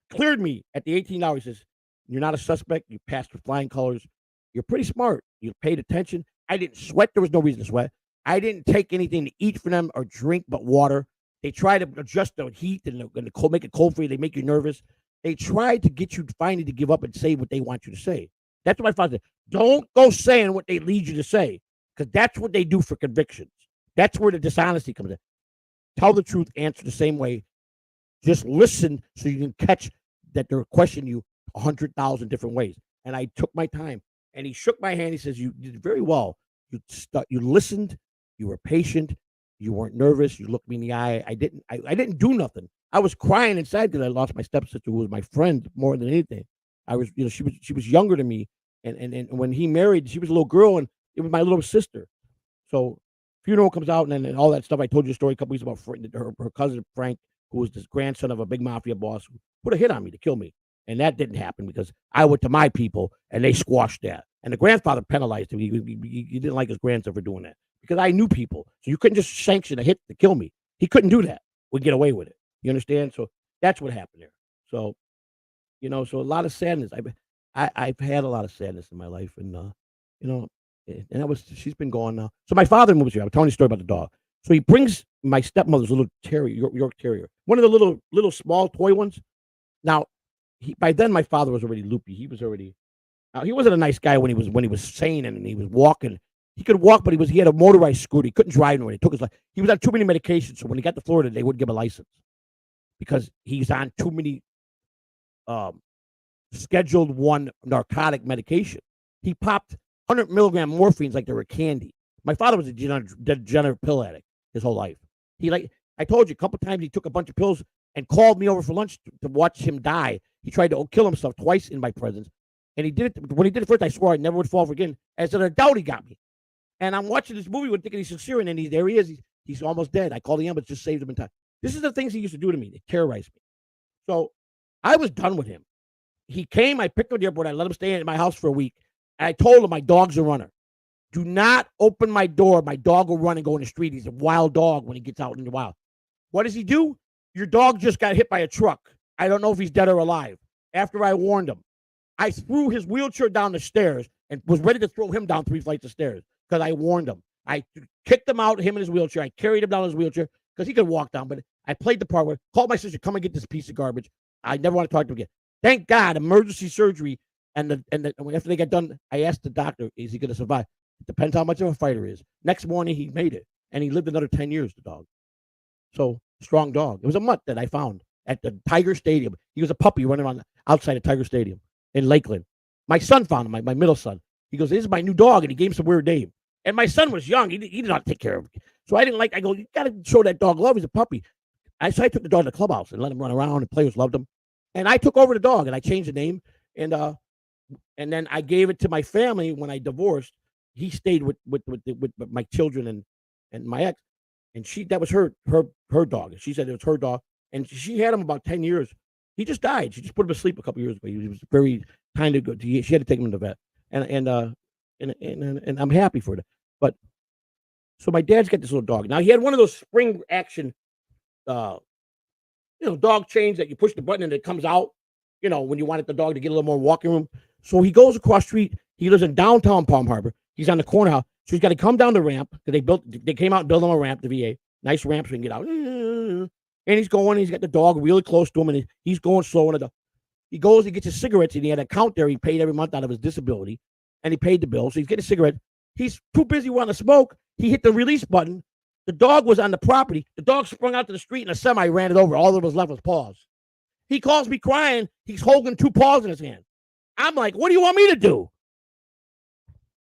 Cleared me at the 18 hours. He says, you're not a suspect. You passed with flying colors. You're pretty smart. You paid attention. I didn't sweat. There was no reason to sweat. I didn't take anything to eat for them or drink but water. They try to adjust the heat and make it cold for you. They make you nervous. They try to get you finally to give up and say what they want you to say. That's what my father said. Don't go saying what they lead you to say, because that's what they do for convictions. That's where the dishonesty comes in. Tell the truth, answer the same way. Just listen so you can catch that they're questioning you 100,000 different ways. And I took my time, and he shook my hand. He says, you did very well. You listened. You were patient. You weren't nervous. You looked me in the eye. I didn't do nothing. I was crying inside because I lost my stepsister, who was my friend more than anything. I was, she was younger than me, and when he married, she was a little girl, and it was my little sister. So funeral comes out, and all that stuff. I told you a story a couple weeks about her cousin Frank, who was the grandson of a big mafia boss, who put a hit on me to kill me, and that didn't happen because I went to my people and they squashed that. And the grandfather penalized him. He didn't like his grandson for doing that because I knew people, so you couldn't just sanction a hit to kill me. He couldn't do that. We'd get away with it. You understand? So that's what happened there. So, so a lot of sadness. I've had a lot of sadness in my life, and and she's been gone now. So my father moves here. I'm telling you a story about the dog. So he brings my stepmother's little terrier, York Terrier, one of the little small toy ones. Now, by then my father was already loopy. He was already. He wasn't a nice guy when he was sane and he was walking. He could walk, but he had a motorized scooter. He couldn't drive anywhere. He took his life. He was on too many medications. So when he got to Florida, they wouldn't give him a license because he's on too many Scheduled 1 narcotic medication. He popped 100 milligram morphines like they were candy. My father was a degenerate pill addict his whole life. I told you a couple times he took a bunch of pills and called me over for lunch to watch him die. He tried to kill himself twice in my presence. And he did it. When he did it first, I swore I never would fall for again. As an adult, he got me. And I'm watching this movie with thinking he's sincere, and then there he is. He's almost dead. I called the ambulance, just saved him in time. This is the things he used to do to me. They terrorized me. So I was done with him. He came, I picked him at the airport, I let him stay in my house for a week. And I told him my dog's a runner. Do not open my door. My dog will run and go in the street. He's a wild dog when he gets out in the wild. What does he do? Your dog just got hit by a truck. I don't know if he's dead or alive. After I warned him, I threw his wheelchair down the stairs and was ready to throw him down 3 flights of stairs because I warned him. I kicked him out, him in his wheelchair. I carried him down his wheelchair because he could walk down, but I played the part where I called my sister, come and get this piece of garbage. I never want to talk to him again. Thank God, emergency surgery. And after they got done, I asked the doctor, is he going to survive? It depends how much of a fighter he is. Next morning, he made it. And he lived another 10 years, the dog. So, strong dog. It was a mutt that I found at the Tiger Stadium. He was a puppy running around outside of Tiger Stadium in Lakeland. My son found him, my middle son. He goes, this is my new dog, and he gave him some weird name. And my son was young. He did not take care of him. So I go, you got to show that dog love. He's a puppy. So I took the dog to the clubhouse and let him run around, and players loved him. And I took over the dog, and I changed the name. And then I gave it to my family when I divorced. He stayed with my children and my ex. And that was her dog. She said it was her dog. And she had him about 10 years. He just died. She just put him to sleep a couple years ago. He was very kind of good. She had to take him to the vet. And I'm happy for it. But so my dad's got this little dog. Now he had one of those spring action dog chains that you push the button and it comes out, when you wanted the dog to get a little more walking room. So he goes across the street. He lives in downtown Palm Harbor. He's on the corner house. So he's got to come down the ramp because they came out and built him a ramp, the VA. Nice ramp so he can get out. And he's going, he's got the dog really close to him, and he's going slow. He goes, he gets his cigarettes, and he had an account there he paid every month out of his disability, and he paid the bill. So he's getting a cigarette. He's too busy wanting to smoke. He hit the release button. The dog was on the property. The dog sprung out to the street, and a semi ran it over. All that was left was paws. He calls me crying. He's holding 2 paws in his hand. I'm like, what do you want me to do?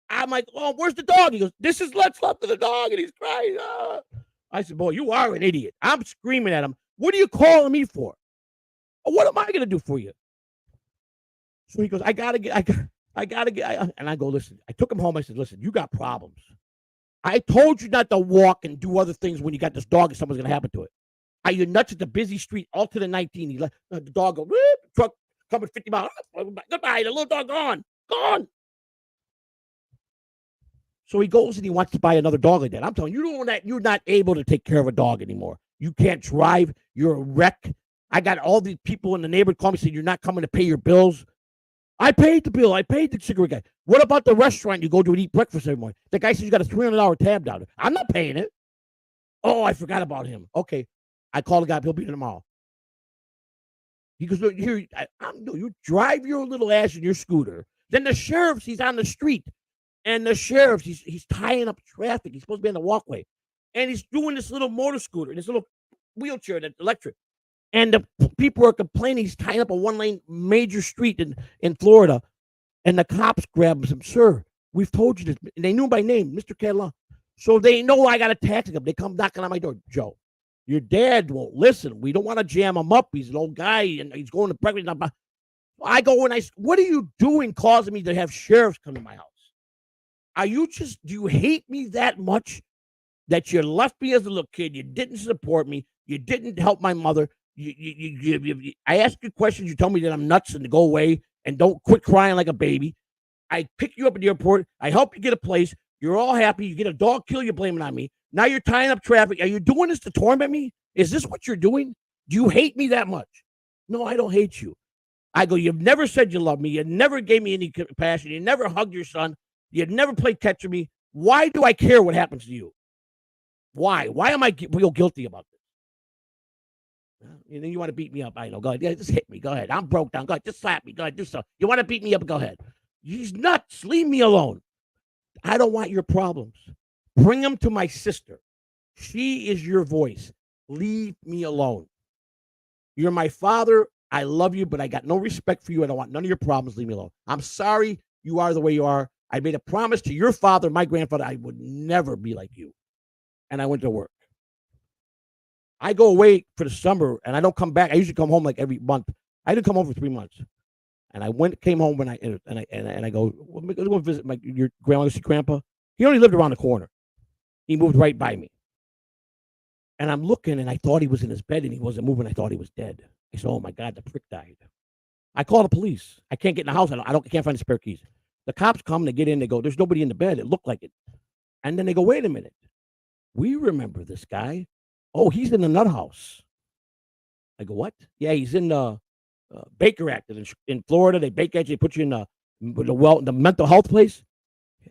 I'm like, oh, where's the dog? He goes, this is what's left of the dog, and he's crying. I said, boy, you are an idiot. I'm screaming at him. What are you calling me for? What am I going to do for you? So he goes, I got to get, and I go, listen, I took him home. I said, listen, you got problems. I told you not to walk and do other things when you got this dog and something's going to happen to it. Are you nuts at the busy street, alternate 19? He let the dog go, whoop, truck coming 50 miles. Goodbye, the little dog gone. So he goes and he wants to buy another dog like that. I'm telling you, you're not able to take care of a dog anymore. You can't drive. You're a wreck. I got all these people in the neighborhood call me saying you're not coming to pay your bills. I paid the bill. I paid the cigarette guy. What about the restaurant you go to and eat breakfast every morning? The guy says you got a $300 tab down there. I'm not paying it. Oh, I forgot about him. Okay. I call the guy. He'll be there tomorrow. He goes, look, here, you drive your little ass in your scooter. Then the sheriff's, he's on the street. And the sheriff, he's tying up traffic. He's supposed to be on the walkway. And he's doing this little motor scooter, this little wheelchair that's electric. And the people are complaining he's tying up a 1-lane major street in Florida. And the cops grab him, sir, we've told you this. And they knew him by name, Mr. Catalan. So they know I got a taxi cab. They come knocking on my door. Joe, your dad won't listen. We don't want to jam him up. He's an old guy and he's going to breakfast. I go and what are you doing causing me to have sheriffs come to my house? Do you hate me that much that you left me as a little kid? You didn't support me. You didn't help my mother. I ask you questions. You tell me that I'm nuts and to go away and don't quit crying like a baby. I pick you up at the airport. I help you get a place. You're all happy. You get a dog kill. You're blaming on me. Now you're tying up traffic. Are you doing this to torment me? Is this what you're doing? Do you hate me that much? No, I don't hate you. I go, you've never said you love me. You never gave me any compassion. You never hugged your son. You never played catch with me. Why do I care what happens to you? Why? Why am I real guilty about this? You know, you want to beat me up. I know. Go ahead. Yeah, just hit me. Go ahead. I'm broke down. Go ahead. Just slap me. Go ahead. Do so. You want to beat me up? Go ahead. He's nuts. Leave me alone. I don't want your problems. Bring them to my sister. She is your voice. Leave me alone. You're my father. I love you, but I got no respect for you. I don't want none of your problems. Leave me alone. I'm sorry you are the way you are. I made a promise to your father, my grandfather, I would never be like you. And I went to work. I go away for the summer, and I don't come back. I usually come home like every month. I didn't come home for 3 months. And I came home when I go, let's go visit your grandma, see grandpa. He only lived around the corner. He moved right by me. And I'm looking, and I thought he was in his bed, and he wasn't moving. I thought he was dead. I said, oh, my God, the prick died. I call the police. I can't get in the house. I can't find the spare keys. The cops come, they get in, they go, there's nobody in the bed. It looked like it. And then they go, wait a minute. We remember this guy. Oh, he's in the nut house. I go, what? Yeah, he's in the Baker Act in Florida. They put you in the mental health place.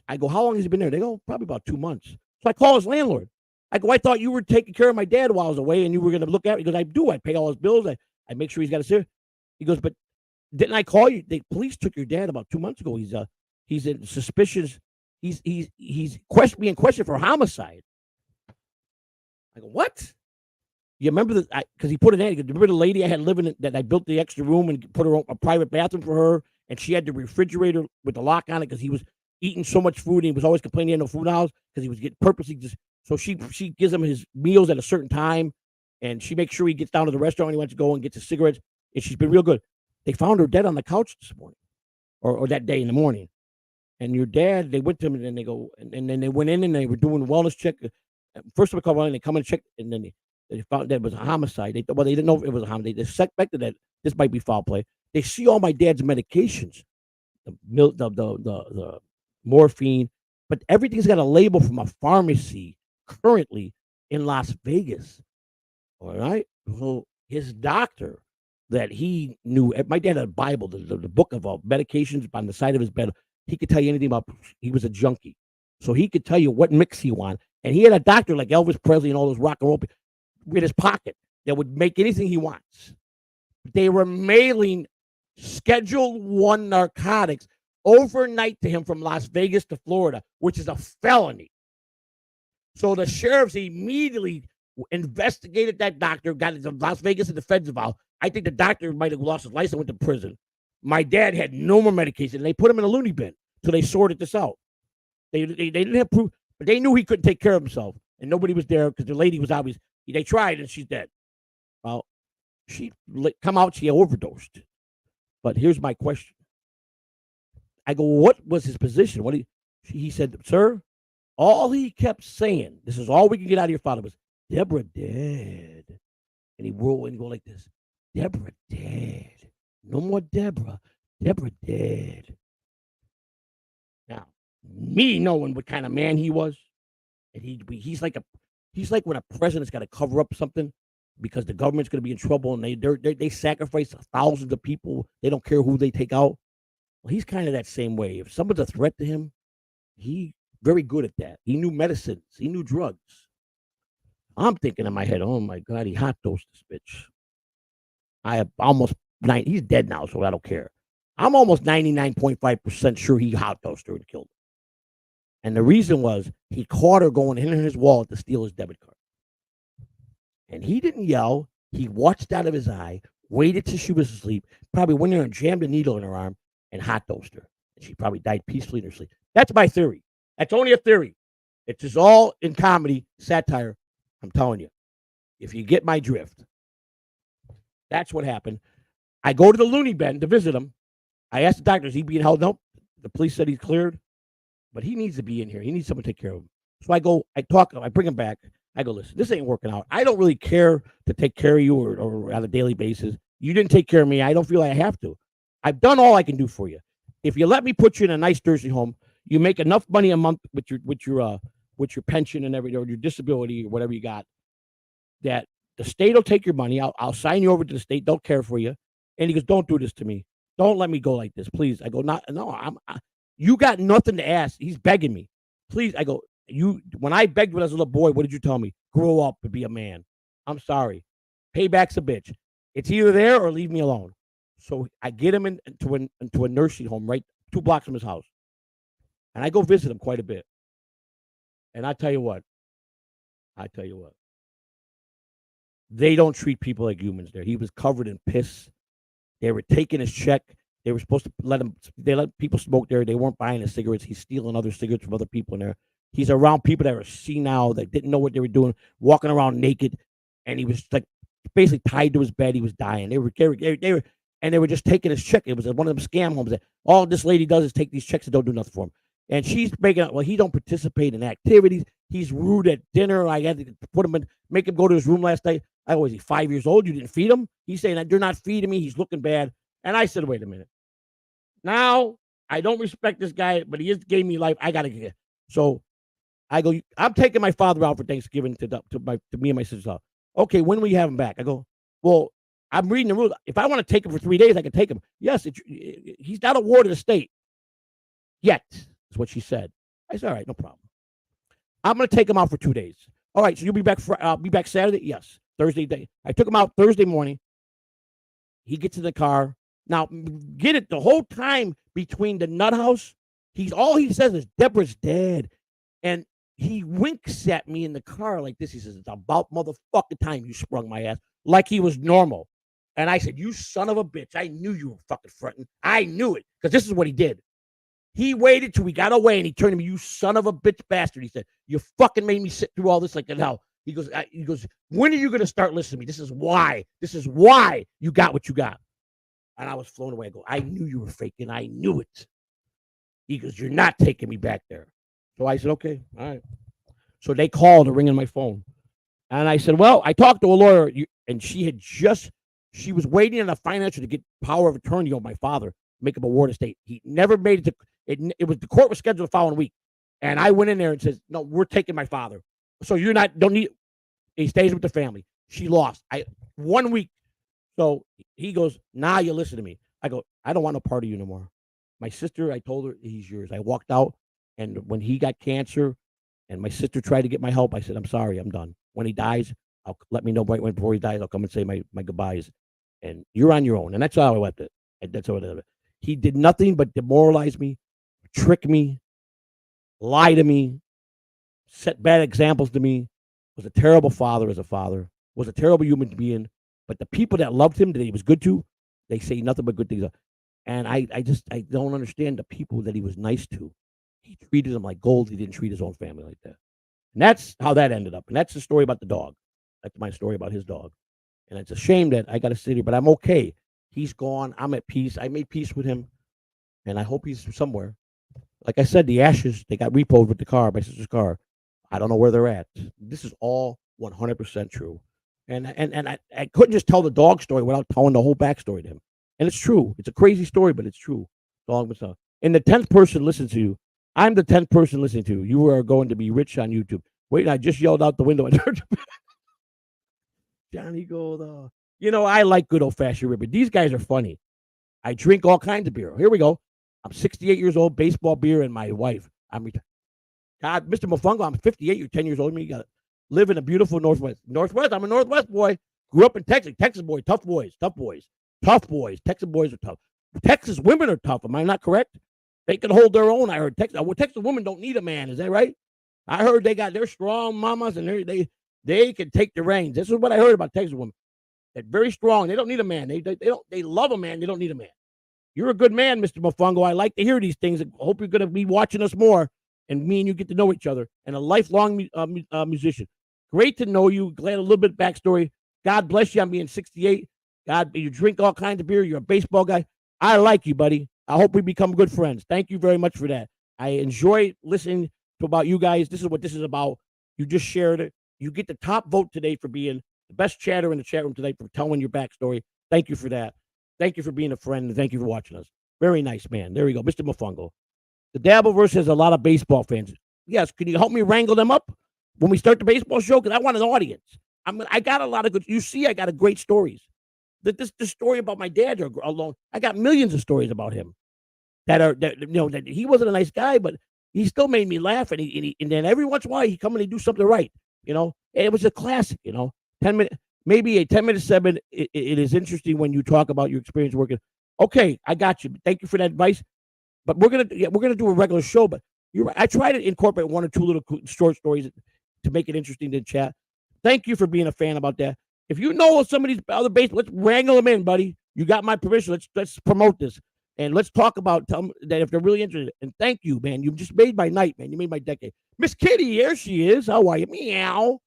I go, how long has he been there? They go, probably about 2 months. So I call his landlord. I go, I thought you were taking care of my dad while I was away and you were going to look at me. He goes, I do. I pay all his bills. I make sure he's got a service. He goes, but didn't I call you? The police took your dad about 2 months ago. He's in suspicious. He's being questioned for homicide. I go, what? You remember because he put it in. He goes, remember the lady I had living in, that I built the extra room and put her a private bathroom for her, and she had the refrigerator with the lock on it because he was eating so much food and he was always complaining he had no food in the house because he was getting purposely just. So she gives him his meals at a certain time, and she makes sure he gets down to the restaurant when he wants to go and gets his cigarettes. And she's been real good. They found her dead on the couch this morning, or that day in the morning. And your dad, they went to him and then they go, and then they went in and they were doing a wellness check. First of all, they come and check, and then they found that it was a homicide. They didn't know if it was a homicide. They suspected that this might be foul play. They see all my dad's medications, the morphine, but everything's got a label from a pharmacy currently in Las Vegas. All right. So his doctor that he knew, my dad had a Bible, the book of medications on the side of his bed. He could tell you anything about, he was a junkie. So he could tell you what mix he wanted. And he had a doctor like Elvis Presley and all those rock and roll people in his pocket that would make anything he wants. They were mailing Schedule 1 narcotics overnight to him from Las Vegas to Florida, which is a felony. So the sheriffs immediately investigated that doctor, got it to Las Vegas and the feds involved. I think the doctor might have lost his license and went to prison. My dad had no more medication. They put him in a loony bin until they sorted this out. They didn't have proof, but they knew he couldn't take care of himself, and nobody was there because the lady was obvious. They tried, and she's dead. Well, she come out, she overdosed. But here's my question. I go, what was his position? He said, sir, all he kept saying, this is all we can get out of your father, was, Deborah dead. And he rolled and go like this. Deborah dead. No more Deborah. Deborah dead. Now, me knowing what kind of man he was, and he's like when a president's got to cover up something because the government's going to be in trouble, and they sacrifice thousands of people. They don't care who they take out. Well, he's kind of that same way. If someone's a threat to him, he very good at that. He knew medicines. He knew drugs. I'm thinking in my head, oh my God, he hot dosed this bitch. I have almost he's dead now, so I don't care. I'm almost 99.5% sure he hot dosed her and killed her. And the reason was he caught her going in his wallet to steal his debit card. And he didn't yell. He watched out of his eye, waited till she was asleep, probably went there and jammed a needle in her arm and hot dosed her. And she probably died peacefully in her sleep. That's my theory. That's only a theory. It's just all in comedy, satire. I'm telling you. If you get my drift. That's what happened. I go to the loony bin to visit him. I asked the doctor, is he being held? Nope. The police said he's cleared, but he needs to be in here. He needs someone to take care of him. So I go, I talk, I bring him back. I go, listen, this ain't working out. I don't really care to take care of you or on a daily basis. You didn't take care of me. I don't feel like I have to. I've done all I can do for you. If you let me put you in a nice nursing home, you make enough money a month with your pension and everything, or your disability or whatever you got, that the state will take your money. I'll sign you over to the state. They'll care for you. And he goes, don't do this to me. Don't let me go like this, please. I go, you got nothing to ask. He's begging me. Please. I go, when I begged when I was a little boy, what did you tell me? Grow up and be a man. I'm sorry. Payback's a bitch. It's either there or leave me alone. So I get him into a nursing home right 2 blocks from his house. And I go visit him quite a bit. And I tell you what. They don't treat people like humans there. He was covered in piss. They were taking his check. They were supposed to let people smoke there. They weren't buying his cigarettes. He's stealing other cigarettes from other people in there. He's around people that are senile, that didn't know what they were doing, walking around naked. And he was like basically tied to his bed. He was dying. They were just taking his check. It was one of them scam homes that all this lady does is take these checks and don't do nothing for him. And she's making up, well, he don't participate in activities. He's rude at dinner. I had to make him go to his room last night. I was, he 5 years old? You didn't feed him? He's saying that you're not feeding me. He's looking bad. And I said, wait a minute. Now, I don't respect this guy, but he just gave me life. I got to get it. So I go, I'm taking my father out for Thanksgiving to me and my sister's house. Okay, when will you have him back? I go, well, I'm reading the rules. If I want to take him for 3 days, I can take him. Yes, he's not a ward of the state. Yet, is what she said. I said, all right, no problem. I'm going to take him out for 2 days. All right, so you'll be back Saturday? Yes. Thursday day. I took him out Thursday morning. He gets in the car. Now, get it, the whole time between the nut house, all he says is, Deborah's dead. And he winks at me in the car like this. He says, it's about motherfucking time you sprung my ass. Like he was normal. And I said, you son of a bitch. I knew you were fucking fronting. I knew it. Because this is what he did. He waited till we got away and he turned to me, you son of a bitch bastard. He said, you fucking made me sit through all this like hell. He goes, when are you going to start listening to me? This is why you got what you got. And I was blown away. I go, I knew you were faking. I knew it. He goes, you're not taking me back there. So I said, okay, all right. So they called, ringing my phone. And I said, well, I talked to a lawyer, and she was waiting on a financial to get power of attorney on my father, make him a ward of state. He never made it to, the court was scheduled the following week. And I went in there and said, no, we're taking my father. So don't need, he stays with the family. She lost. 1 week. So he goes, nah, you listen to me. I go, I don't want no part of you no more. My sister, I told her, he's yours. I walked out, and when he got cancer and my sister tried to get my help, I said, I'm sorry, I'm done. When he dies, let me know before he dies. I'll come and say my goodbyes. And you're on your own. And that's how I left it. That's how I did it. He did nothing but demoralize me, trick me, lie to me, set bad examples to me, was a terrible father as a father, was a terrible human being. But the people that loved him, that he was good to, they say nothing but good things. And I don't understand the people that he was nice to. He treated them like gold. He didn't treat his own family like that. And that's how that ended up. And that's the story about the dog. That's my story about his dog. And it's a shame that I got to sit here, but I'm okay. He's gone. I'm at peace. I made peace with him. And I hope he's somewhere. Like I said, the ashes, they got repoed with the car, my sister's car. I don't know where they're at. This is all 100% true. And I couldn't just tell the dog story without telling the whole backstory to him. And it's true. It's a crazy story, but it's true. Dog myself. And the 10th person listens to you. I'm the 10th person listening to you. You are going to be rich on YouTube. Wait, I just yelled out the window. Johnny Gold. I like good old-fashioned ribbon. These guys are funny. I drink all kinds of beer. Here we go. I'm 68 years old, baseball beer, and my wife. I'm retired. God, Mr. Mofungo, I'm 58. You're 10 years older than me. You got to live in a beautiful Northwest. I'm a Northwest boy. Grew up in Texas. Texas boy, tough boys. Texas boys are tough. Texas women are tough. Am I not correct? They can hold their own. I heard Texas women don't need a man. Is that right? I heard they're strong mamas and they can take the reins. This is what I heard about Texas women. They're very strong. They don't need a man. They love a man. They don't need a man. You're a good man, Mr. Mofungo. I like to hear these things. I hope you're going to be watching us more. and me and you get to know each other, and a lifelong musician. Great to know you. Glad a little bit of backstory. God bless you on being 68. God, you drink all kinds of beer. You're a baseball guy. I like you, buddy. I hope we become good friends. Thank you very much for that. I enjoy listening to about you guys. This is what this is about. You just shared it. You get the top vote today for being the best chatter in the chat room today, for telling your backstory. Thank you for that. Thank you for being a friend, and thank you for watching us. Very nice, man. There we go, Mr. Mofungo. The Dabbleverse has a lot of baseball fans. Yes, can you help me wrangle them up when we start the baseball show? Because I want an audience. I got a lot of good. You see, I got a great stories. The story about my dad alone. I got millions of stories about him that he wasn't a nice guy, but he still made me laugh. And then every once in a while he come and he do something right. And it was a classic. 10 minutes, maybe a 10 minute segment. It is interesting when you talk about your experience working. Okay, I got you. Thank you for that advice. But we're gonna do a regular show. But I try to incorporate one or two little short stories to make it interesting to chat. Thank you for being a fan about that. If you know some of these other bases, let's wrangle them in, buddy. You got my permission. Let's promote this, and let's talk about, tell them that if they're really interested. And thank you, man. You just made my night, man. You made my decade. Miss Kitty, here she is. How are you? Meow.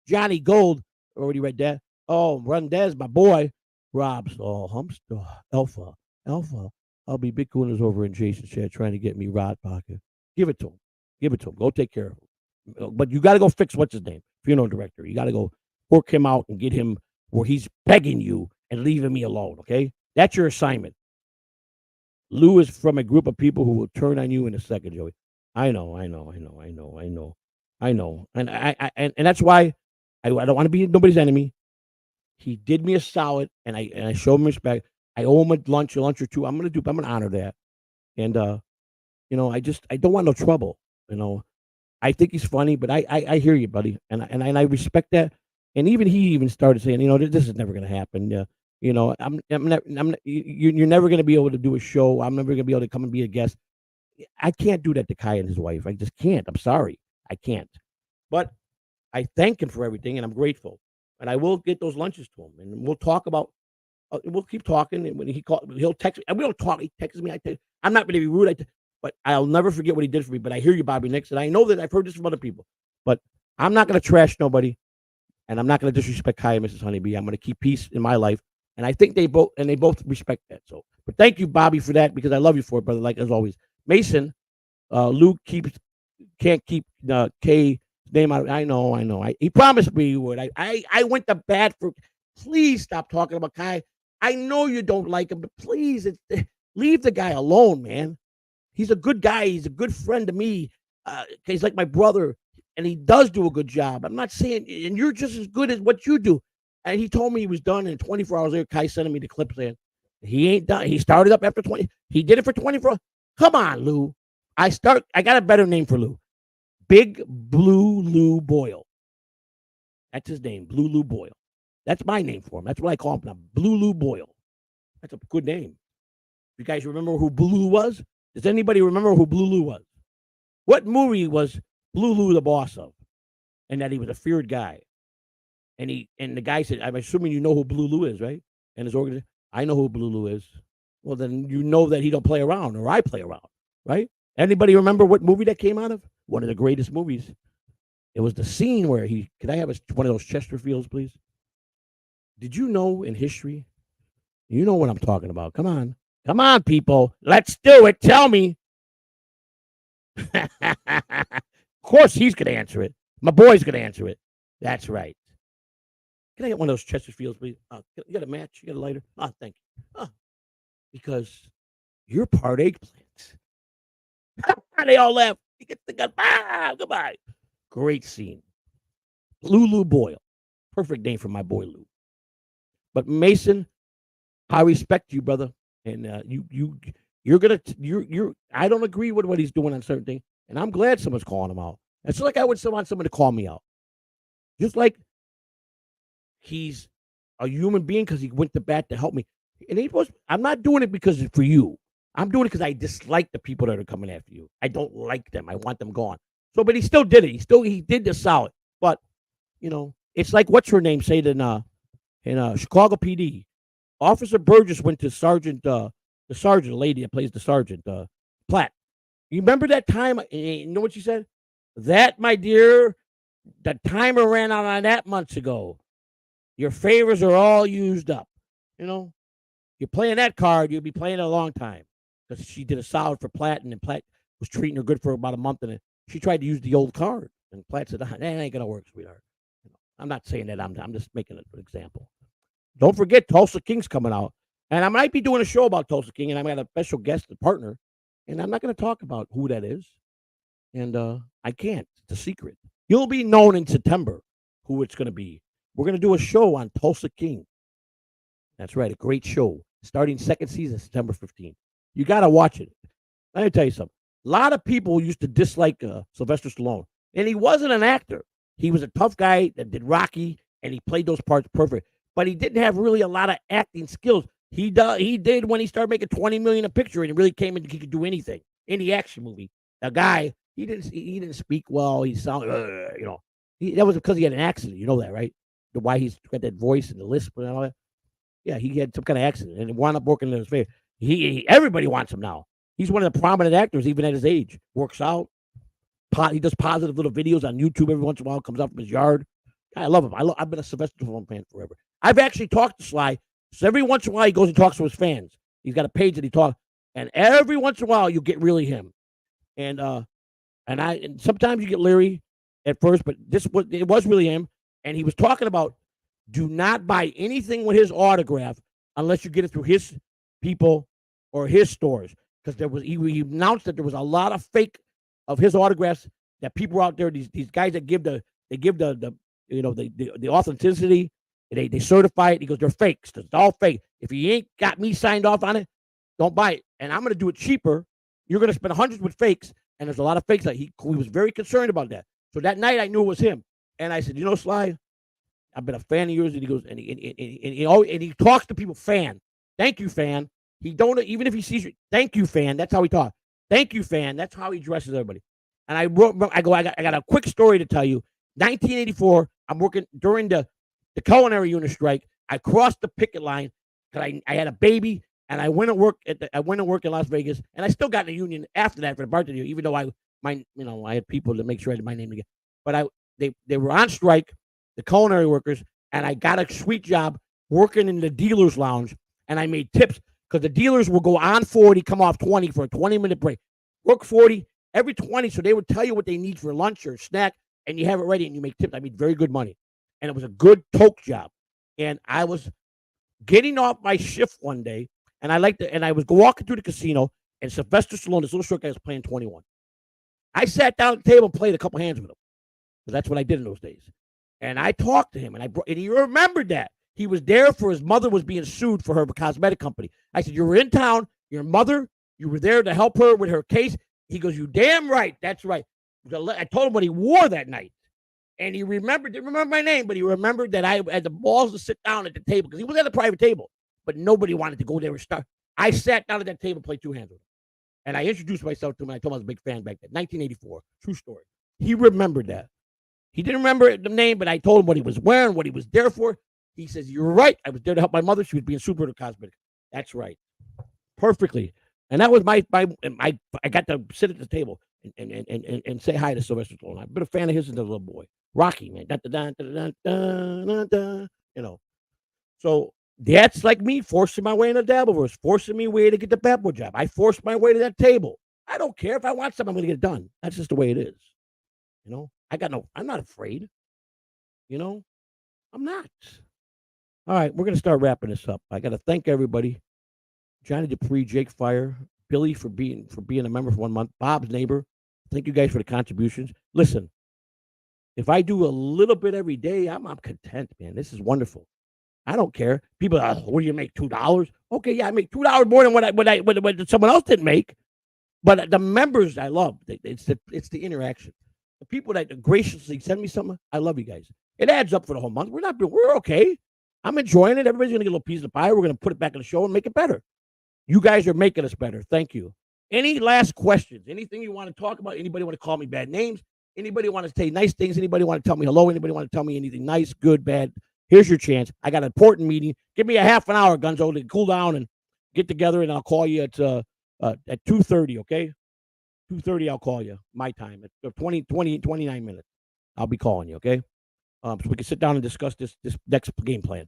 Johnny Gold, already read that. Oh, Rundez, my boy. Rob's, Humster, Alpha. I'll be big coolers over in Jason's chat trying to get me Rod Pocket. Give it to him. Go take care of him. But you got to go fix what's his name, funeral director. You got to go work him out and get him where he's begging you and leaving me alone, okay? That's your assignment. Lou is from a group of people who will turn on you in a second, Joey. I know. And that's why I don't want to be nobody's enemy. He did me a solid, and I showed him respect. I owe him a lunch or two. I'm gonna honor that. And I don't want no trouble. I think he's funny, but I hear you, buddy, and I respect that. And even he started saying, this is never gonna happen. You're never gonna be able to do a show. I'm never gonna be able to come and be a guest. I can't do that to Kai and his wife. I just can't. I'm sorry, I can't. But I thank him for everything, and I'm grateful. And I will get those lunches to him, and we'll talk about. We'll keep talking. And when he'll text me. And we don't talk. He texts me. I'm not going to be rude. But I'll never forget what he did for me. But I hear you, Bobby Nix, and I know that I've heard this from other people. But I'm not going to trash nobody, and I'm not going to disrespect Kai and Mrs. Honeybee. I'm going to keep peace in my life, and I think they both respect that. So, but thank you, Bobby, for that, because I love you for it, brother. Like as always, Mason, Luke can't keep K name out. I know. He promised me he would. I went to bat for. Please stop talking about Kai. I know you don't like him, but please leave the guy alone, man. He's a good guy. He's a good friend to me. He's like my brother, and he does do a good job. I'm not saying, and you're just as good as what you do. And he told me he was done, and 24 hours later, Kai sending me the clip saying he ain't done. He started up after 20. He did it for 24. Come on, Lou. I got a better name for Lou. Big Blue Lou Boyle. That's his name, Blue Lou Boyle. That's my name for him. That's what I call him now, Blue Lou Boyle. That's a good name. You guys remember who Blue Lou was? Does anybody remember who Blue Lou was? What movie was Blue Lou the boss of? And that he was a feared guy. And the guy said, I'm assuming you know who Blue Lou is, right? And his organization, I know who Blue Lou is. Well, then you know that he don't play around, or I play around, right? Anybody remember what movie that came out of? One of the greatest movies. It was the scene where could I have one of those Chesterfields, please? Did you know in history? You know what I'm talking about. Come on, people. Let's do it. Tell me. Of course, he's going to answer it. My boy's going to answer it. That's right. Can I get one of those Chesterfields, please? You got a match? You got a lighter? Oh, thank you. Because you're part eggplant. They all laugh. He gets the gun. Goodbye. Great scene. Lou Boyle. Perfect name for my boy Lou. But Mason, I respect you, brother, and I don't agree with what he's doing on certain things, and I'm glad someone's calling him out. It's like I would want someone to call me out, just like he's a human being because he went to bat to help me. And I'm not doing it because it's for you. I'm doing it because I dislike the people that are coming after you. I don't like them. I want them gone. So, but he still did it. He did the solid. But it's like what's her name said in Chicago PD. Officer Burgess went to the sergeant lady that plays the sergeant, Platt, You remember that time? You know what she said? That, my dear, the timer ran out on that months ago. Your favors are all used up. You know, you're playing that card, you'll be playing it a long time. Because she did a solid for Platt, and Platt was treating her good for about a month, and then she tried to use the old card. And Platt said, that ain't going to work, sweetheart. I'm not saying that. I'm just making an example. Don't forget, Tulsa King's coming out. And I might be doing a show about Tulsa King, and I'm going to have a special guest, a partner. And I'm not going to talk about who that is. And I can't. It's a secret. You'll be known in September who it's going to be. We're going to do a show on Tulsa King. That's right, a great show. Starting second season, September 15th. You got to watch it. Let me tell you something. A lot of people used to dislike Sylvester Stallone. And he wasn't an actor. He was a tough guy that did Rocky, and he played those parts perfect. But he didn't have really a lot of acting skills. He did when he started making $20 million a picture, and it really came in. He could do anything. Any action movie. A guy, he didn't speak well. He sounded, that was because he had an accident. You know that, right? Why he's got that voice and the lisp and all that. Yeah, he had some kind of accident, and it wound up working in his favor. Everybody wants him now. He's one of the prominent actors, even at his age. Works out. He does positive little videos on YouTube every once in a while. Comes up from his yard. I love him. I've been a Sylvester Stallone fan forever. I've actually talked to Sly. So every once in a while, he goes and talks to his fans. He's got a page that he talks, and every once in a while, you get really him. And sometimes you get leery at first, but it was really him. And he was talking about, do not buy anything with his autograph unless you get it through his people or his stores, because he announced that there was a lot of fake of his autographs that people were out there. These guys that give the authenticity. They certify it. He goes, they're fakes. It's all fake. If he ain't got me signed off on it, don't buy it. And I'm going to do it cheaper. You're going to spend hundreds with fakes, and there's a lot of fakes. He was very concerned about that. So that night, I knew it was him. And I said, Sly, I've been a fan of yours. And he goes, and he talks to people, fan. Thank you, fan. He don't, even if he sees you, thank you, fan. That's how he talks. Thank you, fan. That's how he dresses everybody. And I got a quick story to tell you. 1984, I'm working during the culinary unit strike. I crossed the picket line because I had a baby, and I went to work in Las Vegas, and I still got in the union after that for the bartender, even though I had people to make sure I had my name again. But they were on strike, the culinary workers, and I got a sweet job working in the dealer's lounge, and I made tips because the dealers will go on 40, come off 20 for a 20-minute break. Work 40 every 20, so they would tell you what they need for lunch or snack, and you have it ready, and you make tips. I made very good money. And it was a good toke job. And I was getting off my shift one day, and I was walking through the casino, and Sylvester Stallone, this little short guy, was playing 21. I sat down at the table and played a couple hands with him, because that's what I did in those days. And I talked to him, and he remembered that. He was there for his mother was being sued for her cosmetic company. I said, you were in town, your mother, you were there to help her with her case. He goes, you damn right, that's right. I told him what he wore that night. And he didn't remember my name, but he remembered that I had the balls to sit down at the table because he was at a private table, but nobody wanted to go there and start. I sat down at that table, played two hands with him. And I introduced myself to him. And I told him I was a big fan back then. 1984. True story. He remembered that. He didn't remember the name, but I told him what he was wearing, what he was there for. He says, you're right. I was there to help my mother. She was being super to cosmetic. That's right. Perfectly. And that was I got to sit at the table and say hi to Sylvester Stallone. I've been a fan of his since I was a little boy. Rocky, man. So that's like me forcing my way in the Dabbleverse, forcing me way to get the Bad Boy job. I forced my way to that table. I don't care. If I want something, I'm going to get it done. That's just the way it is. I'm not afraid. I'm not. All right, we're going to start wrapping this up. I got to thank everybody. Johnny Dupree, Jake Fire, Billy for being a member for 1 month, Bob's neighbor. Thank you guys for the contributions. Listen, if I do a little bit every day, I'm content, man. This is wonderful. I don't care. People are, what do you make, $2? Okay, yeah, I make $2 more than what someone else didn't make. But the members I love. It's the interaction. The people that graciously send me something, I love you guys. It adds up for the whole month. We're okay. I'm enjoying it. Everybody's gonna get a little piece of the pie. We're gonna put it back in the show and make it better. You guys are making us better. Thank you. Any last questions? Anything you want to talk about? Anybody want to call me bad names? Anybody want to say nice things? Anybody want to tell me hello? Anybody want to tell me anything nice, good, bad? Here's your chance. I got an important meeting. Give me a half an hour, Gunzo, to cool down and get together, and I'll call you at 2:30, okay? 2:30, I'll call you. My time. At 29 minutes. I'll be calling you, okay? So we can sit down and discuss this next game plan.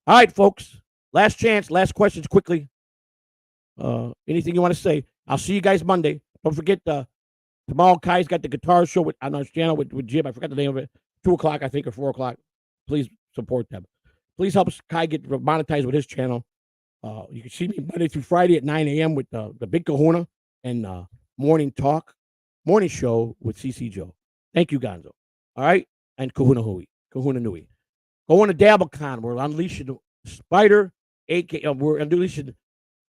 All right, folks. Last chance, last questions quickly. Anything you want to say? I'll see you guys Monday. Don't forget tomorrow Kai's got the guitar show on our channel with Jim. I forgot the name of it. 2:00, I think, or 4:00. Please support them. Please help Kai get monetized with his channel. You can see me Monday through Friday at 9 a.m. with the Big Kahuna and morning show with CC Joe. Thank you, Gonzo. All right? And Kahuna Nui. Going to DabbleCon. We're unleashing Spider, we're unleashing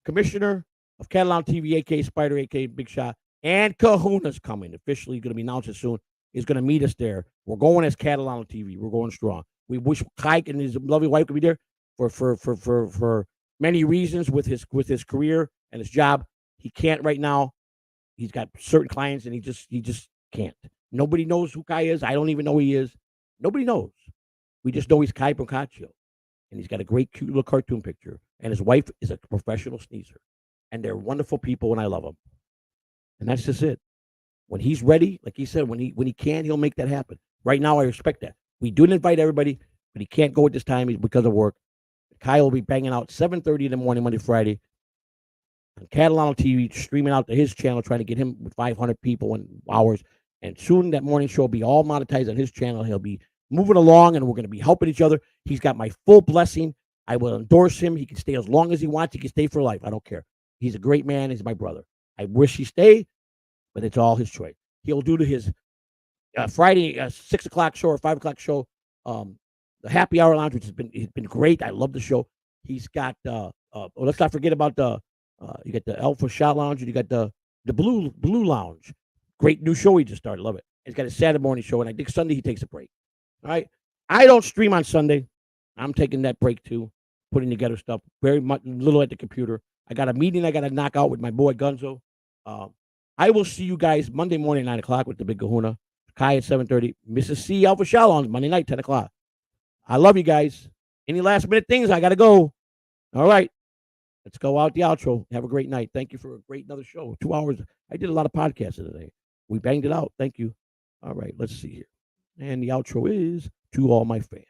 Commissioner of Catalan TV, a.k.a. Spider, a.k.a. Big Shot, and Kahuna's coming. Officially going to be announced soon. He's going to meet us there. We're going as Catalan TV. We're going strong. We wish Kai and his lovely wife could be there for many reasons with his career and his job. He can't right now. He's got certain clients and he just can't. Nobody knows who Kai is. I don't even know who he is. Nobody knows. We just know he's Kai Boccaccio. And he's got a great, cute little cartoon picture. And his wife is a professional sneezer. And they're wonderful people, and I love them. And that's just it. When he's ready, like he said, when he can, he'll make that happen. Right now, I respect that. We didn't invite everybody, but he can't go at this time because of work. Kai will be banging out 7:30 in the morning, Monday, Friday, on Catalano TV, streaming out to his channel, trying to get him with 500 people in hours. And soon that morning show will be all monetized on his channel. He'll be moving along, and we're going to be helping each other. He's got my full blessing. I will endorse him. He can stay as long as he wants. He can stay for life. I don't care. He's a great man. He's my brother. I wish he stayed, but it's all his choice. He'll do to his Friday 6 o'clock show or 5 o'clock show, the Happy Hour Lounge, which has been great. I love the show. He's got let's not forget about you got the Alpha Shot Lounge, and you got the Blue Lounge. Great new show he just started. Love it. He's got a Saturday morning show, and I think Sunday he takes a break. All right. I don't stream on Sunday. I'm taking that break too, putting together stuff very much little at the computer. I got a meeting I got to knock out with my boy Gunzo. I will see you guys Monday morning, 9 o'clock with the Big Kahuna. Kai at 7:30. Mrs. C Alpha Shalom Monday night, 10 o'clock. I love you guys. Any last minute things? I got to go. All right. Let's go out the outro. Have a great night. Thank you for a great another show. 2 hours. I did a lot of podcasts today. We banged it out. Thank you. All right. Let's see here. And the outro is to all my fans.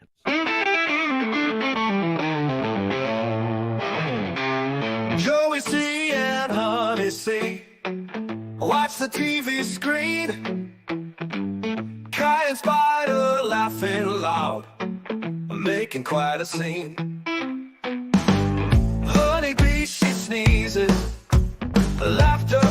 Joey C and Honey C watch the TV screen. Kai and Spider laughing loud, making quite a scene. Honey Bee, she sneezes, laughter